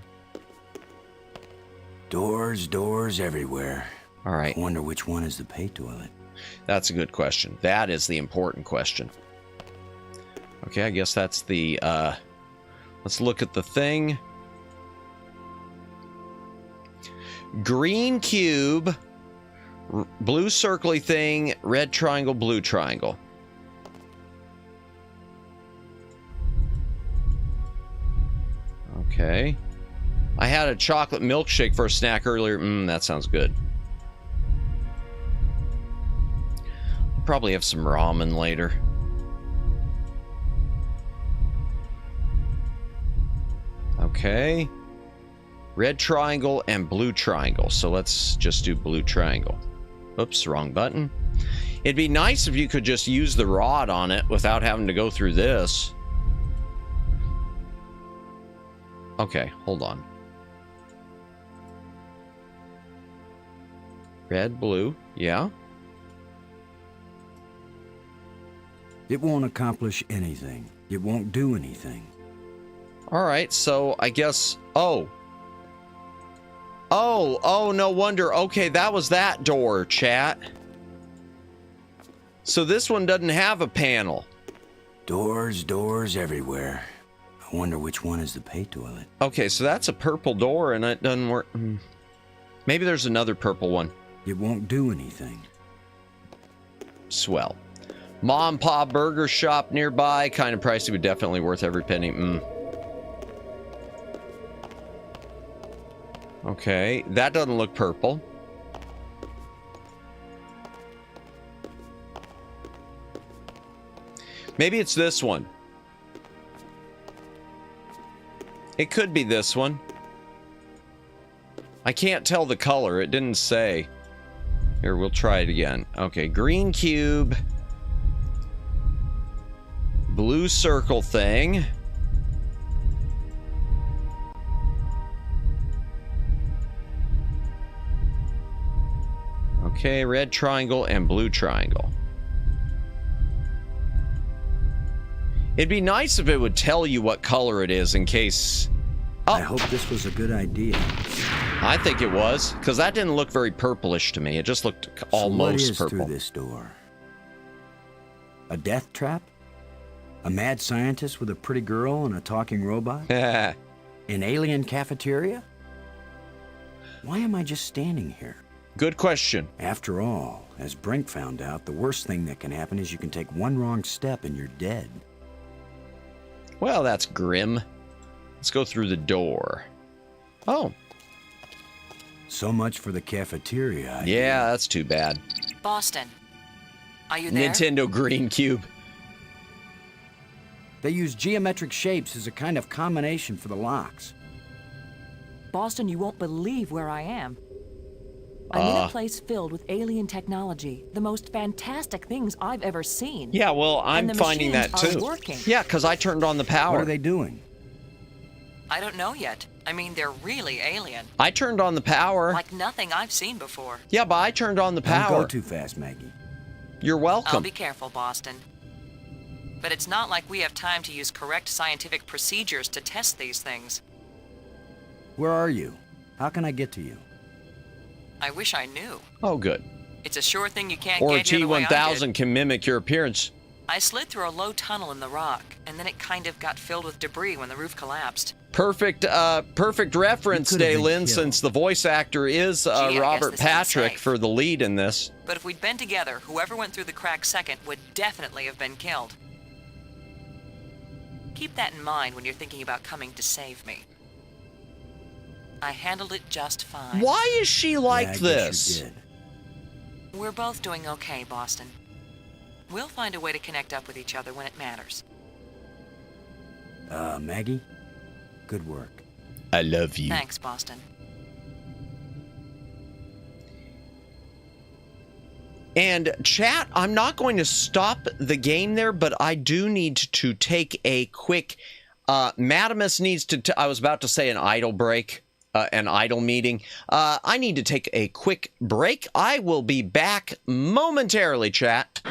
Doors everywhere. All right. I wonder which one is the pay toilet. That's a good question. That is the important question. Okay, I guess that's the, let's look at the thing. Green cube, blue circly thing, red triangle, blue triangle. Okay. I had a chocolate milkshake for a snack earlier. That sounds good. I'll probably have some ramen later. Okay. Red triangle and blue triangle. So let's just do blue triangle. Oops, wrong button. It'd be nice if you could just use the rod on it without having to go through this. Okay, hold on. Red, blue, yeah. It won't accomplish anything. It won't do anything. All right, so I guess... Oh, no wonder. Okay, that was that door, chat. So this one doesn't have a panel. Doors everywhere. I wonder which one is the pay toilet. Okay, so that's a purple door and it doesn't work. Maybe there's another purple one. It won't do anything. Swell. Mom and Pop burger shop nearby. Kind of pricey, but definitely worth every penny. Okay, that doesn't look purple. Maybe it's this one. It could be this one. I can't tell the color. It didn't say. Here, we'll try it again. Okay, green cube. Blue circle thing. Okay, red triangle and blue triangle. It'd be nice if it would tell you what color it is in case... Oh. I hope this was a good idea. I think it was, because that didn't look very purplish to me. It just looked almost purple. purple. Through this door? A death trap? A mad scientist with a pretty girl and a talking robot? An alien cafeteria? Why am I just standing here? Good question. After all, as Brink found out, the worst thing that can happen is you can take one wrong step and you're dead. Well, that's grim. Let's go through the door. Oh. So much for the cafeteria. Yeah, that's too bad. Boston, are you there? Nintendo Green Cube. They use geometric shapes as a kind of combination for the locks. Boston, you won't believe where I am. I'm in a place filled with alien technology, the most fantastic things I've ever seen. Yeah, well, I'm finding that too. Yeah, because I turned on the power. What are they doing? I don't know yet. I mean, they're really alien. I turned on the power. Like nothing I've seen before. Yeah, but I turned on the power. Don't go too fast, Maggie. You're welcome. I'll be careful, Boston. But it's not like we have time to use correct scientific procedures to test these things. Where are you? How can I get to you? I wish I knew. Oh, good. It's a sure thing you can't or get here the way I T-1000 did. can mimic your appearance. I slid through a low tunnel in the rock, and then it kind of got filled with debris when the roof collapsed. Perfect reference, Daylin, since the voice actor is Robert Patrick for the lead in this. But if we'd been together, whoever went through the crack second would definitely have been killed. Keep that in mind when you're thinking about coming to save me. I handled it just fine. Why is she like this? We're both doing okay, Boston. We'll find a way to connect up with each other when it matters. Maggie? Good work. I love you. Thanks, Boston. And chat, I'm not going to stop the game there, but I do need to take a quick... Madamus needs to... I was about to say an idle break. An idle meeting. I need to take a quick break. I will be back momentarily, chat.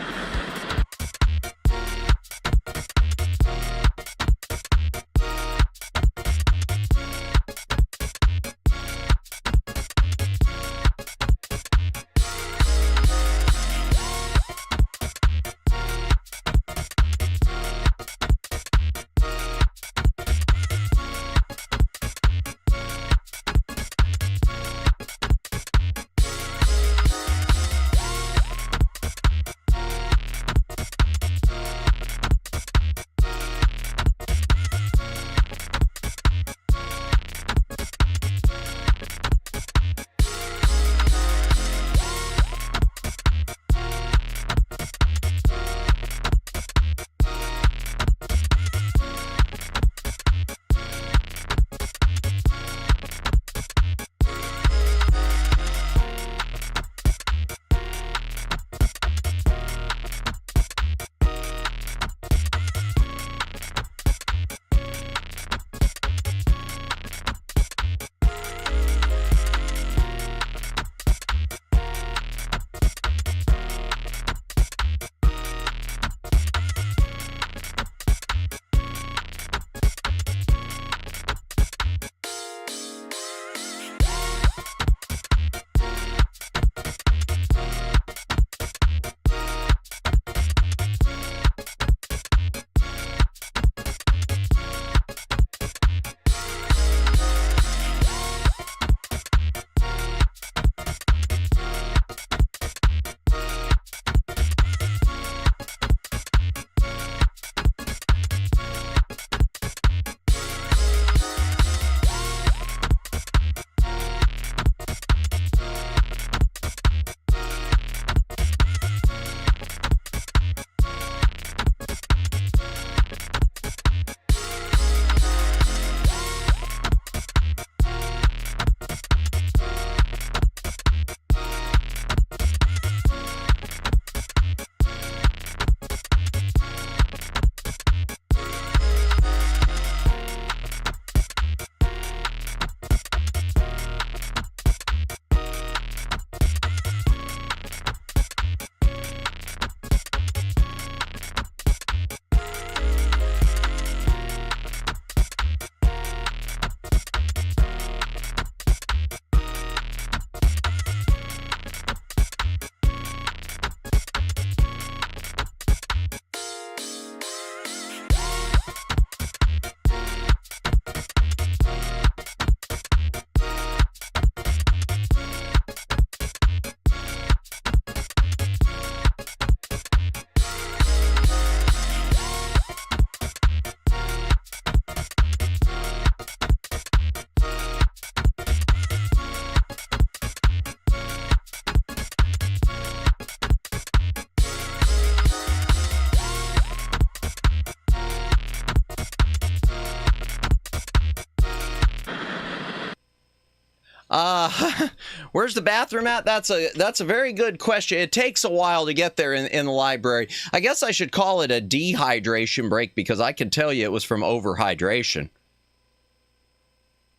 Where's the bathroom at? That's a very good question. It takes a while to get there in the library. I guess I should call it a dehydration break because I can tell you it was from overhydration.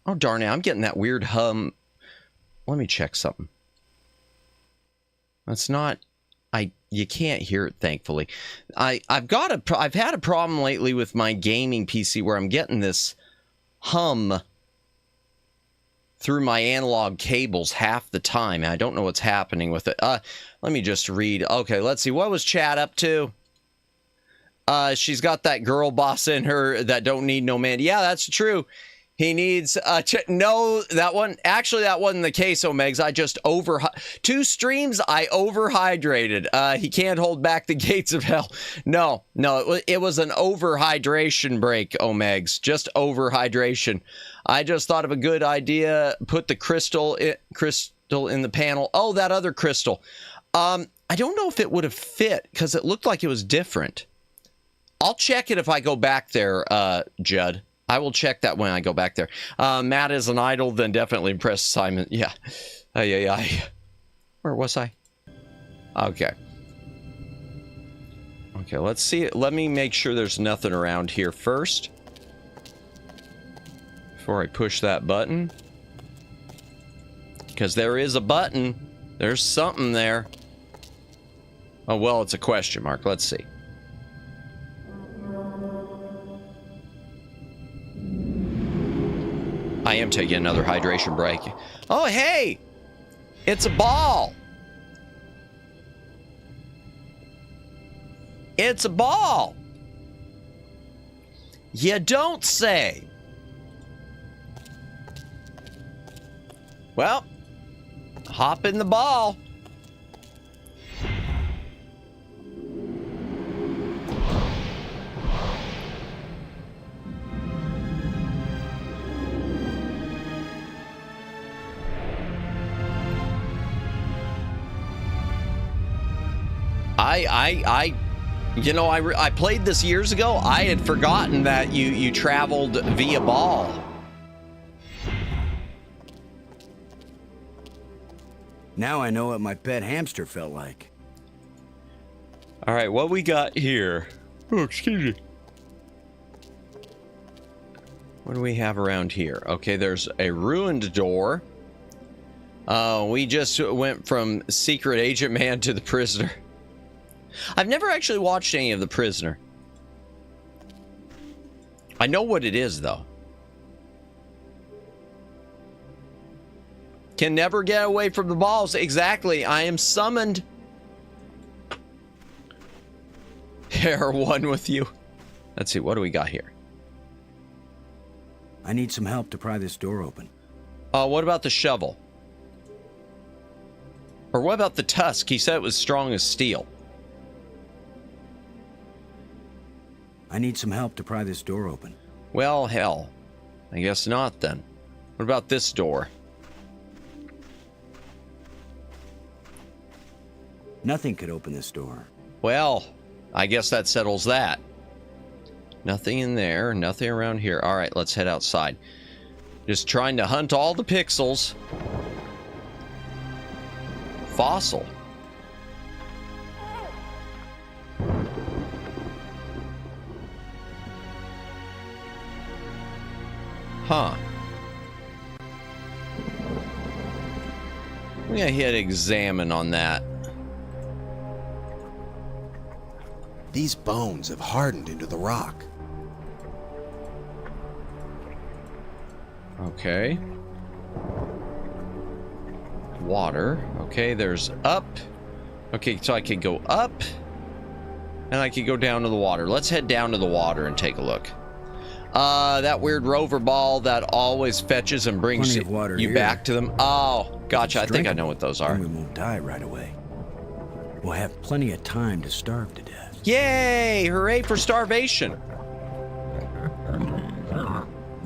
Oh, darn it. I'm getting that weird hum. Let me check something. That's not... You can't hear it, thankfully. I've had a problem lately with my gaming PC where I'm getting this hum through my analog cables half the time. I don't know what's happening with it. Let me just read. Okay, let's see. What was Chad up to? She's got that girl boss in her that don't need no man. Yeah, that's true. He needs no, that one actually that wasn't the case, Omegs. I just 2 streams I overhydrated. He can't hold back the gates of hell. No, it was an overhydration break, Omegs. Just overhydration. I just thought of a good idea. Put the crystal in the panel. Oh, that other crystal. I don't know if it would have fit because it looked like it was different. I'll check it if I go back there, Judd. I will check that when I go back there. Matt is an idol, then definitely impress Simon. Yeah. Where was I? Okay. Okay, let's see. Let me make sure there's nothing around here first. Before I push that button. Because there is a button. There's something there. Oh, well, it's a question mark. Let's see. I am taking another hydration break. Oh, hey! It's a ball! It's a ball! You don't say! Well, hop in the ball. I played this years ago. I had forgotten that you traveled via ball. Now I know what my pet hamster felt like. All right, what we got here? Oh, excuse me. What do we have around here? Okay, there's a ruined door. We just went from Secret Agent Man to The Prisoner. I've never actually watched any of The Prisoner. I know what it is, though. Can never get away from the balls. Exactly. I am summoned. They're one with you. Let's see. What do we got here? I need some help to pry this door open. What about the shovel? Or what about the tusk? He said it was strong as steel. I need some help to pry this door open. Well, hell. I guess not, then. What about this door? Nothing could open this door. Well, I guess that settles that. Nothing in there, nothing around here. All right, let's head outside. Just trying to hunt all the pixels. Fossil. Huh. I'm gonna hit examine on that. These bones have hardened into the rock. Okay. Water. Okay, there's up. Okay, so I can go up. And I can go down to the water. Let's head down to the water and take a look. That weird rover ball that always fetches and brings you back to them. Oh, gotcha. I think I know what those are. We won't die right away. We'll have plenty of time to starve to death. Yay! Hooray for starvation.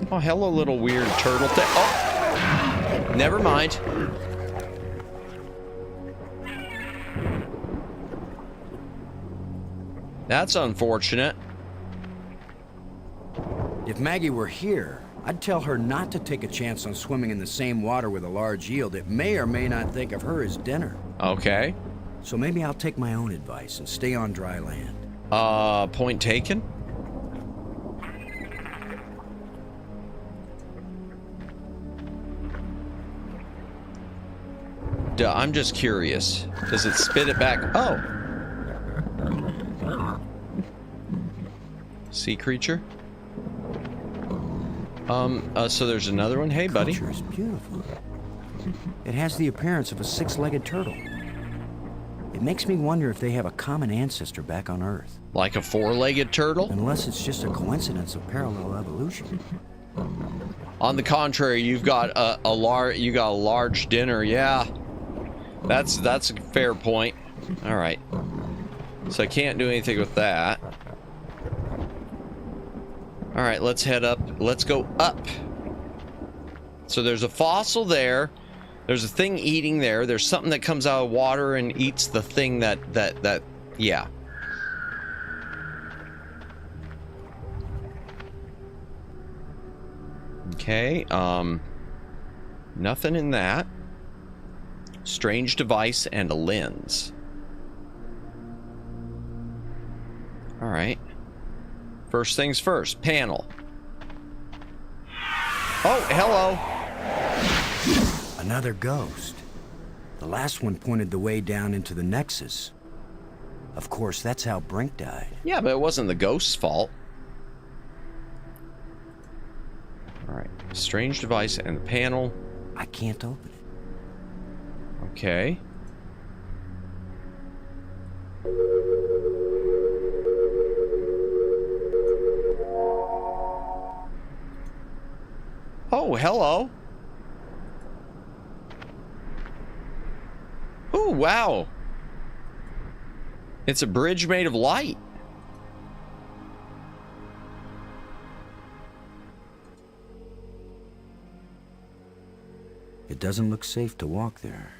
Oh, hello, little weird turtle thing. Oh, never mind. That's unfortunate. If Maggie were here, I'd tell her not to take a chance on swimming in the same water with a large eel that may or may not think of her as dinner. Okay. So maybe I'll take my own advice and stay on dry land. Point taken. I'm just curious. Does it spit it back? Oh. Sea creature? So there's another one. Hey, buddy. Culture is beautiful. It has the appearance of a six-legged turtle. It makes me wonder if they have a common ancestor back on Earth. Like a four-legged turtle? Unless it's just a coincidence of parallel evolution. On the contrary, you've got a large dinner. Yeah. That's a fair point. All right. So I can't do anything with that. All right, let's head up. Let's go up. So there's a fossil there. There's a thing eating there. There's something that comes out of water and eats the thing that yeah. Okay, nothing in that. Strange device and a lens. All right. First things first, panel. Oh, hello. Another ghost. The last one pointed the way down into the Nexus. Of course, that's how Brink died. Yeah, but it wasn't the ghost's fault. All right, strange device and the panel. I can't open it. Okay. Oh, hello. Oh, wow. It's a bridge made of light. It doesn't look safe to walk there.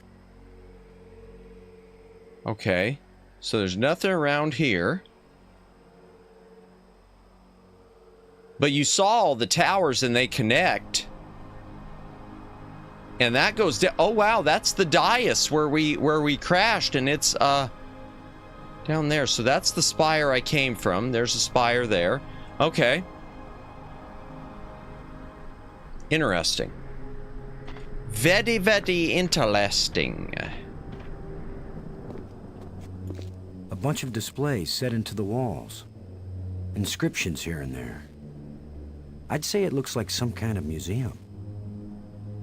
Okay. So there's nothing around here. But you saw all the towers and they connect. And that goes down. Oh wow, that's the dais where we crashed, and it's down there. So that's the spire I came from. There's a spire there. Okay. Interesting. Very, very interesting. A bunch of displays set into the walls. Inscriptions here and there. I'd say it looks like some kind of museum.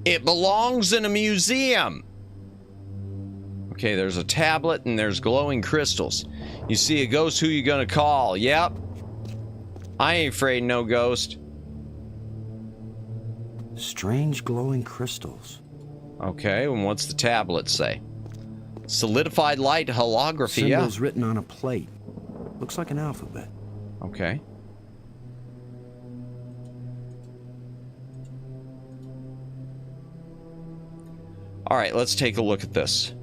It belongs in a museum. Okay, there's a tablet and there's glowing crystals. You see a ghost, who you gonna call? Yep. I ain't afraid no ghost. Strange glowing crystals. Okay, and what's the tablet say? Solidified light holography, Symbols yeah. written on a plate. Looks like an alphabet. Okay. All right, let's take a look at this.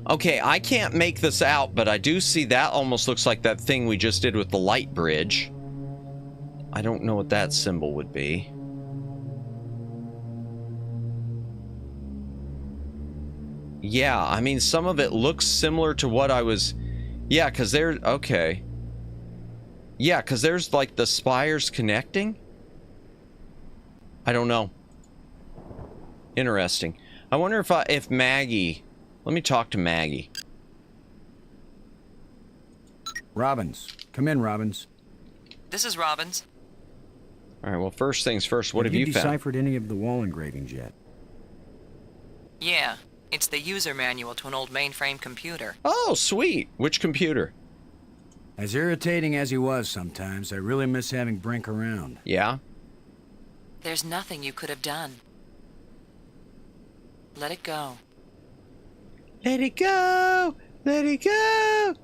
Okay, I can't make this out, but I do see that almost looks like that thing we just did with the light bridge. I don't know what that symbol would be. Yeah, I mean, some of it looks similar to what I was... Yeah, because there's... Okay. Yeah, because there's, like, the spires connecting? I don't know. Interesting. I wonder if Maggie... Let me talk to Maggie. Robbins. Come in, Robbins. This is Robbins. All right, well, first things first, what have you found? Have you deciphered any of the wall engravings yet? Yeah, it's the user manual to an old mainframe computer. Oh, sweet. Which computer? As irritating as he was sometimes, I really miss having Brink around. Yeah? There's nothing you could have done. Let it go. Let it go! Let it go!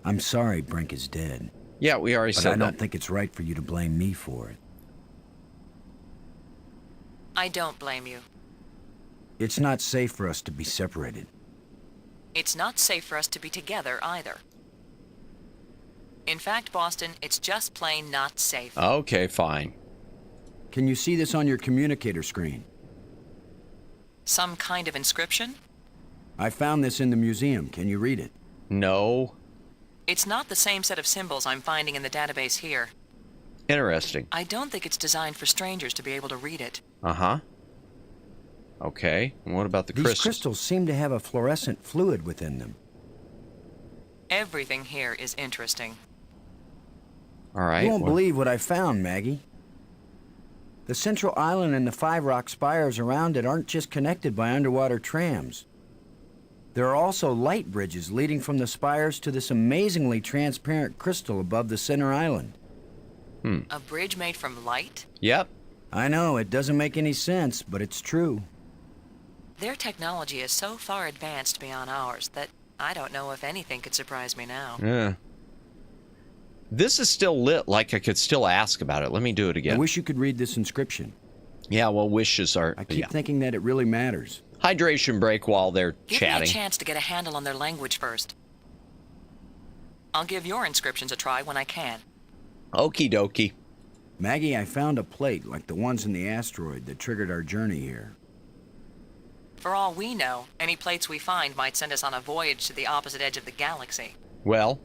I'm sorry Brink is dead. Yeah, we already said that. But I don't think it's right for you to blame me for it. I don't blame you. It's not safe for us to be separated. It's not safe for us to be together either. In fact, Boston, it's just plain not safe. Okay, fine. Can you see this on your communicator screen? Some kind of inscription? I found this in the museum. Can you read it? No. It's not the same set of symbols I'm finding in the database here. Interesting. I don't think it's designed for strangers to be able to read it. Uh-huh. Okay, and what about the crystals? These crystals seem to have a fluorescent fluid within them. Everything here is interesting. All right. You won't believe what I found, Maggie. The central island and the 5 rock spires around it aren't just connected by underwater trams. There are also light bridges leading from the spires to this amazingly transparent crystal above the center island. A bridge made from light? Yep. I know, it doesn't make any sense, but it's true. Their technology is so far advanced beyond ours that I don't know if anything could surprise me now. Yeah. This is still lit, like I could still ask about it. Let me do it again. I wish you could read this inscription. Yeah, well, wishes are... I keep thinking that it really matters. Hydration break while they're chatting. Give me a chance to get a handle on their language first. I'll give your inscriptions a try when I can. Okie dokie. Maggie, I found a plate like the ones in the asteroid that triggered our journey here. For all we know, any plates we find might send us on a voyage to the opposite edge of the galaxy. Well?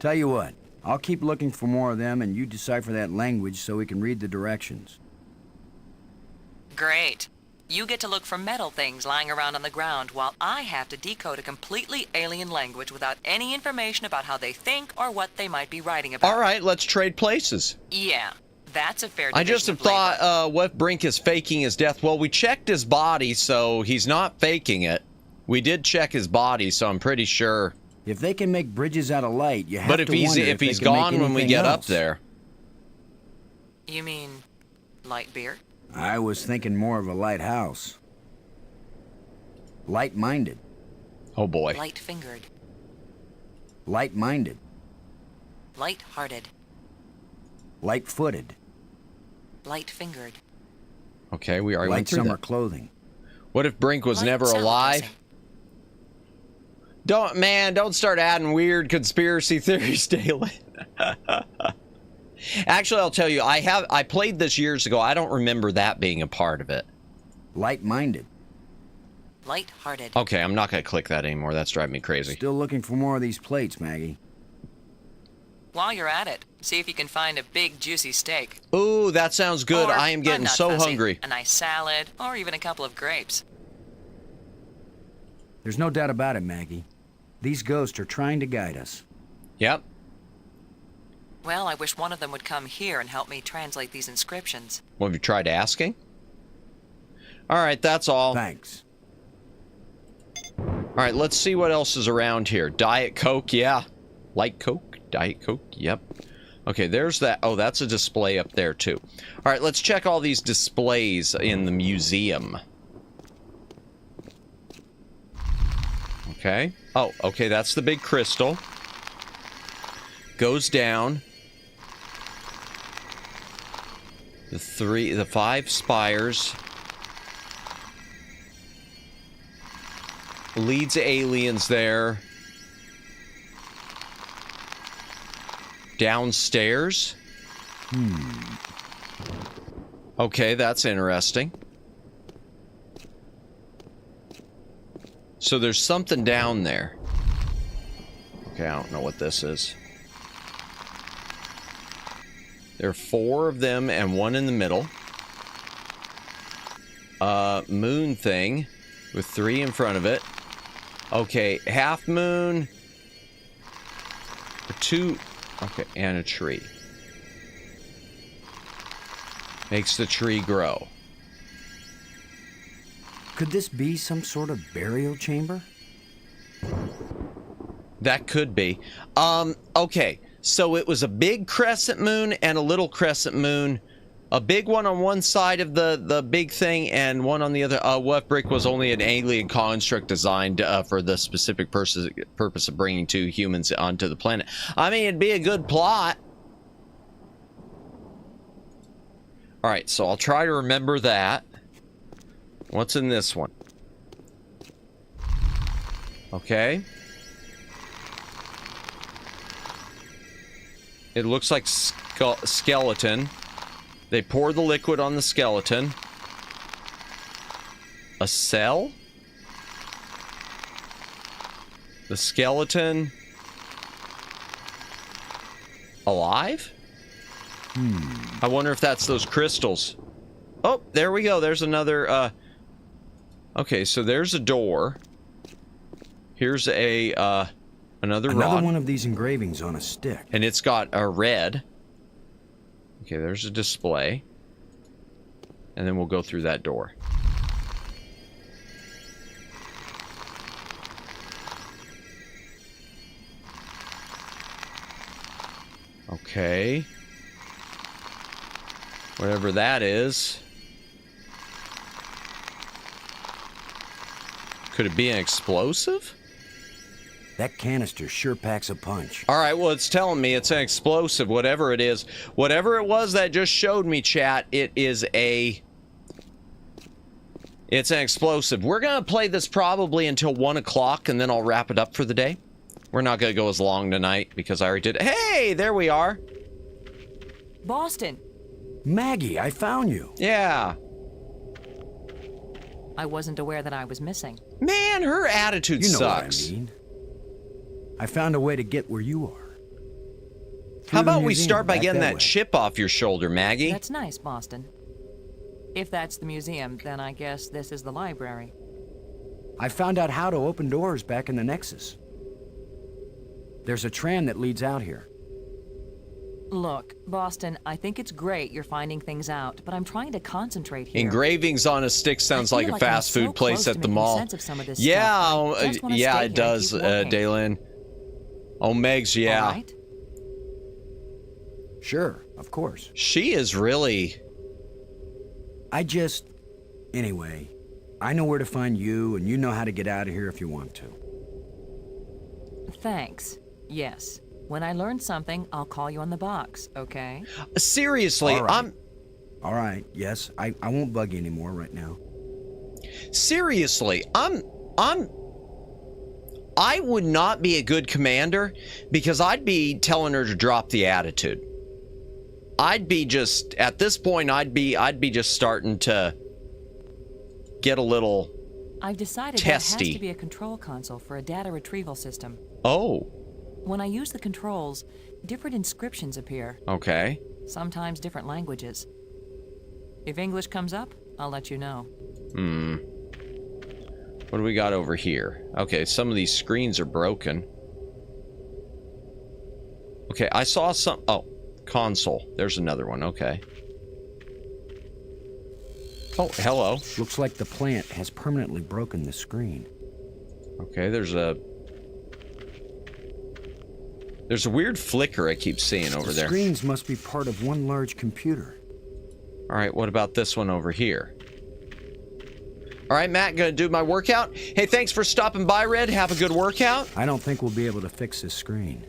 Tell you what, I'll keep looking for more of them and you decipher that language so we can read the directions. Great. You get to look for metal things lying around on the ground while I have to decode a completely alien language without any information about how they think or what they might be writing about. All right, let's trade places. Yeah, that's a fair I just have thought, what if Brink is faking his death? Well, we checked his body, so he's not faking it. We did check his body, so I'm pretty sure. If they can make bridges out of light, you have but to if wonder if he's they can make gone when we anything get else. up there. You mean light beer? I was thinking more of a lighthouse. Light-minded. Oh boy. Light-fingered. Light-minded. Light-hearted. Light-footed. Light-fingered. Okay, we already went Light through summer that. clothing. What if Brink was Light never salad alive? dressing. Don't start adding weird conspiracy theories, Dalen. Actually, I'll tell you, I played this years ago. I don't remember that being a part of it. Light-minded. Light-hearted. Okay, I'm not going to click that anymore. That's driving me crazy. Still looking for more of these plates, Maggie. While you're at it, see if you can find a big juicy steak. Ooh, that sounds good. Or, I am getting I'm not so fussy, hungry. A nice salad, or even a couple of grapes. There's no doubt about it, Maggie. These ghosts are trying to guide us. Yep. Well, I wish one of them would come here and help me translate these inscriptions. Well, have you tried asking? All right, that's all. Thanks. All right, let's see what else is around here. Diet Coke, yeah. Light Coke, Diet Coke, yep. Okay, there's that. Oh, that's a display up there, too. All right, let's check all these displays in the museum. Okay. Oh, okay, that's the big crystal. Goes down. The 5 spires. Leads aliens there. Downstairs. Okay, that's interesting. So there's something down there. Okay, I don't know what this is. There are 4 of them and 1 in the middle. Moon thing with 3 in front of it. Okay, half moon. 2. Okay, and a tree. Makes the tree grow. Could this be some sort of burial chamber? That could be. Okay, so it was a big crescent moon and a little crescent moon. A big one on one side of the big thing and one on the other. What if Brick was only an alien construct designed for the specific purpose of bringing 2 humans onto the planet? I mean, it'd be a good plot. All right, so I'll try to remember that. What's in this one? Okay. It looks like skeleton. They pour the liquid on the skeleton. A cell? The skeleton... alive? I wonder if that's those crystals. Oh, there we go. There's another, okay, so there's a door. Here's a, another rod. one of these engravings on a stick. And it's got a red. Okay, there's a display. And then we'll go through that door. Okay. Whatever that is. Could it be an explosive? That canister sure packs a punch. All right, well, it's telling me it's an explosive, whatever it is. Whatever it was that just showed me, chat, it's an explosive. We're going to play this probably until 1 o'clock, and then I'll wrap it up for the day. We're not going to go as long tonight, because I already did. Hey, there we are. Boston. Maggie, I found you. Yeah. I wasn't aware that I was missing. Man, her attitude sucks. What I mean. I found a way to get where you are. How about we start by getting that chip off your shoulder, Maggie? That's nice, Boston. If that's the museum, then I guess this is the library. I found out how to open doors back in the Nexus. There's a tram that leads out here. Look, Boston, I think it's great you're finding things out, but I'm trying to concentrate here. Engravings on a stick sounds like a fast food place at the mall. Yeah, yeah, it does, Daylin. Oh, Megs, yeah. All right. Sure, of course. She is really... Anyway, I know where to find you, and you know how to get out of here if you want to. Thanks. Yes. When I learn something, I'll call you on the box, okay? Seriously, All right. All right, yes, I won't bug you anymore right now. Seriously, I would not be a good commander because I'd be telling her to drop the attitude. I'd be just, at this point, I'd be just starting to get a little I've decided testy. There has to be a control console for a data retrieval system. Oh. When I use the controls, different inscriptions appear. Okay. Sometimes different languages. If English comes up, I'll let you know. What do we got over here? Okay, some of these screens are broken. Okay, I saw some... Oh, console. There's another one. Okay. Oh, hello. Looks like the plant has permanently broken the screen. Okay, there's a weird flicker I keep seeing over there. The screens must be part of one large computer. All right, what about this one over here? All right, Matt, gonna do my workout. Hey, thanks for stopping by, Red. Have a good workout. I don't think we'll be able to fix this screen.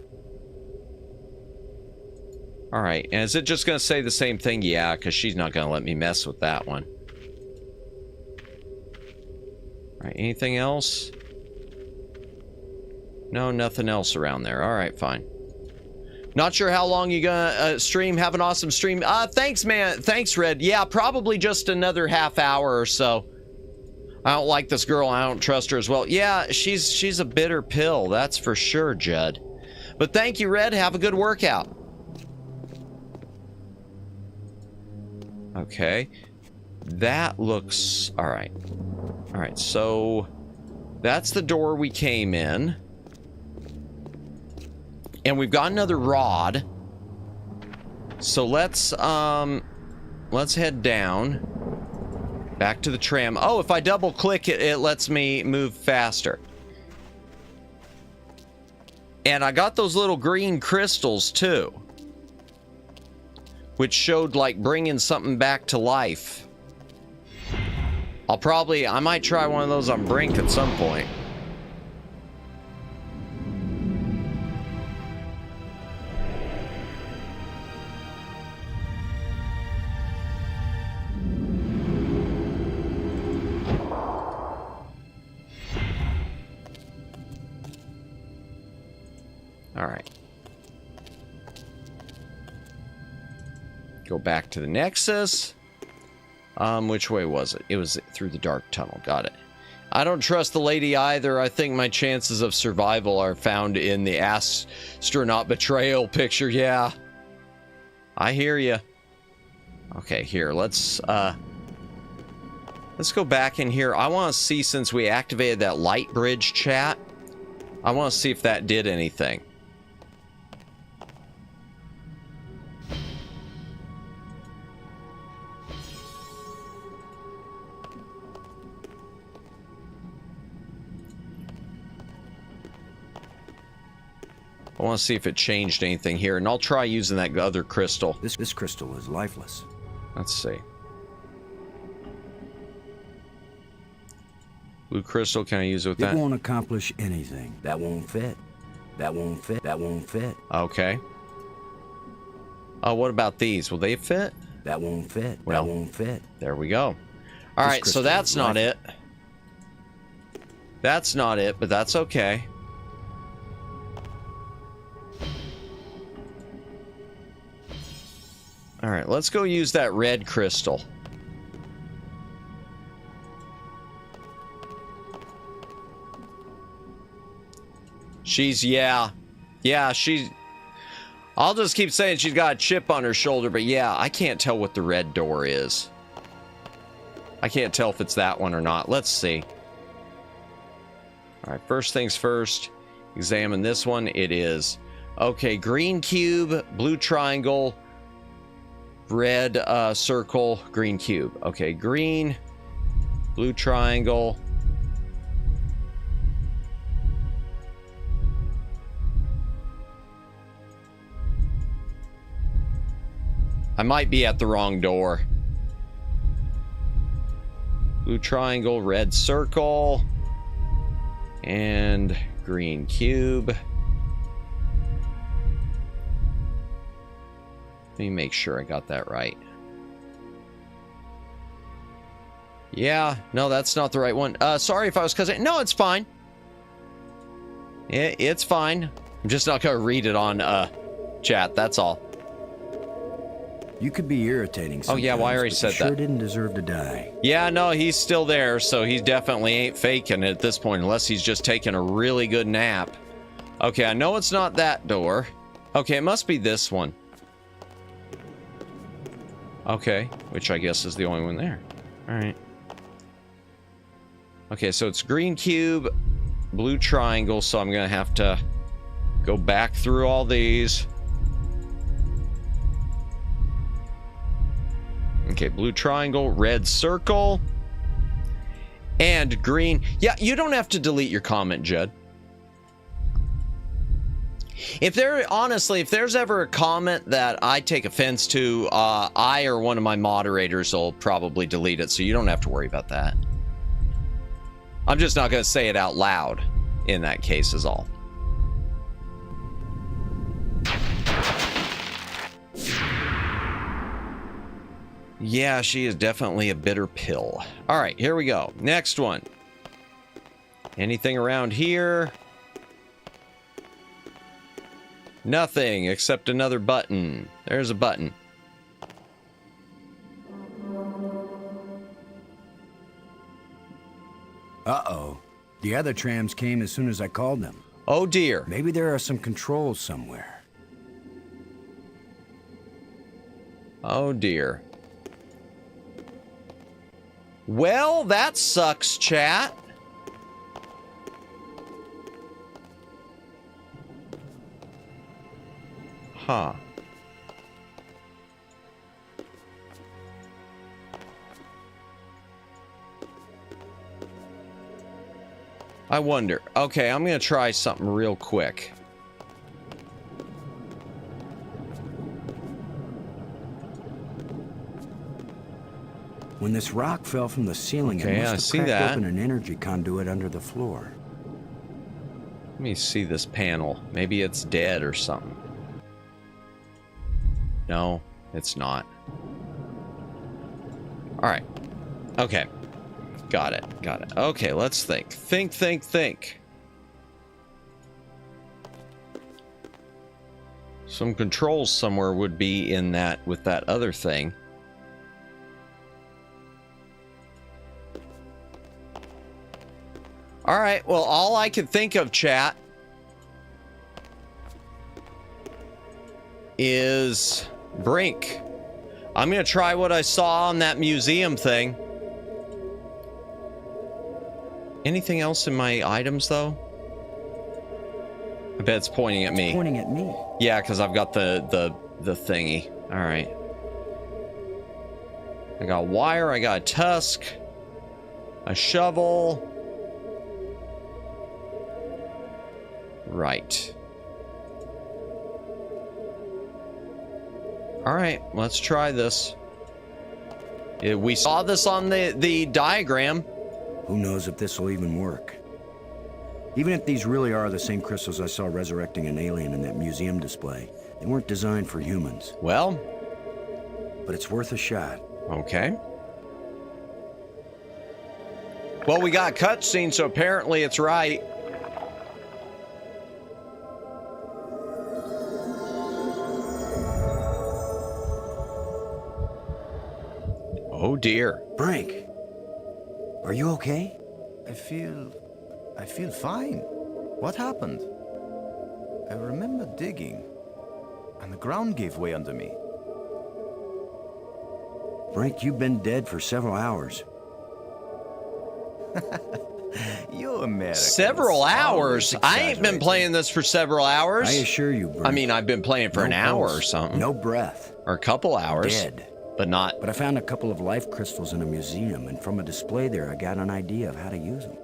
All right, and is it just gonna say the same thing? Yeah, because she's not gonna let me mess with that one. All right, anything else? No, nothing else around there. All right, fine. Not sure how long you gonna stream. Have an awesome stream. Thanks, man. Thanks, Red. Yeah, probably just another half hour or so. I don't like this girl. I don't trust her as well. Yeah, she's a bitter pill. That's for sure, Judd. But thank you, Red. Have a good workout. Okay. That looks... All right. All right, so... That's the door we came in. And we've got another rod. So let's head down. Back to the tram. Oh, if I double click it, it lets me move faster. And I got those little green crystals too, which showed like bringing something back to life. I might try one of those on Brink at some point. All right. Go back to the Nexus. Which way was it? It was through the dark tunnel. Got it. I don't trust the lady either. I think my chances of survival are found in the astronaut betrayal picture. Yeah. I hear you. Okay, here. Let's go back in here. I want to see, since we activated that light bridge chat, I want to see if that did anything. I want to see if it changed anything here, and I'll try using that other crystal. This crystal is lifeless. Let's see. Blue crystal, can I use it with that? It won't accomplish anything. That won't fit. That won't fit. That won't fit. Okay. Oh, what about these? Will they fit? That won't fit. Well, that won't fit. There we go. All right, so that's not it. That's not it, but that's okay. All right, let's go use that red crystal. She's, yeah, she's, I'll just keep saying she's got a chip on her shoulder, but yeah, I can't tell what the red door is. I can't tell if it's that one or not. Let's see. All right, first things first, examine this one. It is, okay, green cube, blue triangle, red circle, green cube. Okay, green, blue triangle. I might be at the wrong door. Blue triangle, red circle, and green cube. Let me make sure I got that right. Yeah, no, that's not the right one. Sorry if I was cutting. No, it's fine. It's fine. I'm just not gonna read it on chat. That's all. You could be irritating sometimes. Oh yeah, well, I already said sure that. Didn't deserve to die. Yeah, no, he's still there, so he definitely ain't faking it at this point, unless he's just taking a really good nap. Okay, I know it's not that door. Okay, it must be this one. Okay, which I guess is the only one there. All right. Okay, so it's green cube, blue triangle, so I'm gonna have to go back through all these. Okay, blue triangle, red circle, and green. Yeah, you don't have to delete your comment, Judd. If there's ever a comment that I take offense to, I or one of my moderators will probably delete it, so you don't have to worry about that. I'm just not going to say it out loud in that case is all. Yeah, she is definitely a bitter pill. All right, here we go. Next one. Anything around here? Nothing except another button. There's a button. Uh-oh. The other trams came as soon as I called them. Oh dear. Maybe there are some controls somewhere. Oh dear. Well, that sucks, chat. Huh. I wonder. Okay, I'm gonna try something real quick. When this rock fell from the ceiling, it must have cracked open an energy conduit under the floor. Let me see this panel. Maybe it's dead or something. No, it's not. All right. Okay. Got it. Got it. Okay, let's think. Think. Some controls somewhere would be in that with that other thing. All right, well, all I could think of, chat, is Brink. I'm going to try what I saw on that museum thing. Anything else in my items, though? I bet it's pointing at me. It's pointing at me. Yeah, because I've got the thingy. All right. I got a wire. I got a tusk. A shovel. Right. All right, let's try this. We saw this on the diagram. Who knows if this will even work? Even if these really are the same crystals I saw resurrecting an alien in that museum display, they weren't designed for humans. Well, but it's worth a shot. Okay. Well, we got a cutscene, so apparently it's right. Oh dear. Brink, are you okay? I feel fine. What happened? I remember digging, and the ground gave way under me. Brink, you've been dead for several hours. You Americans. Several hours? I ain't been playing this for several hours. I assure you, Brink. I mean, I've been playing for an hour or something. No breath. Or a couple hours. Dead. But not... But I found a couple of life crystals in a museum, and from a display there, I got an idea of how to use them.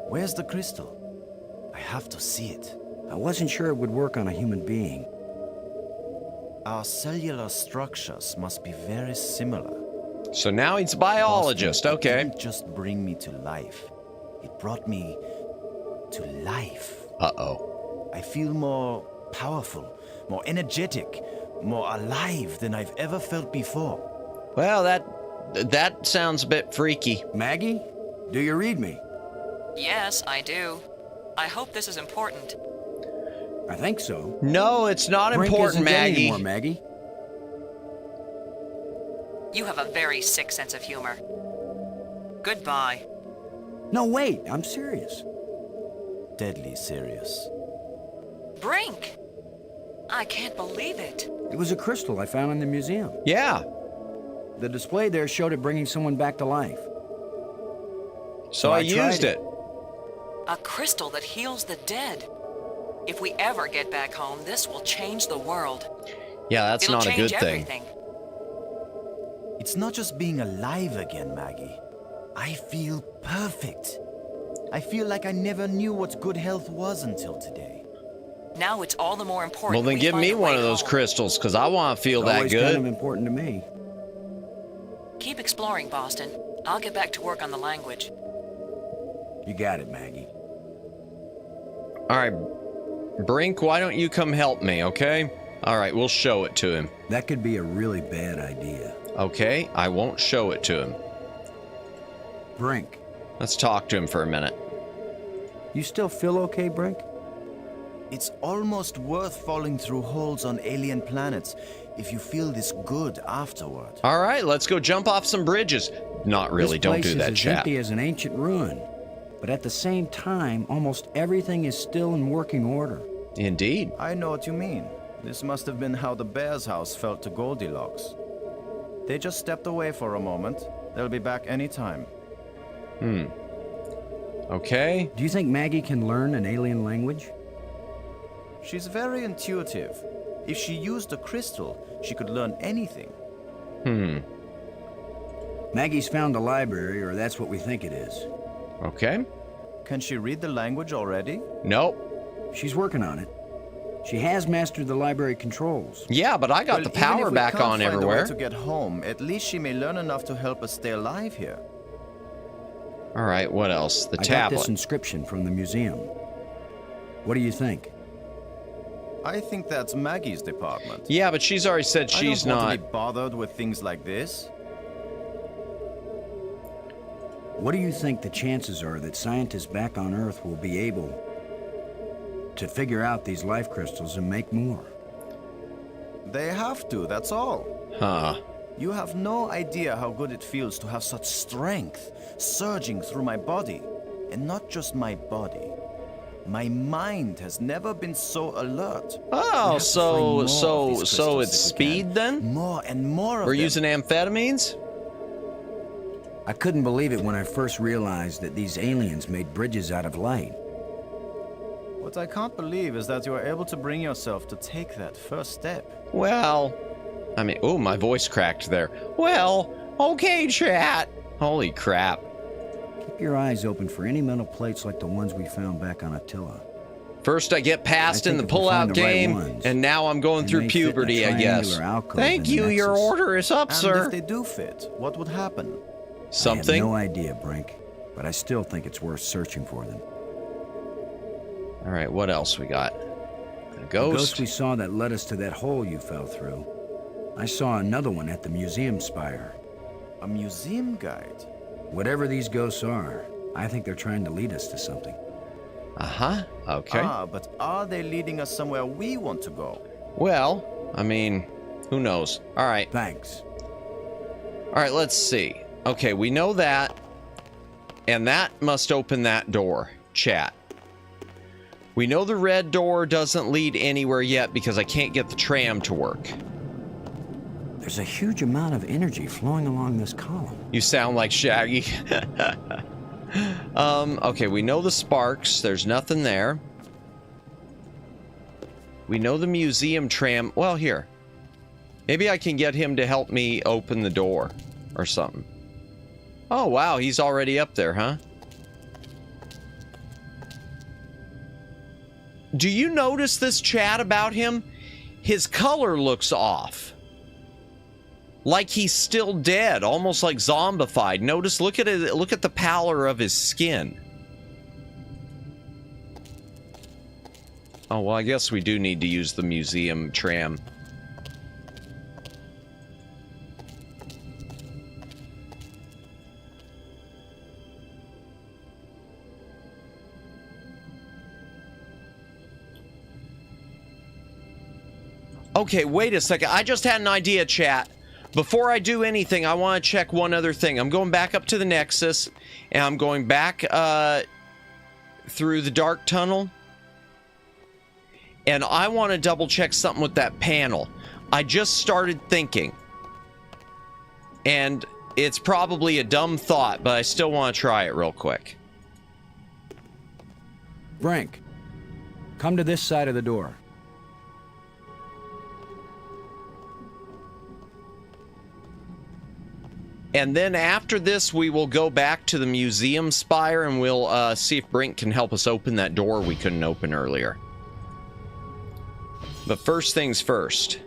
Where's the crystal? I have to see it. I wasn't sure it would work on a human being. Our cellular structures must be very similar. So now he's a biologist, Boston, okay. It didn't just bring me to life. It brought me to life. Uh-oh. I feel more powerful, more energetic, more alive than I've ever felt before. Well, that sounds a bit freaky. Maggie, do you read me? Yes, I do. I hope this is important. I think so. No, it's not Brink important, isn't dead Maggie. anymore, Maggie. You have a very sick sense of humor. Goodbye. No, wait, I'm serious. Deadly serious. Brink! I can't believe it. It was a crystal I found in the museum. Yeah. The display there showed it bringing someone back to life. So I used it. A crystal that heals the dead. If we ever get back home, this will change the world. Yeah, that's not a good thing. It's not just being alive again, Maggie. I feel perfect. I feel like I never knew what good health was until today. Now it's all the more important. Well, then give me one of those crystals, because I want to feel that always good. kind of important to me. Keep exploring, Boston. I'll get back to work on the language. You got it, Maggie. All right, Brink, why don't you come help me, okay? All right, we'll show it to him. That could be a really bad idea. Okay, I won't show it to him. Brink. Let's talk to him for a minute. You still feel okay, Brink? It's almost worth falling through holes on alien planets if you feel this good afterward. All right, let's go jump off some bridges. Not really, don't do that, This place is as chat. empty as an ancient ruin. But at the same time, almost everything is still in working order. Indeed. I know what you mean. This must have been how the bear's house felt to Goldilocks. They just stepped away for a moment. They'll be back anytime. Okay. Do you think Maggie can learn an alien language? She's very intuitive. If she used a crystal, she could learn anything. Maggie's found a library, or that's what we think it is. Okay. Can she read the language already? Nope. She's working on it. She has mastered the library controls. Yeah, but I got the power back on everywhere. To get home, at least she may learn enough to help us stay alive here. All right, what else? The I tablet. got this inscription from the museum. What do you think? I think that's Maggie's department. Yeah, but she's already said she's I don't want not. to be bothered with things like this. What do you think the chances are that scientists back on Earth will be able to figure out these life crystals and make more. They have to, that's all. Huh. You have no idea how good it feels to have such strength surging through my body. And not just my body. My mind has never been so alert. Oh, so it's speed then? More and more of We're them. using amphetamines? I couldn't believe it when I first realized that these aliens made bridges out of light. What I can't believe is that you are able to bring yourself to take that first step. Well, I mean, oh, my voice cracked there. Well, okay, chat. Holy crap. Keep your eyes open for any metal plates like the ones we found back on Attila. First I get passed in the pullout game, and now I'm going through puberty, I guess. Thank you, your order is up, sir. And if they do fit, what would happen? Something? I have no idea, Brink, but I still think it's worth searching for them. All right, what else we got? A ghost? The ghost we saw that led us to that hole you fell through. I saw another one at the museum spire. A museum guide? Whatever these ghosts are, I think they're trying to lead us to something. Uh-huh, okay. But are they leading us somewhere we want to go? Well, I mean, who knows? All right. Thanks. All right, let's see. Okay, we know that. And that must open that door. Chat. We know the red door doesn't lead anywhere yet because I can't get the tram to work. There's a huge amount of energy flowing along this column. You sound like Shaggy. Okay, we know the sparks. There's nothing there. We know the museum tram. Well, here. Maybe I can get him to help me open the door or something. Oh, wow. He's already up there, huh? Do you notice this, chat, about him? His color looks off. Like he's still dead, almost like zombified. Notice, look at it, look at the pallor of his skin. Oh, well, I guess we do need to use the museum tram. Okay, wait a second. I just had an idea, chat. Before I do anything, I want to check one other thing. I'm going back up to the Nexus, and I'm going back through the dark tunnel. And I want to double check something with that panel. I just started thinking. And it's probably a dumb thought, but I still want to try it real quick. Brink, come to this side of the door. And then after this, we will go back to the museum spire and we'll see if Brink can help us open that door we couldn't open earlier. But first things first.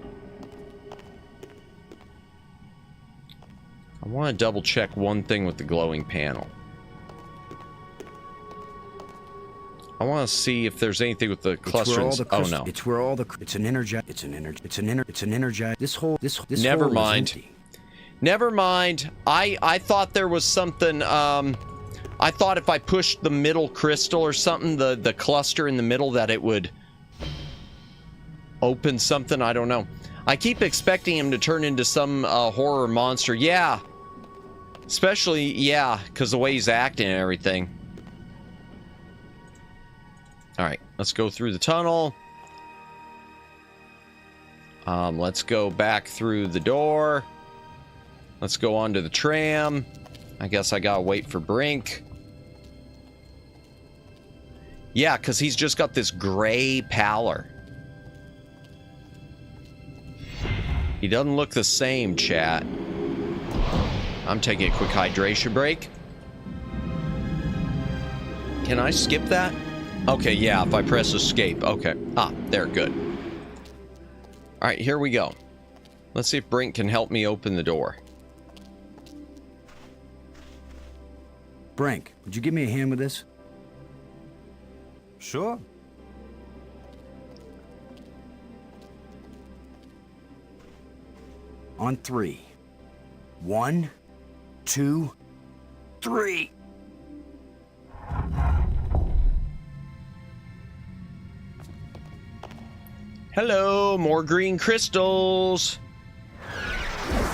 I want to double check one thing with the glowing panel. I want to see if there's anything with the clusters. Oh no. It's where all the it's an energize. This whole Never mind. Never mind. I thought there was something, I thought if I pushed the middle crystal or something, the cluster in the middle, that it would open something. I don't know. I keep expecting him to turn into some horror monster. Yeah. Especially, yeah, because the way he's acting and everything. Alright, let's go through the tunnel. Let's go back through the door. Let's go onto the tram. I guess I gotta wait for Brink. Yeah, because he's just got this gray pallor. He doesn't look the same, chat. I'm taking a quick hydration break. Can I skip that? Okay, yeah, if I press escape. Okay. Ah, there, good. Alright, here we go. Let's see if Brink can help me open the door. Brink, would you give me a hand with this? Sure. On 3. 1, 2, 3. Hello, more green crystals.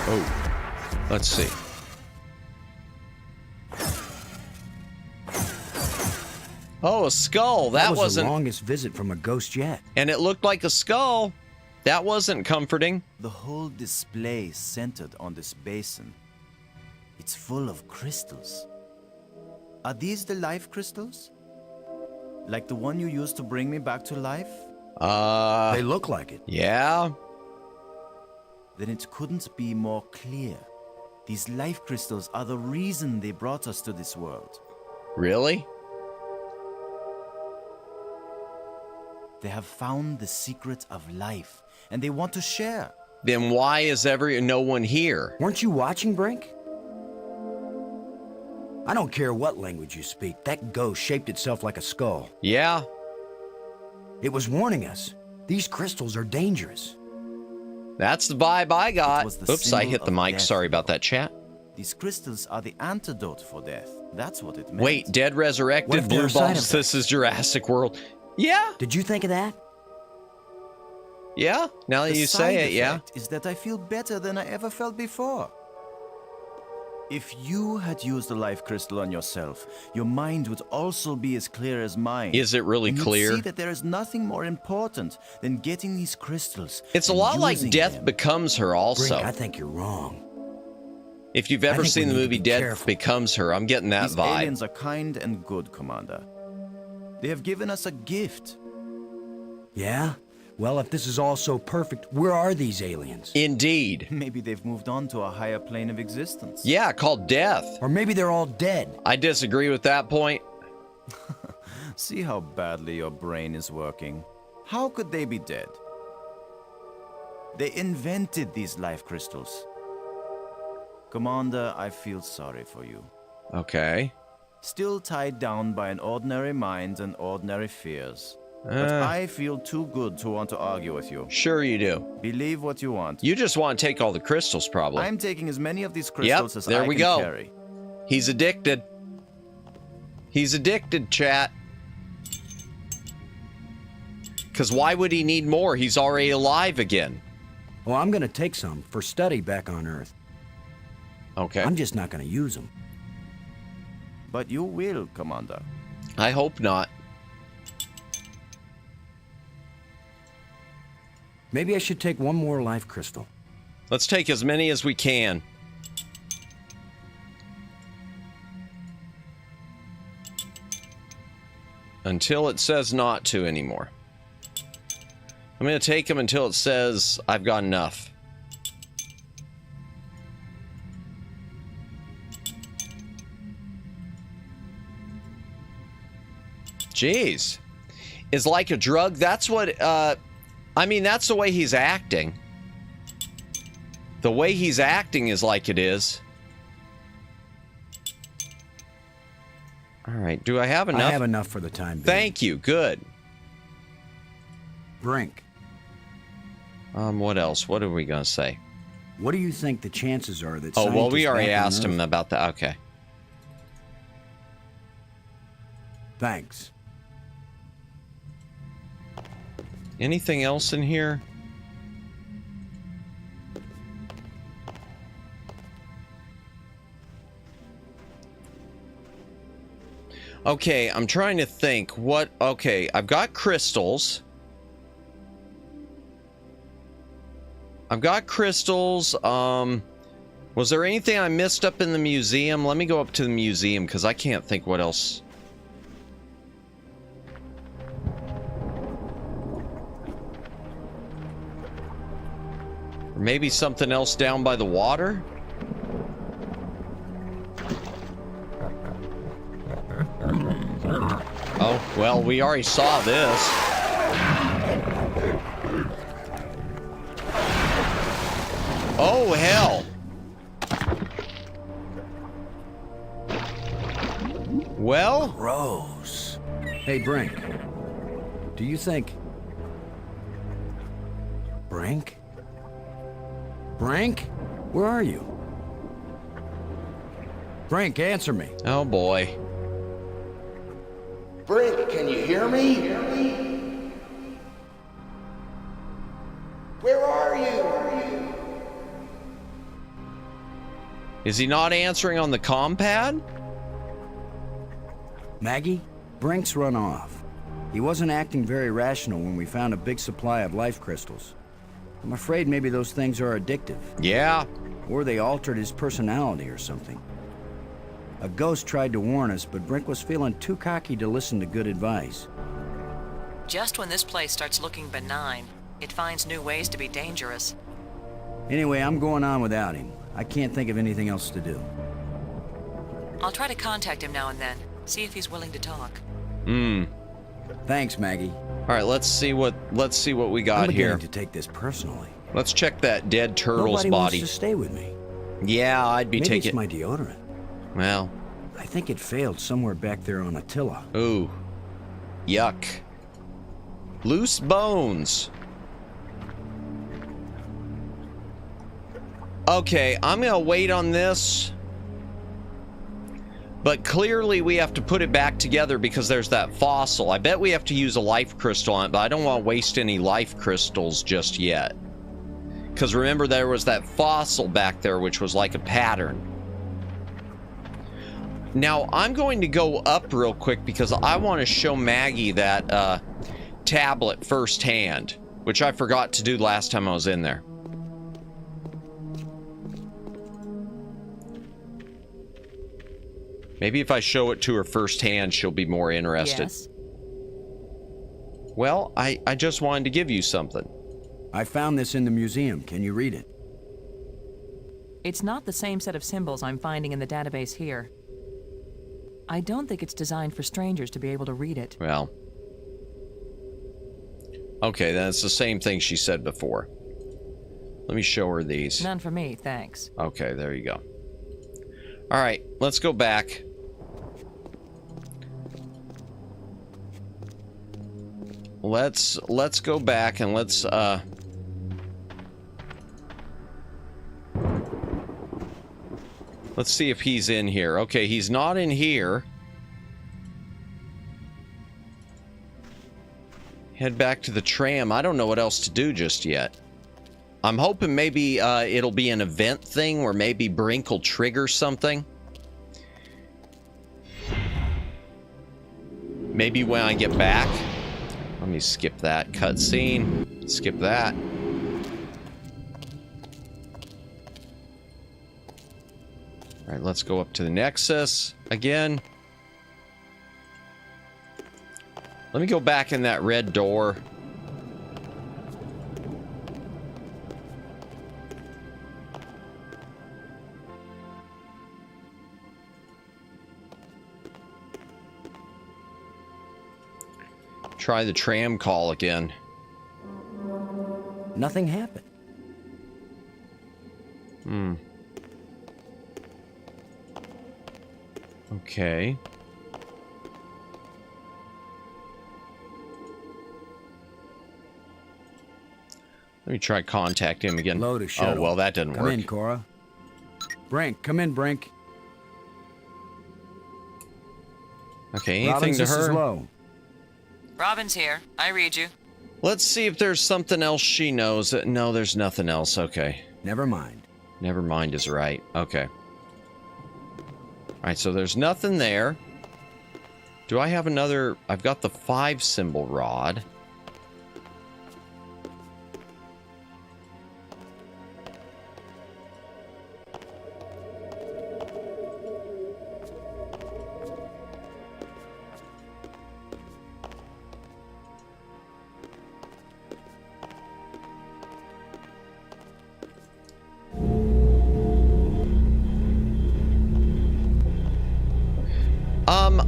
Oh, let's see. Oh, a skull. That was wasn't the longest visit from a ghost yet. And it looked like a skull. That wasn't comforting. The whole display centered on this basin. It's full of crystals. Are these the life crystals? Like the one you used to bring me back to life? They look like it. Yeah. Then it couldn't be more clear. These life crystals are the reason they brought us to this world. Really? They have found the secret of life, and they want to share. Then why is no one here? Weren't you watching, Brink? I don't care what language you speak. That ghost shaped itself like a skull. Yeah. It was warning us. These crystals are dangerous. That's the vibe I got. Oops, I hit the mic. Death. Sorry about that, chat. These crystals are the antidote for death. That's what it meant. Wait, dead resurrected, blue balls. This is Jurassic World. Yeah. Did you think of that? Yeah. Now that you say it, yeah. Is that I feel better than I ever felt before. If you had used a life crystal on yourself, your mind would also be as clear as mine. Is it really clear? You'd see that there is nothing more important than getting these crystals. It's a lot like Death Becomes Her also. Brink, I think you're wrong. If you've ever seen the movie Death Becomes Her, I'm getting that These vibe. aliens are kind and good, Commander. They have given us a gift. Yeah? Well, if this is all so perfect, where are these aliens? Indeed. Maybe they've moved on to a higher plane of existence. Yeah, called death. Or maybe they're all dead. I disagree with that point. See how badly your brain is working. How could they be dead? They invented these life crystals. Commander, I feel sorry for you. Okay. Still tied down by an ordinary mind and ordinary fears. But I feel too good to want to argue with you. Sure you do. Believe what you want. You just want to take all the crystals, probably. I'm taking as many of these crystals as I can carry. He's addicted. He's addicted, chat. Because why would he need more? He's already alive again. Well, I'm going to take some for study back on Earth. Okay. I'm just not going to use them. But you will, Commander. I hope not. Maybe I should take one more life crystal. Let's take as many as we can. Until it says not to anymore. I'm going to take them until it says I've got enough. Jeez. Is like a drug? That's what, I mean, that's the way he's acting. The way he's acting is like it is. All right. Do I have enough? I have enough for the time being. Thank you. Good. Brink. What else? What are we going to say? What do you think the chances are that Oh, well, we scientists already back on asked him Earth- about that. Okay. Thanks. Anything else in here? Okay, I'm trying to think what... Okay, I've got crystals. I've got crystals. Was there anything I missed up in the museum? Let me go up to the museum because I can't think what else. Or maybe something else down by the water? Oh, well, we already saw this. Oh, hell. Well? Gross. Hey, Brink. Do you think... Brink? Brink? Where are you? Brink, answer me. Oh, boy. Brink, can you hear me? Is he not answering on the comm pad? Maggie, Brink's run off. He wasn't acting very rational when we found a big supply of life crystals. I'm afraid maybe those things are addictive. Yeah. Or they altered his personality or something. A ghost tried to warn us, but Brink was feeling too cocky to listen to good advice. Just when this place starts looking benign, it finds new ways to be dangerous. Anyway, I'm going on without him. I can't think of anything else to do. I'll try to contact him now and then, see if he's willing to talk. Thanks, Maggie. All right, let's see what we got I'm beginning here. to take this personally. Let's check that dead turtle's Nobody body. wants to stay with me. Yeah, I'd be Maybe taking. it's my deodorant. Well, I think it failed somewhere back there on Attila. Ooh, yuck. Loose bones. Okay, I'm gonna wait on this. But clearly we have to put it back together because there's that fossil. I bet we have to use a life crystal on it, but I don't want to waste any life crystals just yet. Because remember, there was that fossil back there, which was like a pattern. Now, I'm going to go up real quick because I want to show Maggie that tablet firsthand, which I forgot to do last time I was in there. Maybe if I show it to her firsthand, she'll be more interested. Yes. Well, I just wanted to give you something. I found this in the museum. Can you read it? It's not the same set of symbols I'm finding in the database here. I don't think it's designed for strangers to be able to read it. Well. Okay, then it's the same thing she said before. Let me show her these. None for me, thanks. Okay, there you go. All right, let's go back. Let's go back and let's see if he's in here. Okay, he's not in here. Head back to the tram. I don't know what else to do just yet. I'm hoping maybe it'll be an event thing where maybe Brink will trigger something. Maybe when I get back. Let me skip that cutscene. Skip that. All right, let's go up to the Nexus again. Let me go back in that red door. Try the tram call again. Nothing happened. Okay. Let me try contact him again. Load a shuttle. Oh, well, that didn't work. Come in, Cora. Brink, come in, Brink. Okay, anything Robbins, to this her? is Low. Robin's here. I read you. Let's see if there's something else she knows. No, there's nothing else. Okay. Never mind. Never mind is right. Okay. All right, so there's nothing there. Do I have another? I've got the 5 symbol rod.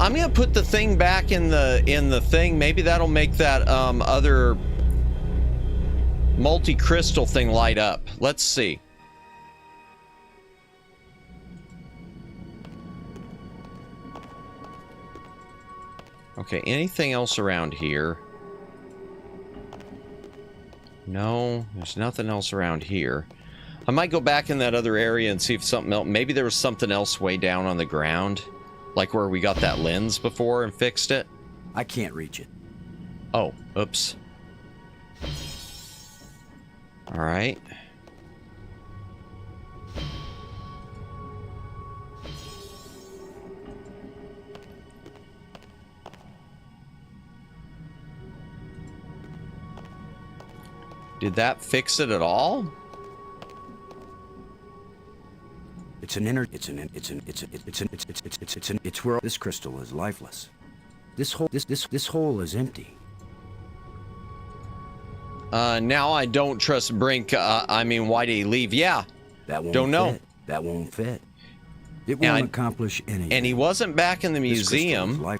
I'm gonna put the thing back in the thing. Maybe that'll make that other multi-crystal thing light up. Let's see. Okay, anything else around here? No, there's nothing else around here. I might go back in that other area and see if something else. Maybe there was something else way down on the ground. Like where we got that lens before and fixed it? I can't reach it. Oh, oops. All right. Did that fix it at all? It's where this crystal is lifeless. This hole is empty. Now I don't trust Brink. I mean, why did he leave? Yeah. That won't don't know. Fit. That won't fit. It won't accomplish anything. And he wasn't back in the museum.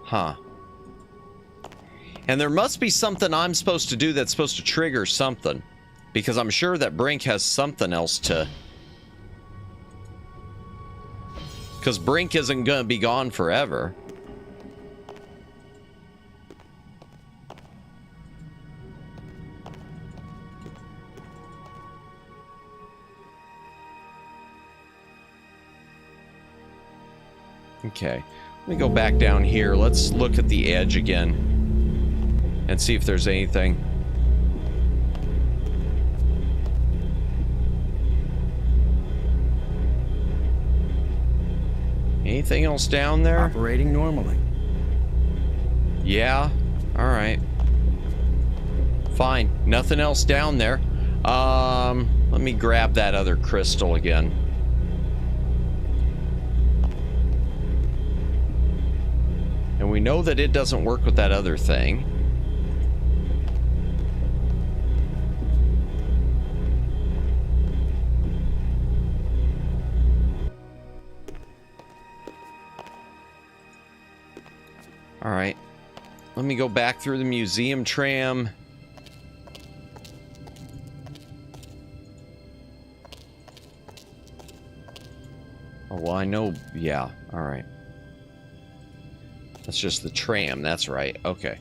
Huh. And there must be something I'm supposed to do that's supposed to trigger something. Because I'm sure that Brink has something else to... Because Brink isn't going to be gone forever. Okay, let me go back down here. Let's look at the edge again and see if there's anything. Anything else down there? Operating normally. Yeah, all right. Fine, nothing else down there. Let me grab that other crystal again. And we know that it doesn't work with that other thing. All right. Let me go back through the museum tram. Oh, well, I know. Yeah. All right. That's just the tram. That's right. Okay.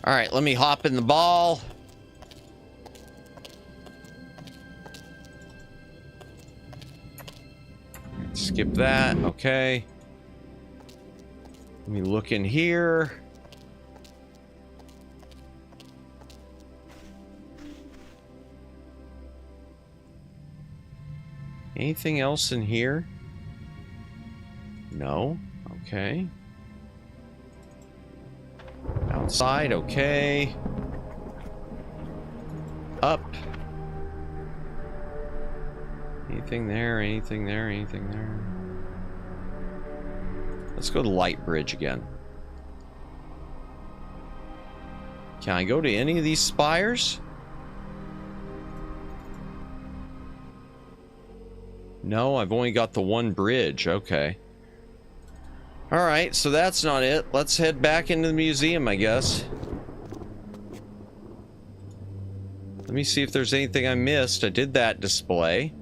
All right. Let me hop in the ball. Skip that. Okay. Let me look in here. Anything else in here? No. Okay. Outside, okay. Up. Anything there, anything there, anything there? Let's go to Light Bridge again. Can I go to any of these spires? No, I've only got the one bridge. Okay. Alright, so that's not it. Let's head back into the museum, I guess. Let me see if there's anything I missed. I did that display.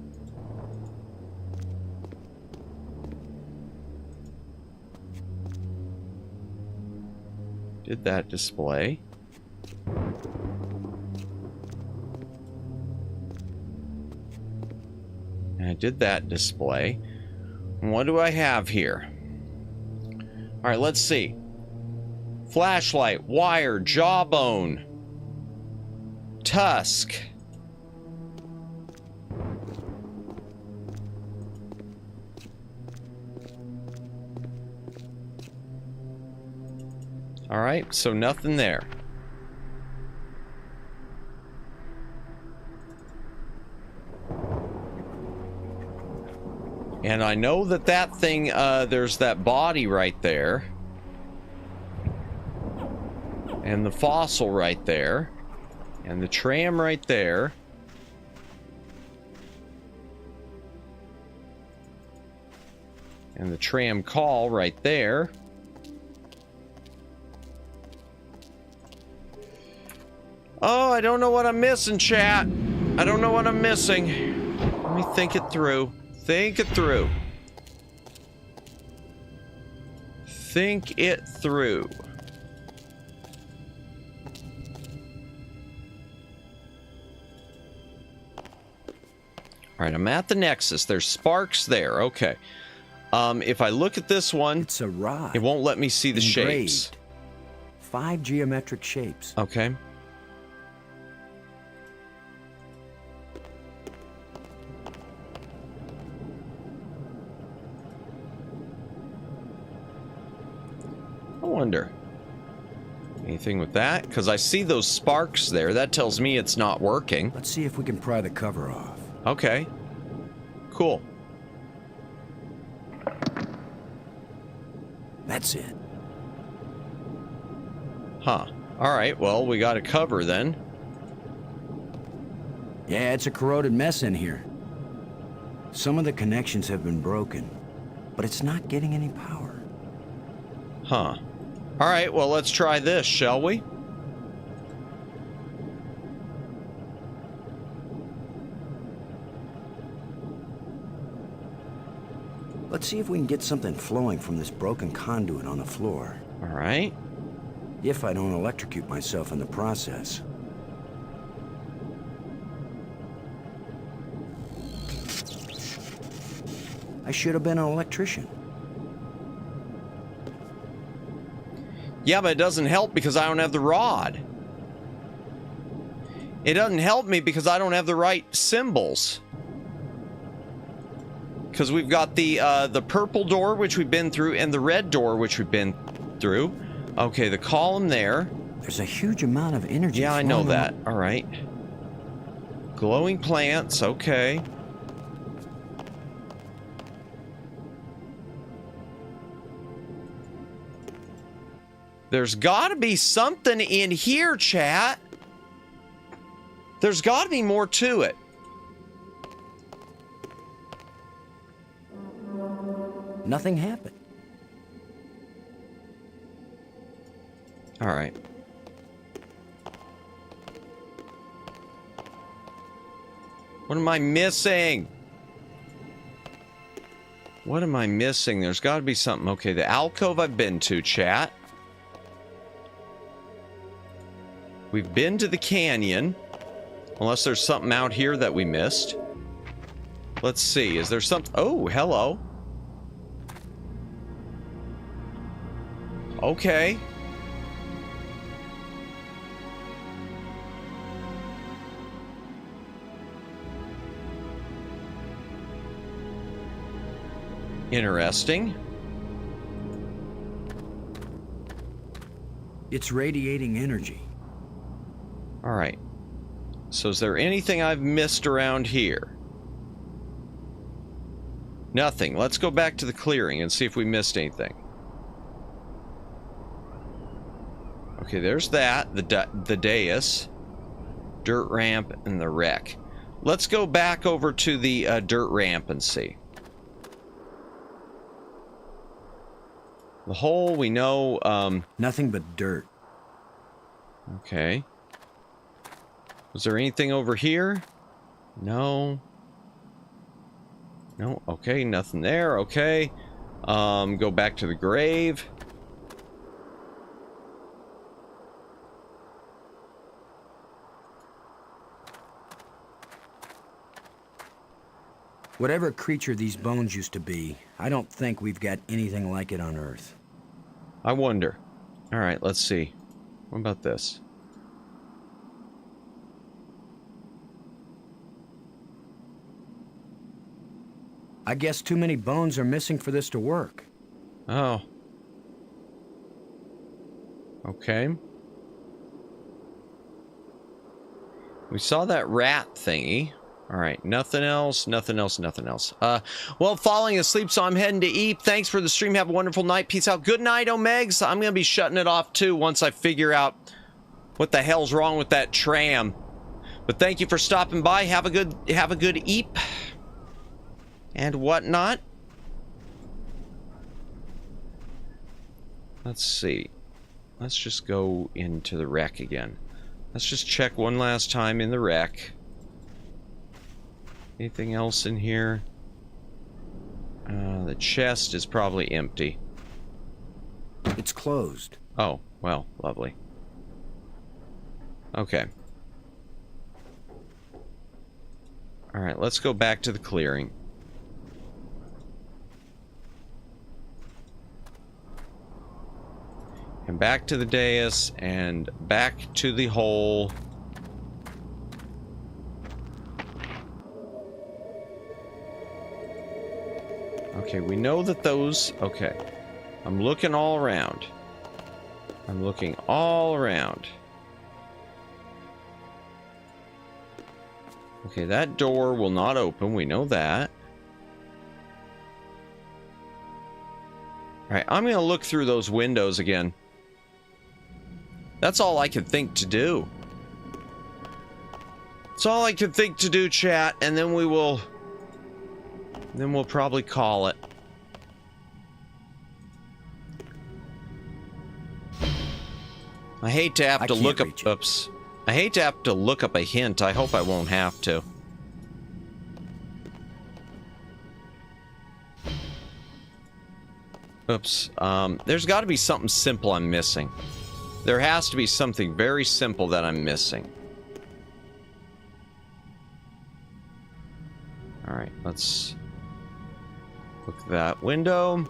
Did that display. And I did that display. And what do I have here? All right, let's see. Flashlight, wire, jawbone, tusk. All right, so nothing there. And I know that that thing, there's that body right there. And the fossil right there. And the tram right there. And the tram call right there. Oh, I don't know what I'm missing, chat. I don't know what I'm missing. Let me think it through. Think it through. Think it through. All right, I'm at the Nexus. There's sparks there. Okay. If I look at this one, it's a rod. It won't let me see the shapes. 5 geometric shapes. Okay. I wonder. Anything with that? Because I see those sparks there. That tells me it's not working. Let's see if we can pry the cover off. Okay. Cool. That's it. Huh. Alright, well, we got a cover then. Yeah, it's a corroded mess in here. Some of the connections have been broken, but it's not getting any power. Huh. Alright, well, let's try this, shall we? Let's see if we can get something flowing from this broken conduit on the floor. Alright. If I don't electrocute myself in the process. I should have been an electrician. Yeah, but it doesn't help because I don't have the rod. It doesn't help me because I don't have the right symbols. Because we've got the purple door, which we've been through, and the red door, which we've been through. Okay, the column there. There's a huge amount of energy. Yeah, I know that. All right. Glowing plants, okay. There's got to be something in here, chat. There's got to be more to it. Nothing happened. All right. What am I missing? What am I missing? There's got to be something. Okay, the alcove I've been to, chat. We've been to the canyon. Unless there's something out here that we missed. Let's see. Is there something? Oh, hello. Okay. Interesting. It's radiating energy. All right. So is there anything I've missed around here? Nothing. Let's go back to the clearing and see if we missed anything. Okay, there's that. The dais. Dirt ramp and the wreck. Let's go back over to the dirt ramp and see. The hole, we know... Nothing but dirt. Okay. Was there anything over here? No. No, okay, nothing there, okay. Go back to the grave. Whatever creature these bones used to be, I don't think we've got anything like it on Earth. I wonder. All right, let's see. What about this? I guess too many bones are missing for this to work. Oh. Okay. We saw that rat thingy. All right, nothing else, nothing else, nothing else. Well, falling asleep, so I'm heading to eat. Thanks for the stream. Have a wonderful night. Peace out. Good night, Omegs. I'm going to be shutting it off, too, once I figure out what the hell's wrong with that tram. But thank you for stopping by. Have a good eep and whatnot. Let's see. Let's just go into the wreck again. Let's just check one last time in the wreck. Anything else in here? The chest is probably empty. It's closed. Oh, well, lovely. Okay. Alright, let's go back to the clearing. And back to the dais, and back to the hole. Okay, we know that those... Okay. I'm looking all around. I'm looking all around. Okay, that door will not open. We know that. All right, I'm going to look through those windows again. That's all I could think to do. That's all I could think to do, chat, and then we will... Then we'll probably call it. I hate to have to look up... Oops. I hate to have to look up a hint. I hope I won't have to. Oops. There's got to be something simple I'm missing. There has to be something very simple that I'm missing. Alright, let's look at that window.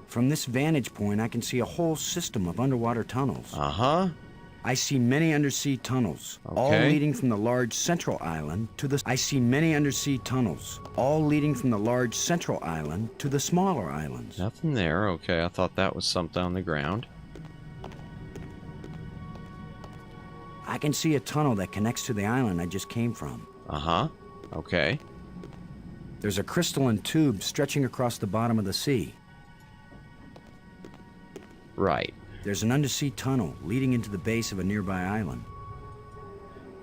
From this vantage point, I can see a whole system of underwater tunnels. Uh-huh. I see many undersea tunnels, all leading from the large central island to the... I see many undersea tunnels, all leading from the large central island to the smaller islands. Nothing there. Okay, I thought that was something on the ground. I can see a tunnel that connects to the island I just came from. Uh-huh. Okay. There's a crystalline tube stretching across the bottom of the sea. Right. There's an undersea tunnel leading into the base of a nearby island.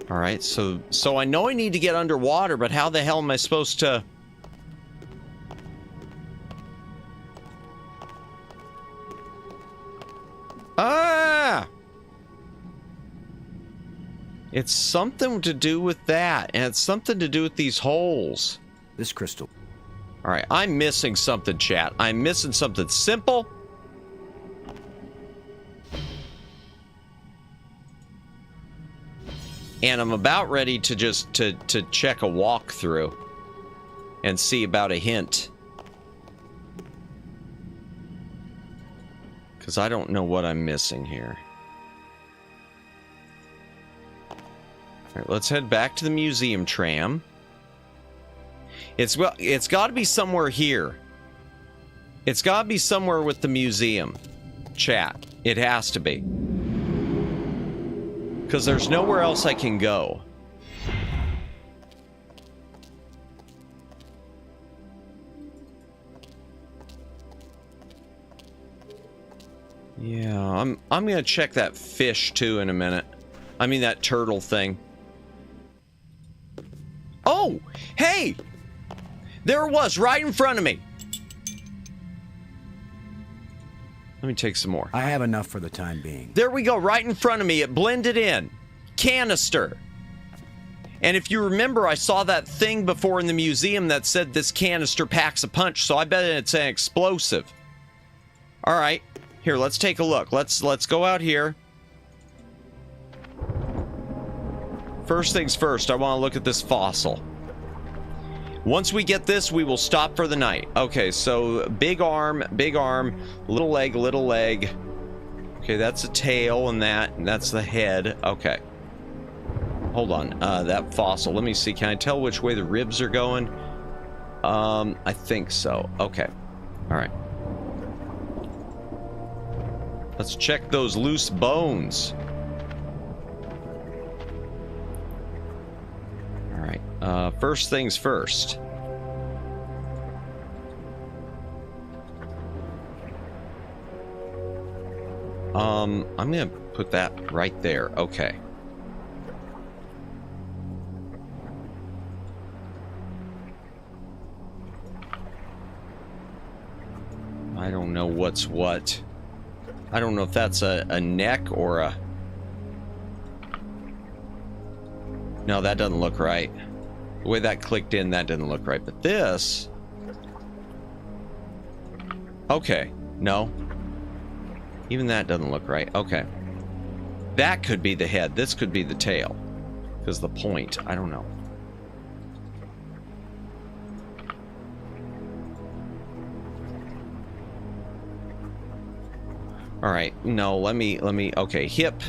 All right, so I know I need to get underwater, but how the hell am I supposed to... Ah! It's something to do with that, and it's something to do with these holes. This crystal. All right, I'm missing something, chat. I'm missing something simple. And I'm about ready to just to check a walkthrough and see about a hint. Because I don't know what I'm missing here. All right, let's head back to the museum tram. It's got to be somewhere here. It's got to be somewhere with the museum. Chat. It has to be. Because there's nowhere else I can go. Yeah, I'm gonna check that fish too in a minute. I mean that turtle thing. Oh, hey! There it was, right in front of me. Let me take some more. I have enough for the time being. There we go, right in front of me. It blended in. Canister. And if you remember, I saw that thing before in the museum that said this canister packs a punch, so I bet it's an explosive. All right. Here, let's take a look. Let's go out here. First things first, I want to look at this fossil. Once we get this, we will stop for the night. Okay, so big arm, little leg, little leg. Okay, that's a tail, and that's the head. Okay. Hold on, that fossil. Let me see, can I tell which way the ribs are going? I think so. Okay. All right. Let's check those loose bones. First things first. I'm gonna put that right there. Okay. I don't know what's what. I don't know if that's a neck or a... No, that doesn't look right. The way that clicked in, that didn't look right. But this... Okay. No. Even that doesn't look right. Okay. That could be the head. This could be the tail. Because the point. I don't know. Alright. No, let me... Okay, hip.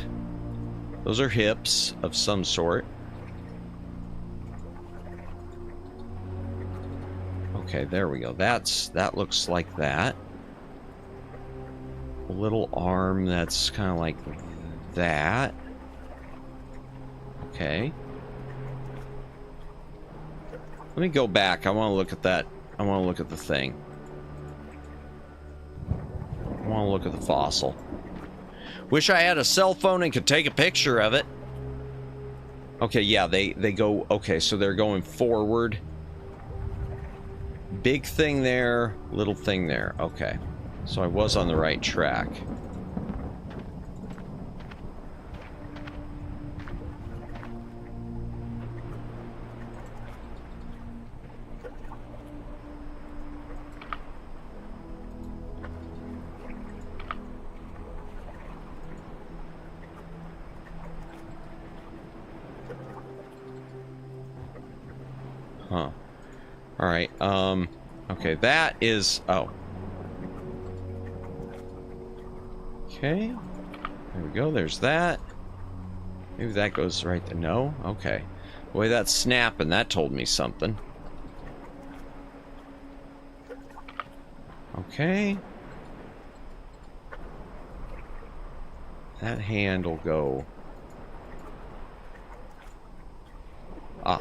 Those are hips of some sort. Okay, there we go. That looks like that. little arm that's kind of like that. Okay. Let me go back. I want to look at that. I want to look at the thing. I want to look at the fossil. Wish I had a cell phone and could take a picture of it. Okay, yeah, they go... Okay, so they're going forward. Big thing there, little thing there. Okay. So I was on the right track. Huh. Alright, okay, that is... Oh. Okay. There we go, there's that. Maybe that goes right there. No? Okay. The way that's snapping, that told me something. Okay. That hand will go... Ah.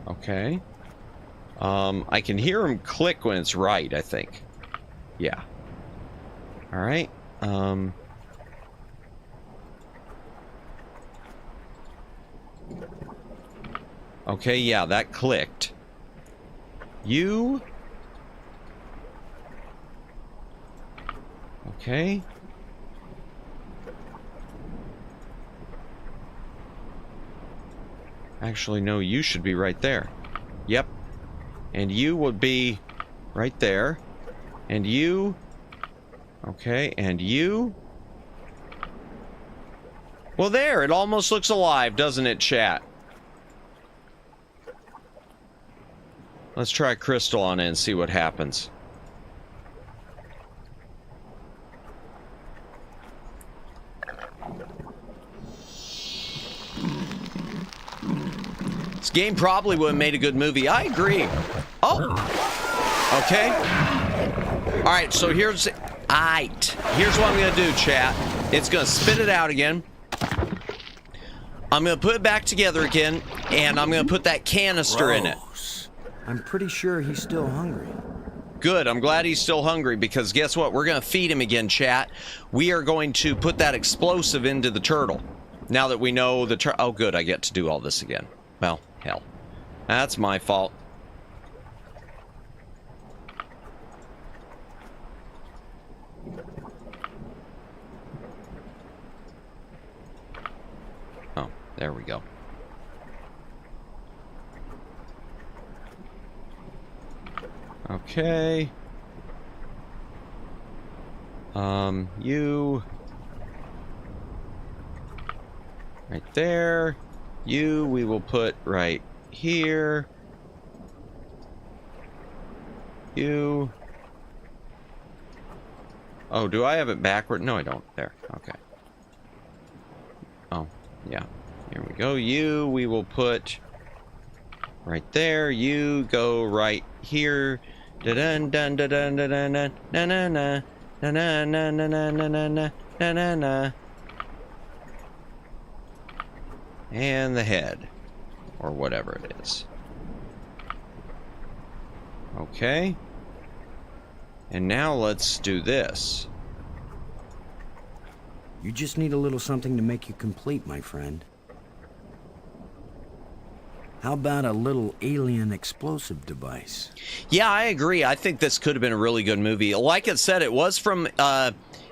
Okay. I can hear him click when it's right, I think. Yeah. Alright. Okay, yeah, that clicked. You... Okay. Actually, no, you should be right there. Yep. And you would be right there. And you... Okay, and you... Well, there, it almost looks alive, doesn't it, chat? Let's try Crystal on it and see what happens. This game probably would have made a good movie. I agree. Oh. Okay. All right, so here's what I'm going to do, chat. It's going to spit it out again. I'm going to put it back together again, and I'm going to put that canister in it. I'm pretty sure he's still hungry. Good, I'm glad he's still hungry, because guess what? We're going to feed him again, chat. We are going to put that explosive into the turtle. Now that we know the turtle... Oh, good, I get to do all this again. Well, hell. That's my fault. Oh, there we go. Okay. You... Right there. You, we will put right here. You. Oh, do I have it backward? No, I don't. There. Okay. Oh, yeah. Here we go. You, we will put right there. You go right here. Da-dun, dun, dun, dun, dun, dun, dun, na na na na na na na na na na na na na. And the head, or whatever it is. Okay. And now let's do this. You just need a little something to make you complete, my friend. How about a little alien explosive device? Yeah, I agree. I think this could have been a really good movie. Like I said, it was from...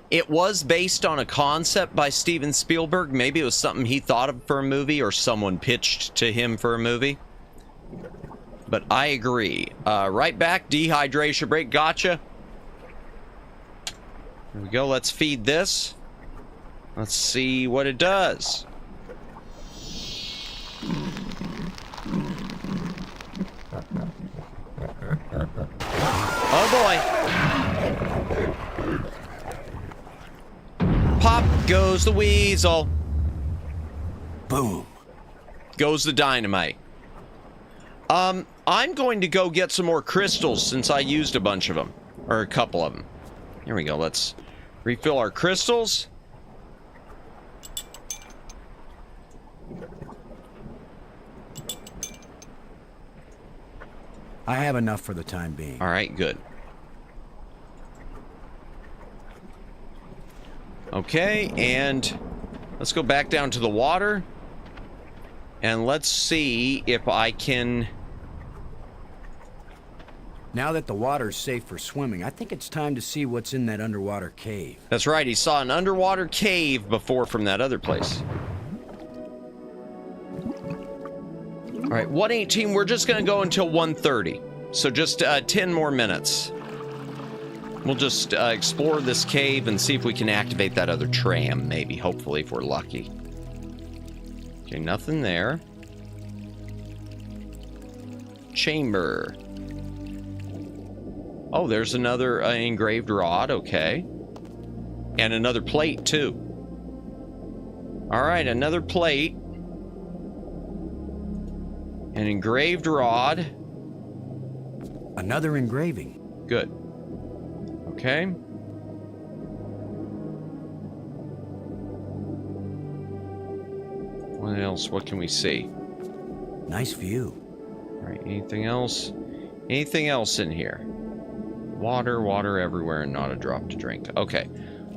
It was based on a concept by Steven Spielberg. Maybe it was something he thought of for a movie, or someone pitched to him for a movie. But I agree. Right back, dehydration break. Gotcha. Here we go. Let's feed this. Let's see what it does. Oh boy. Pop goes the weasel. Boom. Goes the dynamite. I'm going to go get some more crystals since I used a bunch of them. Or a couple of them. Here we go. Let's refill our crystals. I have enough for the time being. All right, good. Okay, and let's go back down to the water. And let's see if I can... Now that the water's safe for swimming, I think it's time to see what's in that underwater cave. That's right, he saw an underwater cave before from that other place. All right, 1:18, we're just gonna go until 1:30. So just 10 more minutes. We'll just explore this cave and see if we can activate that other tram, maybe, hopefully, if we're lucky. Okay, nothing there. Chamber. Oh, there's another engraved rod, okay. And another plate, too. All right, another plate. An engraved rod. Another engraving. Good. Okay. What else? What can we see? Nice view. All right, anything else? Anything else in here? Water, water everywhere, and not a drop to drink. Okay,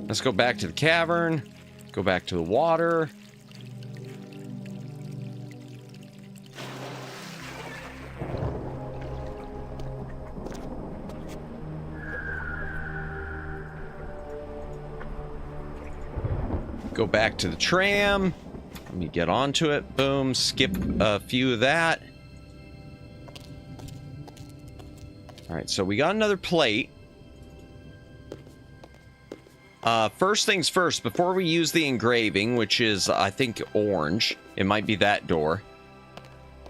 let's go back to the cavern. Go back to the water. Go back to the tram. Let me get onto it. Boom. Skip a few of that. All right, so we got another plate. First things first, before we use the engraving, which is, I think, orange. It might be that door.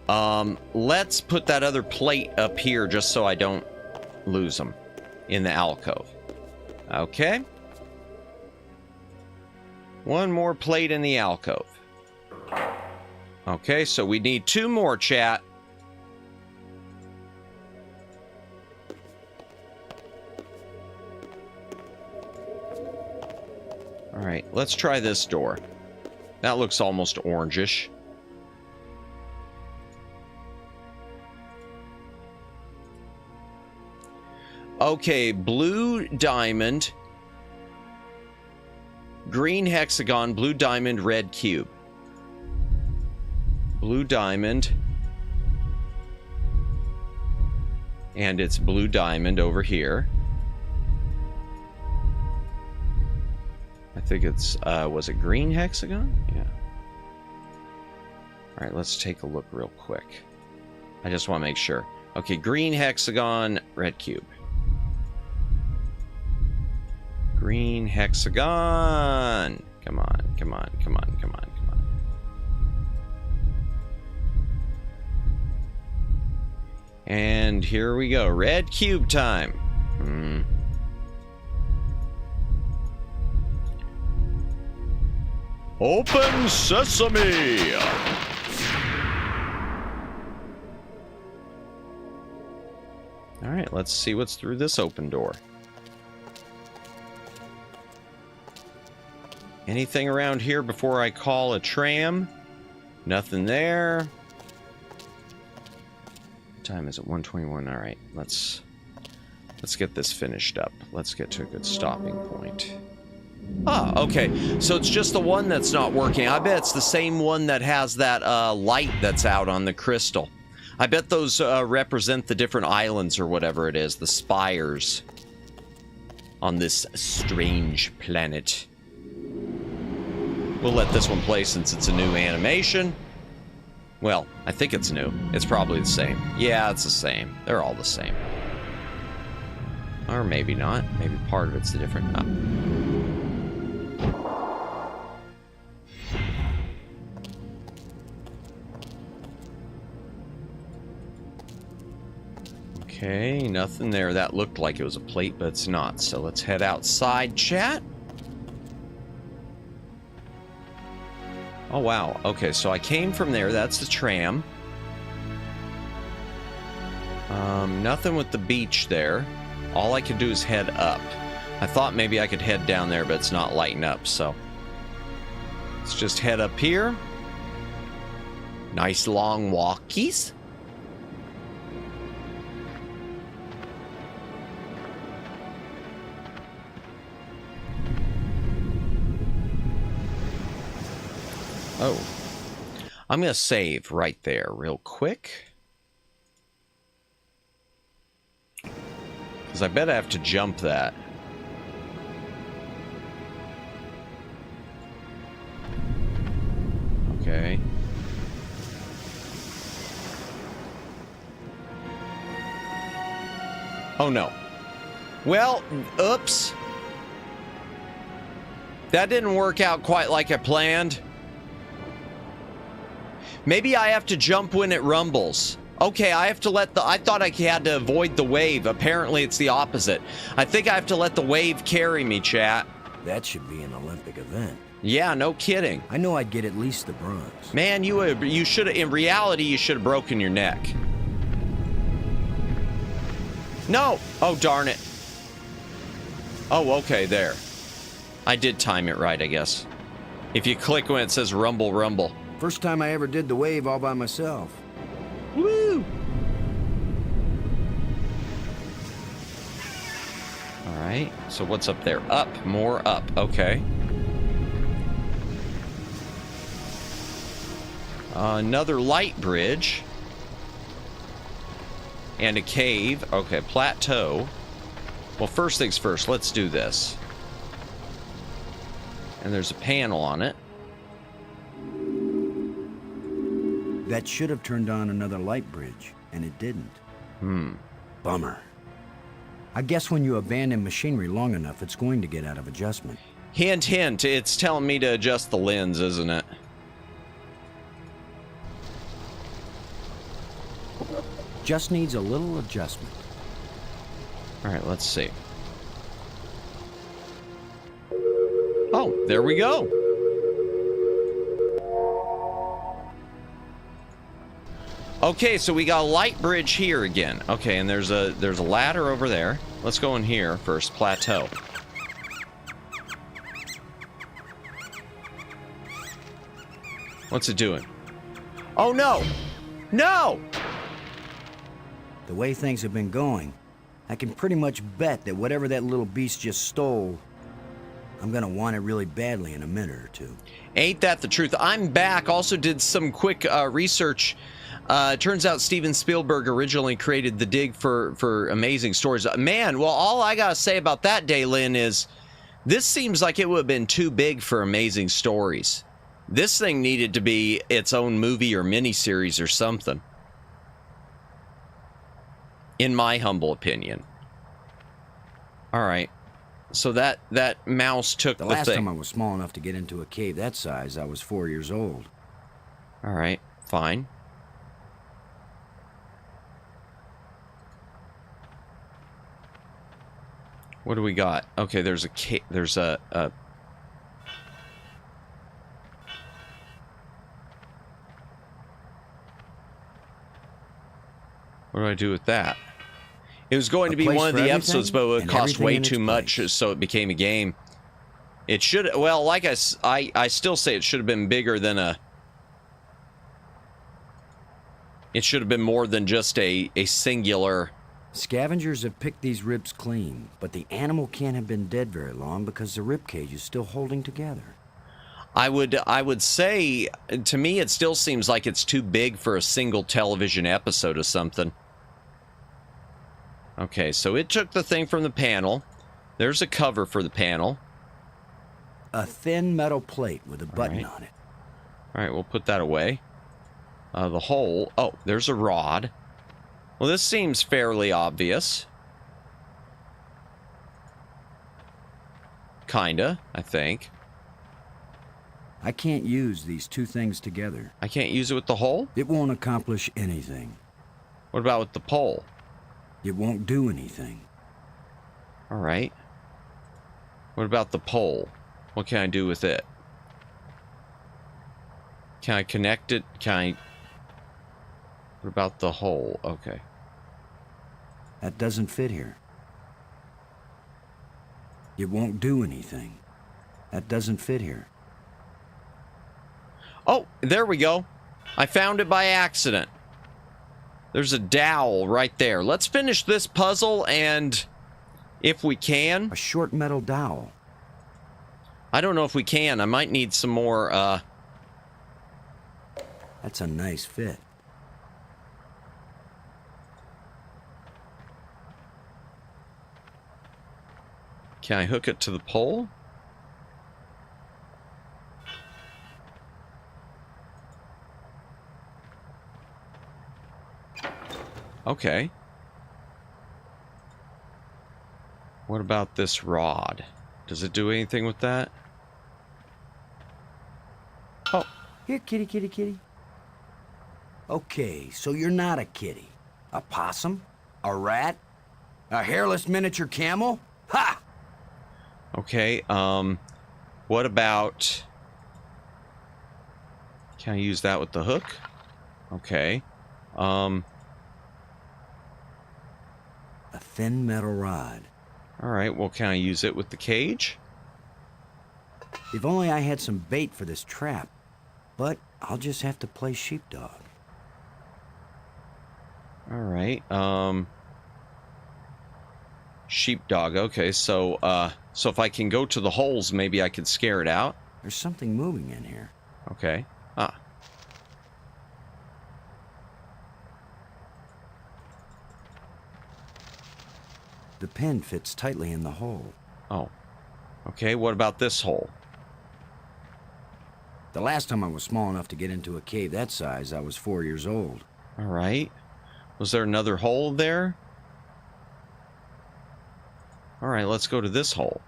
Let's put that other plate up here just so I don't lose them in the alcove. Okay. One more plate in the alcove. Okay, so we need 2 more, chat. All right, let's try this door. That looks almost orangish. Okay, blue diamond, green hexagon, blue diamond, red cube. Blue diamond. And it's blue diamond over here. I think it's, was it green hexagon? Yeah. All right, let's take a look real quick. I just want to make sure. Okay, green hexagon, red cube. Green hexagon. Come on, come on, come on, come on, come on. And here we go. Red cube time. Open sesame! All right, let's see what's through this open door. Anything around here before I call a tram? Nothing there. What time is it? 1:21. All right, let's get this finished up. Let's get to a good stopping point. Ah, okay. So it's just the one that's not working. I bet it's the same one that has that light that's out on the crystal. I bet those represent the different islands or whatever it is, the spires on this strange planet. We'll let this one play since it's a new animation. Well, I think it's new. It's probably the same. Yeah, it's the same. They're all the same. Or maybe not. Maybe part of it's a different... Okay, nothing there. That looked like it was a plate, but it's not. So let's head outside, chat. Oh, wow. Okay, so I came from there. That's the tram. Nothing with the beach there. All I can do is head up. I thought maybe I could head down there, but it's not lighting up, so let's just head up here. Nice long walkies. Oh, I'm going to save right there real quick. Because I bet I have to jump that. Okay. Oh no. Well, oops. That didn't work out quite like I planned. Maybe I have to jump when it rumbles. Okay, I have to let the... I thought I had to avoid the wave. Apparently, it's the opposite. I think I have to let the wave carry me, chat. That should be an Olympic event. Yeah, no kidding. I know I'd get at least the bronze. Man, you should have... In reality, you should have broken your neck. No! Oh, darn it. Oh, okay, there. I did time it right, I guess. If you click when it says rumble, rumble. First time I ever did the wave all by myself. Woo! All right, so what's up there? Up, more up, okay. Another light bridge. And a cave. Okay, plateau. Well, first things first, let's do this. And there's a panel on it. That should have turned on another light bridge, and it didn't. Bummer. I guess when you abandon machinery long enough, it's going to get out of adjustment. Hint, hint, it's telling me to adjust the lens, isn't it? Just needs a little adjustment. All right, let's see. Oh, there we go. Okay, so we got a light bridge here again. Okay, and there's a ladder over there. Let's go in here first. Plateau. What's it doing? Oh no! No! The way things have been going, I can pretty much bet that whatever that little beast just stole, I'm gonna want it really badly in a minute or two. Ain't that the truth? I'm back. Also did some quick research. Turns out Steven Spielberg originally created The Dig for Amazing Stories. Man, well, all I gotta say about that, Daylin, is this seems like it would have been too big for Amazing Stories. This thing needed to be its own movie or miniseries or something. In my humble opinion. All right. So that mouse took the last thing. time I was small enough to get into a cave that size, I was 4 years old. All right, fine. What do we got? Okay, there's a What do I do with that? It was going to be one of the episodes, but it would cost way too much, so it became a game. It should, well, like I still say it should have been bigger than a... It should have been more than just a singular... Scavengers have picked these ribs clean, but the animal can't have been dead very long because the rib cage is still holding together. I would say, to me, it still seems like it's too big for a single television episode of something. Okay, so it took the thing from the panel. There's a cover for the panel. A thin metal plate with a button on it. All right, we'll put that away. The hole. Oh, there's a rod. Well, this seems fairly obvious. Kinda, I think. I can't use these two things together. I can't use it with the hole? It won't accomplish anything. What about with the pole? It won't do anything. All right. What about the pole? What can I do with it? Can I connect it? Can I... What about the hole? Okay. That doesn't fit here. It won't do anything. That doesn't fit here. Oh, there we go. I found it by accident. There's a dowel right there. Let's finish this puzzle, and if we can... A short metal dowel. I don't know if we can. I might need some more, That's a nice fit. Can I hook it to the pole? Okay. What about this rod? Does it do anything with that? Oh. Here, kitty, kitty, kitty. Okay, so you're not a kitty. A possum? A rat? A hairless miniature camel? Ha! Okay, what about... Can I use that with the hook? Okay. A thin metal rod. Alright, well, can I use it with the cage? If only I had some bait for this trap. But I'll just have to play sheepdog. Alright, sheepdog, okay, so if I can go to the holes, maybe I can scare it out? There's something moving in here. Okay. Ah. The pin fits tightly in the hole. Oh. Okay, what about this hole? The last time I was small enough to get into a cave that size, I was 4 years old. Alright. Was there another hole there? Alright, let's go to this hole.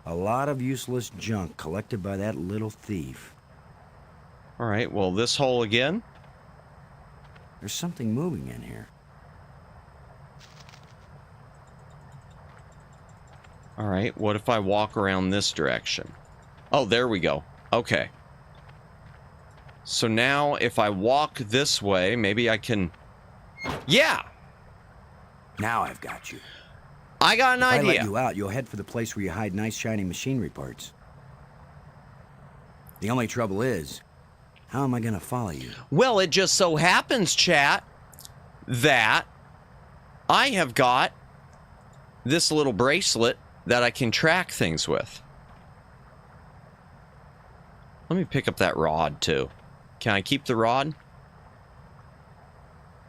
A lot of useless junk collected by that little thief. Alright, well, this hole again? There's something moving in here. Alright, what if I walk around this direction? Oh, there we go. Okay. So now, if I walk this way, maybe I can... Yeah! Now I've got you. I got an idea. If I let you out, you'll head for the place where you hide nice, shiny machinery parts. The only trouble is, how am I gonna follow you? Well, it just so happens, chat, that I have got this little bracelet that I can track things with. Let me pick up that rod, too. Can I keep the rod?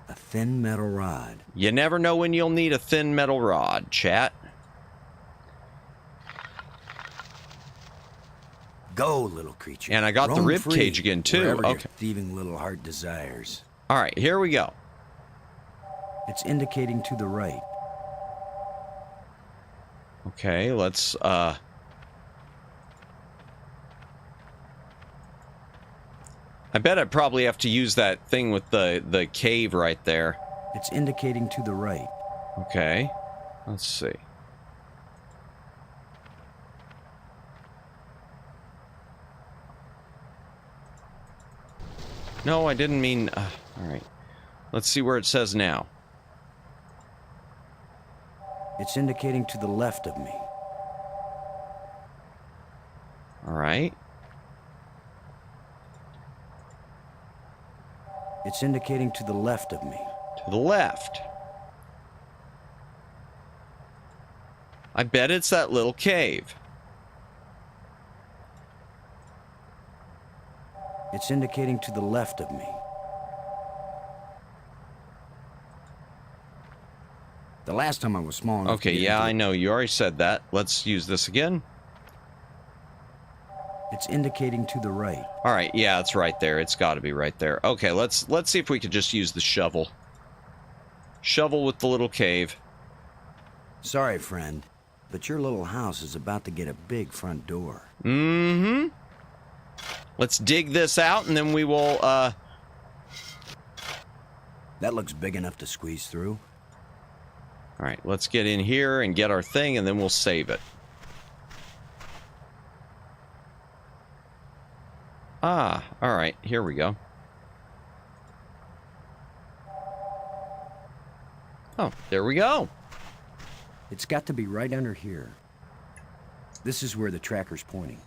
A thin metal rod. You never know when you'll need a thin metal rod, chat. Go, little creature. And I got the rib cage again, too. Okay. Okay. Your thieving little heart desires. All right, here we go. It's indicating to the right. Okay, let's, I bet I probably have to use that thing with the cave right there. It's indicating to the right. Okay, let's see. No, I didn't mean... all right. Let's see where it says now. It's indicating to the left of me. All right. It's indicating to the left of me. To the left. I bet it's that little cave. It's indicating to the left of me. The last time I was small enough Okay, yeah, I know. You already said that. Let's use this again. It's indicating to the right. All right, yeah, it's right there. It's got to be right there. Okay, let's see if we could just use the shovel. Shovel with the little cave. Sorry, friend, but your little house is about to get a big front door. Mm-hmm. Let's dig this out, and then we will, That looks big enough to squeeze through. All right, let's get in here and get our thing, and then we'll save it. Ah, all right, here we go. Oh, there we go. It's got to be right under here. This is where the tracker's pointing.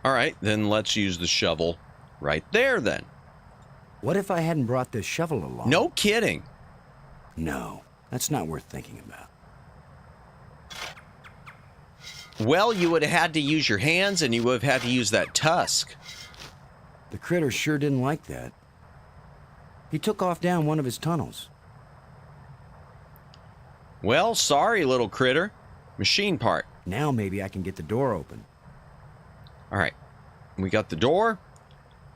All right, then let's use the shovel right there then. What if I hadn't brought this shovel along? No kidding. No, that's not worth thinking about. Well, you would have had to use your hands, and you would have had to use that tusk. The critter sure didn't like that. He took off down one of his tunnels. Well, sorry, little critter. Machine part. Now maybe I can get the door open. All right. We got the door.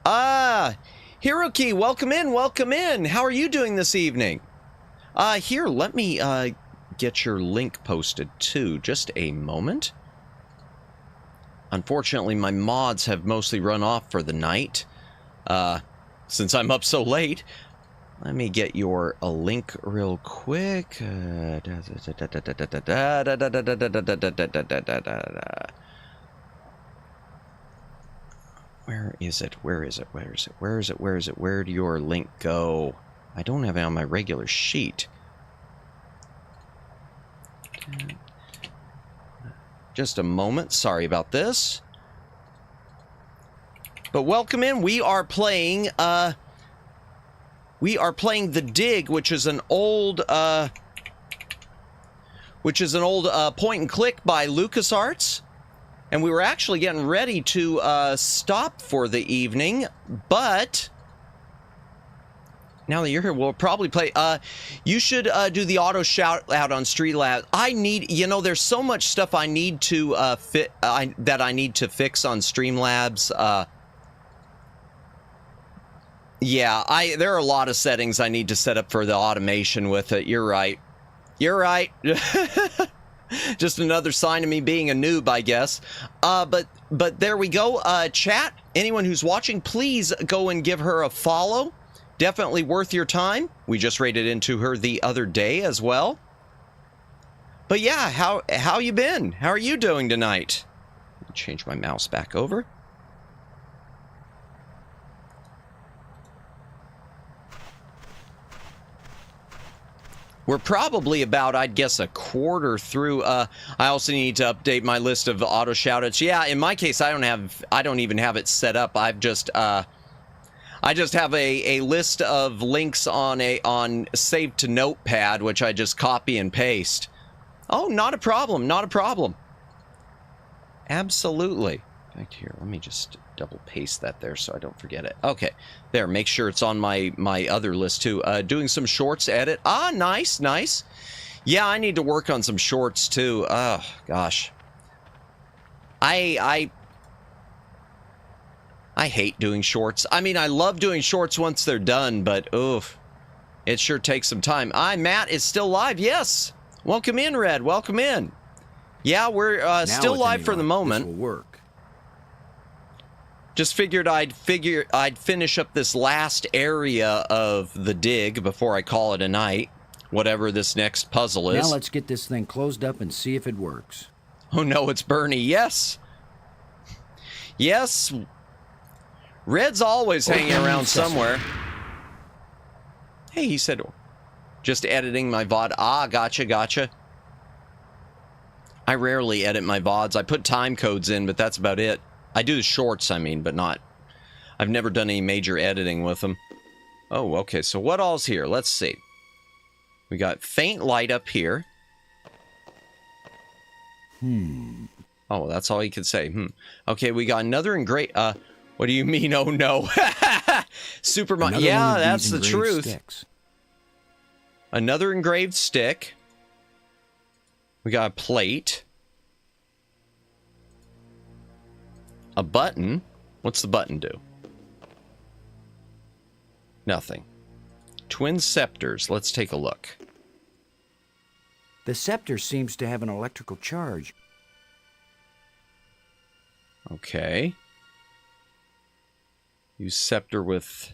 Hiroki, welcome in, welcome in. How are you doing this evening? Here, let me get your link posted too. Just a moment. Unfortunately, my mods have mostly run off for the night. Since I'm up so late. Let me get your link real quick. Where is it? Where is it? Where is it? Where is it? Where is it? Where do your link go? I don't have it on my regular sheet. Just a moment. Sorry about this. But welcome in. We are playing The Dig, which is an old point and click by LucasArts. And we were actually getting ready to stop for the evening, but now that you're here, we'll probably play. You should do the auto shout out on Streamlabs. I need, you know, there's so much stuff I need to that I need to fix on Streamlabs. Yeah, there are a lot of settings I need to set up for the automation with it. You're right. You're right. Just another sign of me being a noob, I guess. But there we go. Chat, anyone who's watching, please go and give her a follow. Definitely worth your time. We just raided into her the other day as well. But yeah, how you been? How are you doing tonight? Change my mouse back over. We're probably about, I'd guess, a quarter through. I also need to update my list of auto shoutouts. Yeah, in my case, I don't even have it set up. I just have a list of links on Save to Notepad, which I just copy and paste. Oh, not a problem, not a problem. Absolutely. In fact, here, let me just double paste that there so I don't forget it. Okay, there, make sure it's on my other list too. Doing some shorts edit. Nice, nice. Yeah, I need to work on some shorts too. Oh, gosh. I hate doing shorts. I mean, I love doing shorts once they're done, but oof, it sure takes some time. Matt is still live. Yes. Welcome in, Red. Welcome in. Yeah, we're still live for the moment. This will work. Just figured I'd finish up this last area of the dig before I call it a night. Whatever this next puzzle is. Now let's get this thing closed up and see if it works. Oh no, it's Bernie. Yes. Yes. Red's always hanging around somewhere. Hey, he said, just editing my VOD. Gotcha. I rarely edit my VODs. I put time codes in, but that's about it. I do the shorts, I mean, but not... I've never done any major editing with them. Oh, okay, so what all's here? Let's see. We got faint light up here. Oh, that's all you could say. Okay, we got another engraved... what do you mean, oh no? Superman... Yeah, that's the truth. Sticks. Another engraved stick. We got a plate. A button. What's the button do? Nothing. Twin scepters. Let's take a look. The scepter seems to have an electrical charge. Okay. Use scepter with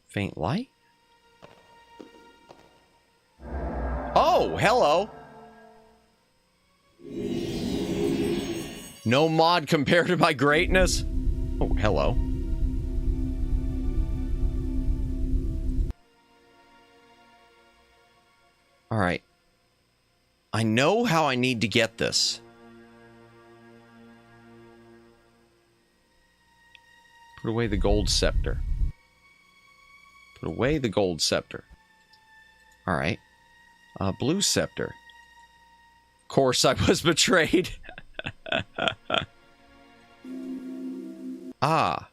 faint light. Oh, hello. No mod compared to my greatness. Oh, hello. All right. I know how I need to get this. Put away the gold scepter. Put away the gold scepter. All right. Blue scepter. Of course, I was betrayed. Ah.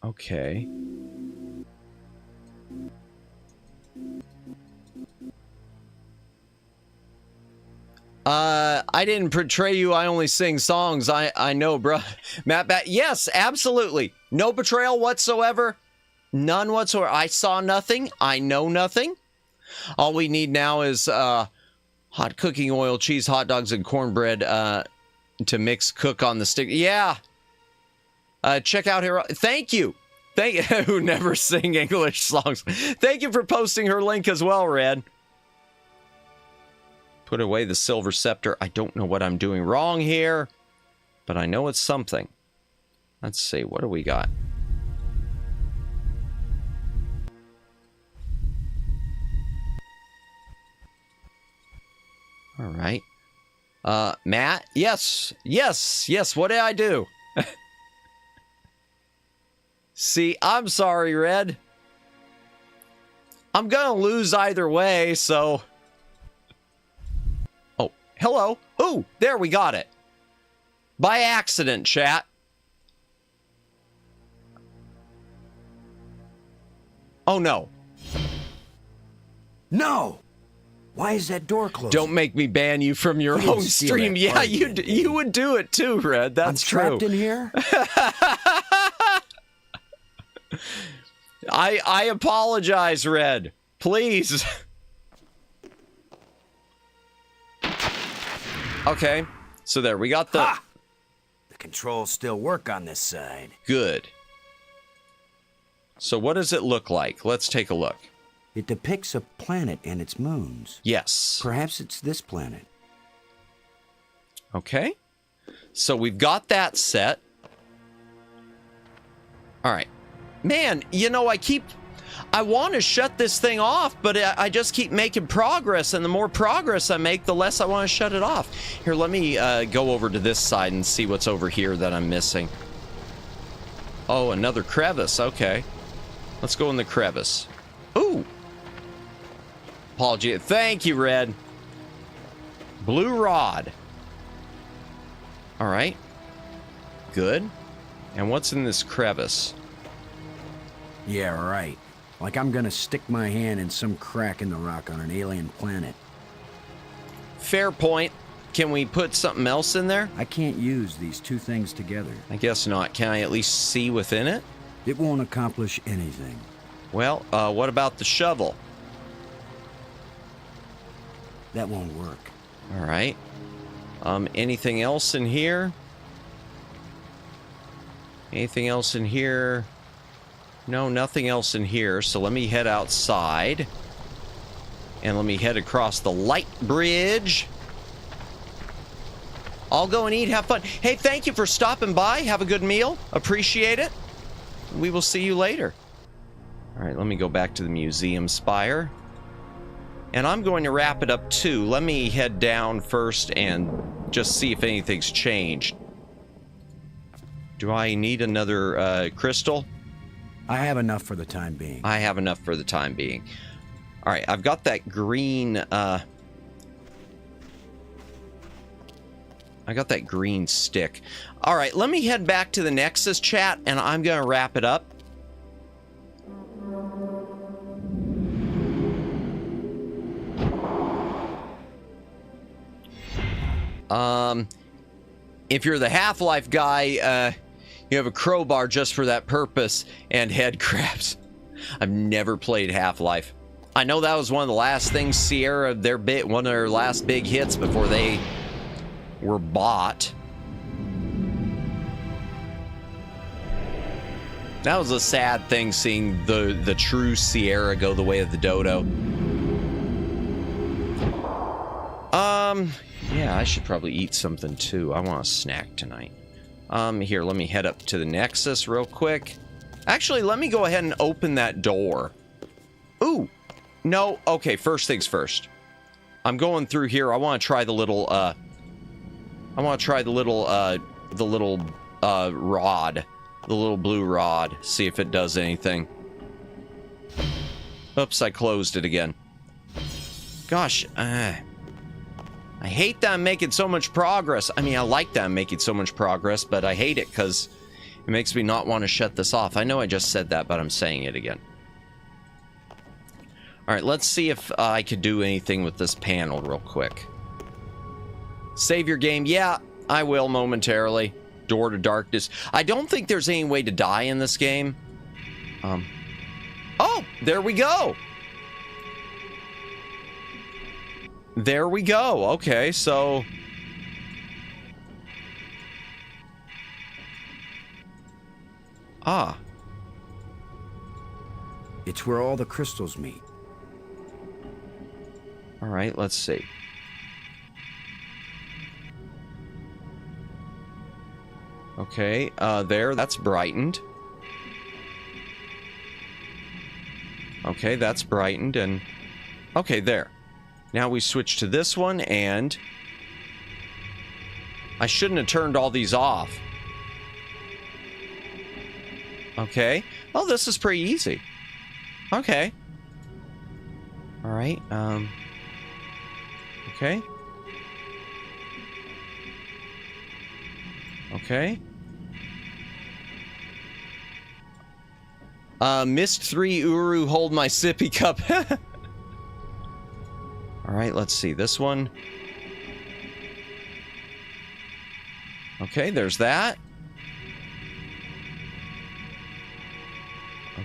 Okay. I didn't betray you. I only sing songs. I know, bro. Matt, yes, absolutely. No betrayal whatsoever. None whatsoever. I saw nothing. I know nothing. All we need now is hot cooking oil, cheese, hot dogs, and cornbread to mix, cook on the stick. Yeah. Check out here. Thank you. Who never sing English songs. Thank you for posting her link as well, Red. Put away the silver scepter. I don't know what I'm doing wrong here, but I know it's something. Let's see. What do we got? All right. Matt? Yes. What did I do? See, I'm sorry, Red. I'm gonna lose either way, so... Oh, hello. Ooh, there, we got it. By accident, chat. Oh, no. No! Why is that door closed? Don't make me ban you from your own stream. Yeah, you would do it too, Red. That's true. I'm trapped in here? I apologize, Red. Please. Okay. So there, we got the... Ha! The controls still work on this side. Good. So what does it look like? Let's take a look. It depicts a planet and its moons. Yes. Perhaps it's this planet. Okay. So we've got that set. All right. Man, you know, I want to shut this thing off, but I just keep making progress, and the more progress I make, the less I want to shut it off. Here, let me go over to this side and see what's over here that I'm missing. Oh, another crevice. Okay. Let's go in the crevice. Ooh. Apology. Thank you, Red. Blue rod. All right. Good. And what's in this crevice? Yeah, right. Like I'm gonna stick my hand in some crack in the rock on an alien planet. Fair point. Can we put something else in there? I can't use these two things together. I guess not. Can I at least see within it? It won't accomplish anything. Well, what about the shovel? That won't work. All right. Anything else in here? Anything else in here? No, nothing else in here. So let me head outside. And let me head across the light bridge. I'll go and eat, have fun. Hey, thank you for stopping by. Have a good meal. Appreciate it. We will see you later. All right, let me go back to the museum spire. And I'm going to wrap it up too. Let me head down first and just see if anything's changed. Do I need another crystal? I have enough for the time being. I have enough for the time being. All right, I've got that green... I got that green stick. All right, let me head back to the Nexus chat, and I'm going to wrap it up. If you're the Half-Life guy, you have a crowbar just for that purpose, and head crabs. I've never played Half-Life. I know that was one of the last things Sierra, one of their last big hits before they were bought. That was a sad thing, seeing the true Sierra go the way of the dodo. Yeah, I should probably eat something too. I want a snack tonight. Here, let me head up to the Nexus real quick. Actually, let me go ahead and open that door. Ooh, no, okay, first things first. I'm going through here. I want to try the little, rod. The little blue rod. See if it does anything. Oops, I closed it again. Gosh, I hate that I'm making so much progress. I mean, I like that I'm making so much progress, but I hate it because it makes me not want to shut this off. I know I just said that, but I'm saying it again. All right, let's see if I could do anything with this panel real quick. Save your game. Yeah, I will momentarily. Door to darkness. I don't think there's any way to die in this game. Oh, there we go. There we go. Okay, so... Ah. It's where all the crystals meet. All right, let's see. Okay, there, that's brightened. Okay, that's brightened, and... Okay, there. Now we switch to this one, and... I shouldn't have turned all these off. Okay. Oh, this is pretty easy. Okay. All right, Okay. Okay. Missed 3 Uru, hold my sippy cup. All right, let's see this one. Okay, there's that.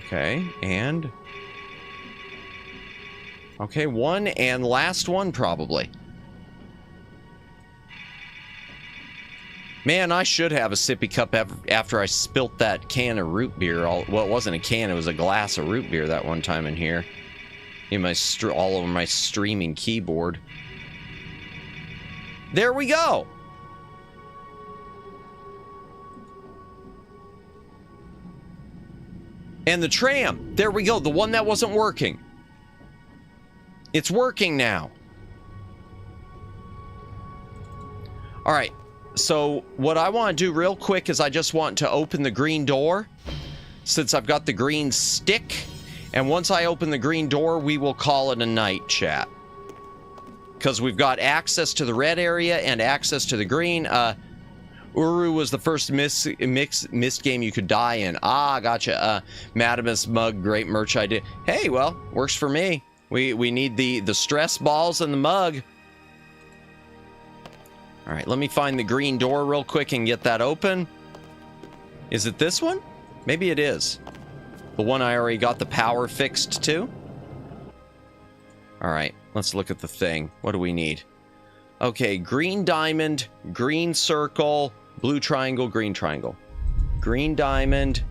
Okay, and... Okay, one and last one, probably. Man, I should have a sippy cup after I spilt that can of root beer. Well, it wasn't a can, it was a glass of root beer that one time in here. In my all over my streaming keyboard. There we go! And the tram! There we go, the one that wasn't working. It's working now. Alright. So, what I want to do real quick is I just want to open the green door, since I've got the green stick, and once I open the green door, we will call it a night, chat. Because we've got access to the red area and access to the green. Uru was the first missed game you could die in. Ah, gotcha. Madamus mug, great merch idea. Hey, well, works for me. We need the stress balls and the mug. All right, let me find the green door real quick and get that open. Is it this one? Maybe it is. The one I already got the power fixed to. All right, let's look at the thing. What do we need? Okay, green diamond, green circle, blue triangle, green triangle. Green diamond.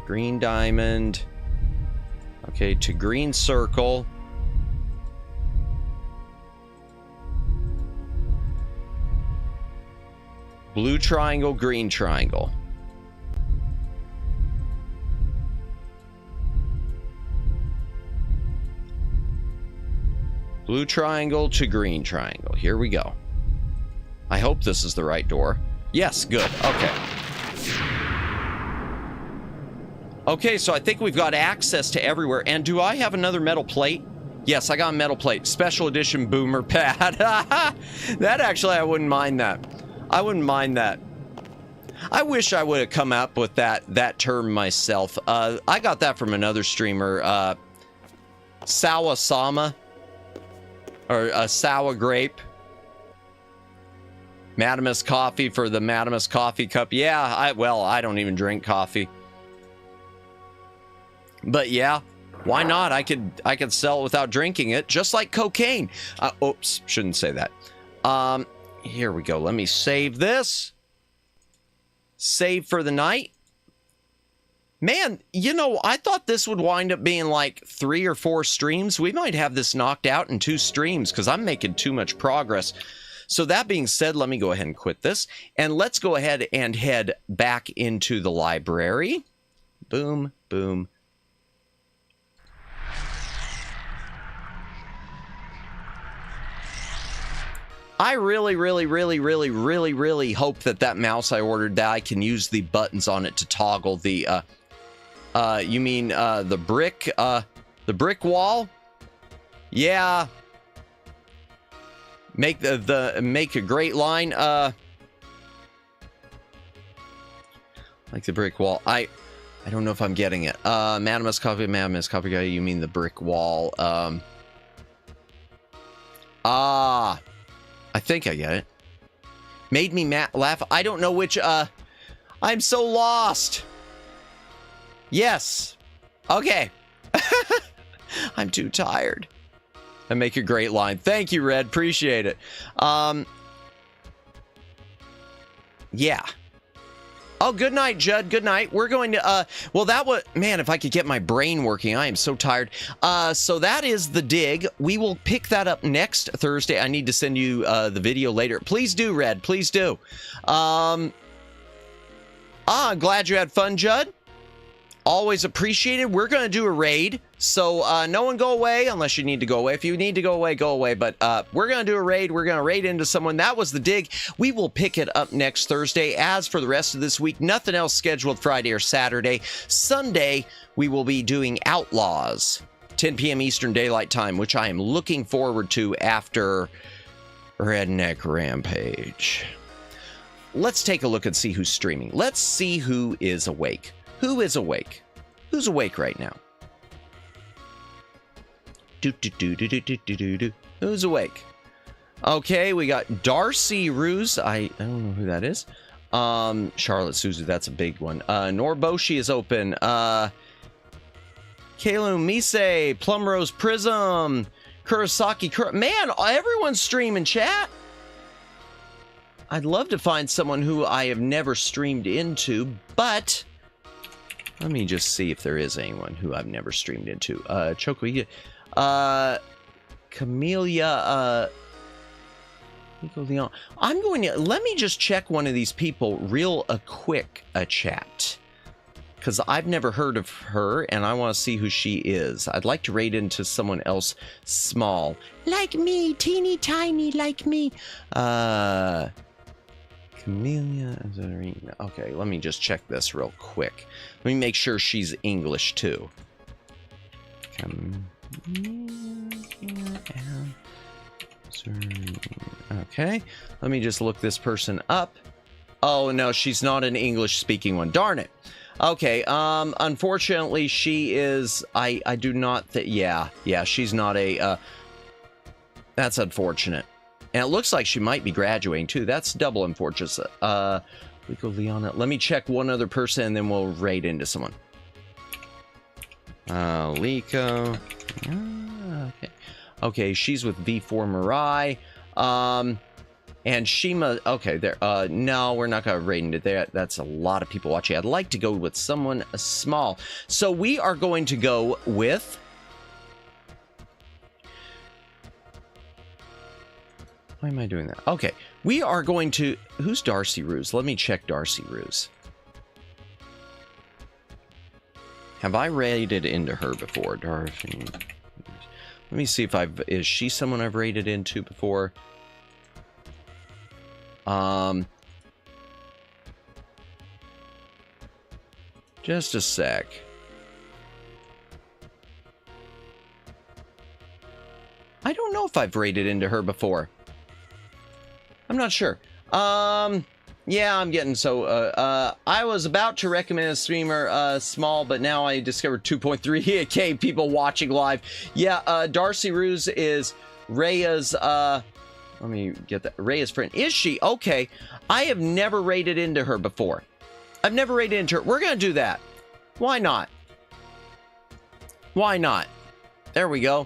Green diamond. Okay, to green circle. Blue triangle, green triangle. Blue triangle to green triangle. Here we go. I hope this is the right door. Yes, good. Okay. Okay, so I think we've got access to everywhere. And do I have another metal plate? Yes, I got a metal plate. Special edition boomer pad. That actually, I wouldn't mind that. I wouldn't mind that. I wish I would have come up with that term myself. I got that from another streamer, Sawa Sama, or Sour Grape. Madamus Coffee for the Madamus Coffee Cup. Yeah, I don't even drink coffee. But yeah, why not? I could sell it without drinking it, just like cocaine. Oops, shouldn't say that. Here we go. Let me save this. Save for the night. Man, you know, I thought this would wind up being like 3 or 4 streams. We might have this knocked out in 2 streams because I'm making too much progress. So that being said, let me go ahead and quit this. And let's go ahead and head back into the library. Boom, boom. I really hope that mouse I ordered, that I can use the buttons on it to toggle the, you mean, the brick wall? Yeah. Make make a great line, like the brick wall. I don't know if I'm getting it. Madamus copy, you mean the brick wall. I think I get it. Made me laugh. I don't know which, I'm so lost. Yes. Okay. I'm too tired. And make a great line. Thank you, Red. Appreciate it. Yeah. Oh, good night, Judd. Good night. We're going to, well, that was, man, if I could get my brain working, I am so tired. So that is The Dig. We will pick that up next Thursday. I need to send you the video later. Please do, Red. Please do. I'm glad you had fun, Judd. Always appreciated. We're going to do a raid. So no one go away unless you need to go away. If you need to go away, go away. But we're going to do a raid. We're going to raid into someone. That was The Dig. We will pick it up next Thursday. As for the rest of this week, nothing else scheduled Friday or Saturday. Sunday, we will be doing Outlaws, 10 p.m. Eastern Daylight Time, which I am looking forward to after Redneck Rampage. Let's take a look and see who's streaming. Let's see who is awake. Who is awake? Who's awake right now? Who's awake? Okay, we got Darcy Ruse. I don't know who that is. Charlotte Suzu, that's a big one. Norboshi is open. Keilu Mise, Plumrose Prism, Kurosaki. Man, everyone's streaming chat. I'd love to find someone who I have never streamed into, but let me just see if there is anyone who I've never streamed into. Choco, Camellia, I'm going to, let me just check one of these people real quick, chat. Because I've never heard of her, and I want to see who she is. I'd like to raid into someone else small. Like me, teeny tiny like me. Camellia, okay, let me just check this real quick. Let me make sure she's English too. Okay, let me just look this person up. Oh no, she's not an English speaking one. Darn it. Okay, unfortunately she is, I do not think, yeah, she's not a, that's unfortunate. And it looks like she might be graduating too. That's double unfortunate. We go Liana. Let me check one other person and then we'll raid into someone. Liko. Okay. Okay, she's with V4 Mirai. And Shima. Okay, there. No, we're not gonna raid into that. That's a lot of people watching. I'd like to go with someone small. So we are going to go with. Why am I doing that? Okay, we are going to... Who's Darcy Ruse? Let me check Darcy Ruse. Have I raided into her before? Darcy... Let me see if I've... Is she someone I've raided into before? Just a sec. I don't know if I've raided into her before. I'm not sure. Yeah, I'm getting so, I was about to recommend a streamer, small, but now I discovered 2.3K people watching live. Yeah, Darcy Ruse is Rhea's, let me get that, Rhea's friend. Is she? Okay. I have never raided into her before. I've never raided into her. We're gonna do that. Why not? Why not? There we go.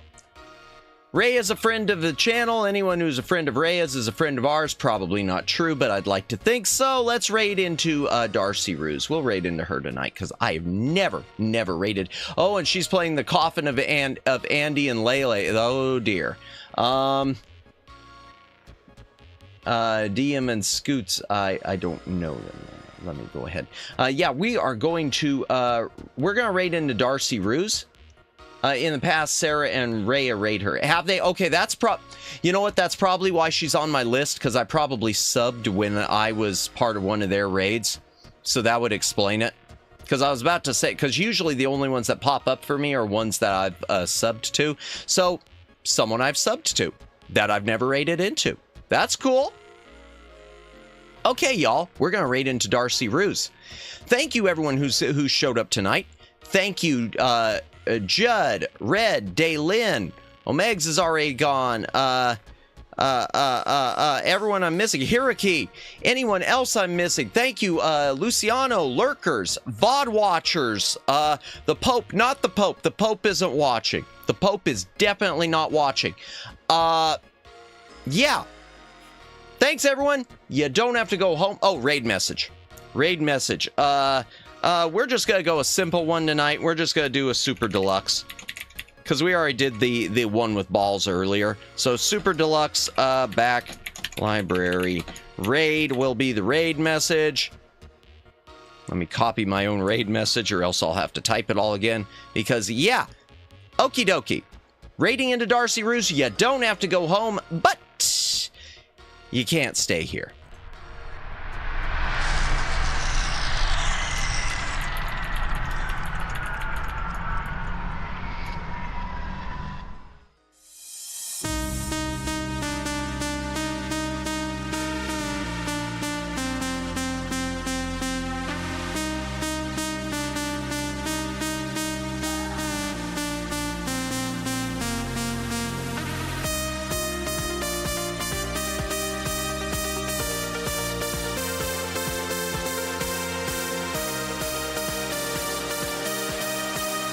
Ray is a friend of the channel. Anyone who's a friend of Reyes is a friend of ours. Probably not true, but I'd like to think so. Let's raid into Darcy Ruse. We'll raid into her tonight because I've never raided. Oh, and she's playing the coffin of Andy and Lele. Oh dear. DM and Scoots, I don't know them. Let me go ahead. Yeah, we are going to, we're going to raid into Darcy Ruse. In the past, Sarah and Rhea raid her. Have they? Okay, that's you know what? That's probably why she's on my list, because I probably subbed when I was part of one of their raids. So that would explain it. Because I was about to say, because usually the only ones that pop up for me are ones that I've subbed to. So, someone I've subbed to that I've never raided into. That's cool. Okay, y'all, we're going to raid into Darcy Ruse. Thank you, everyone who showed up tonight. Thank you, Judd, Red, Daylin, Omegs is already gone. Everyone I'm missing, Hiraki, anyone else I'm missing. Thank you, Luciano, Lurkers, VOD watchers, the Pope, not the Pope. The Pope isn't watching. The Pope is definitely not watching. Yeah. Thanks, everyone. You don't have to go home. Oh, raid message. Raid message. We're just going to go a simple one tonight. We're just going to do a super deluxe. Because we already did the one with balls earlier. So super deluxe, back library. Raid will be the raid message. Let me copy my own raid message or else I'll have to type it all again. Because, yeah. Okie dokie. Raiding into Darcy Ruse, you don't have to go home, but you can't stay here.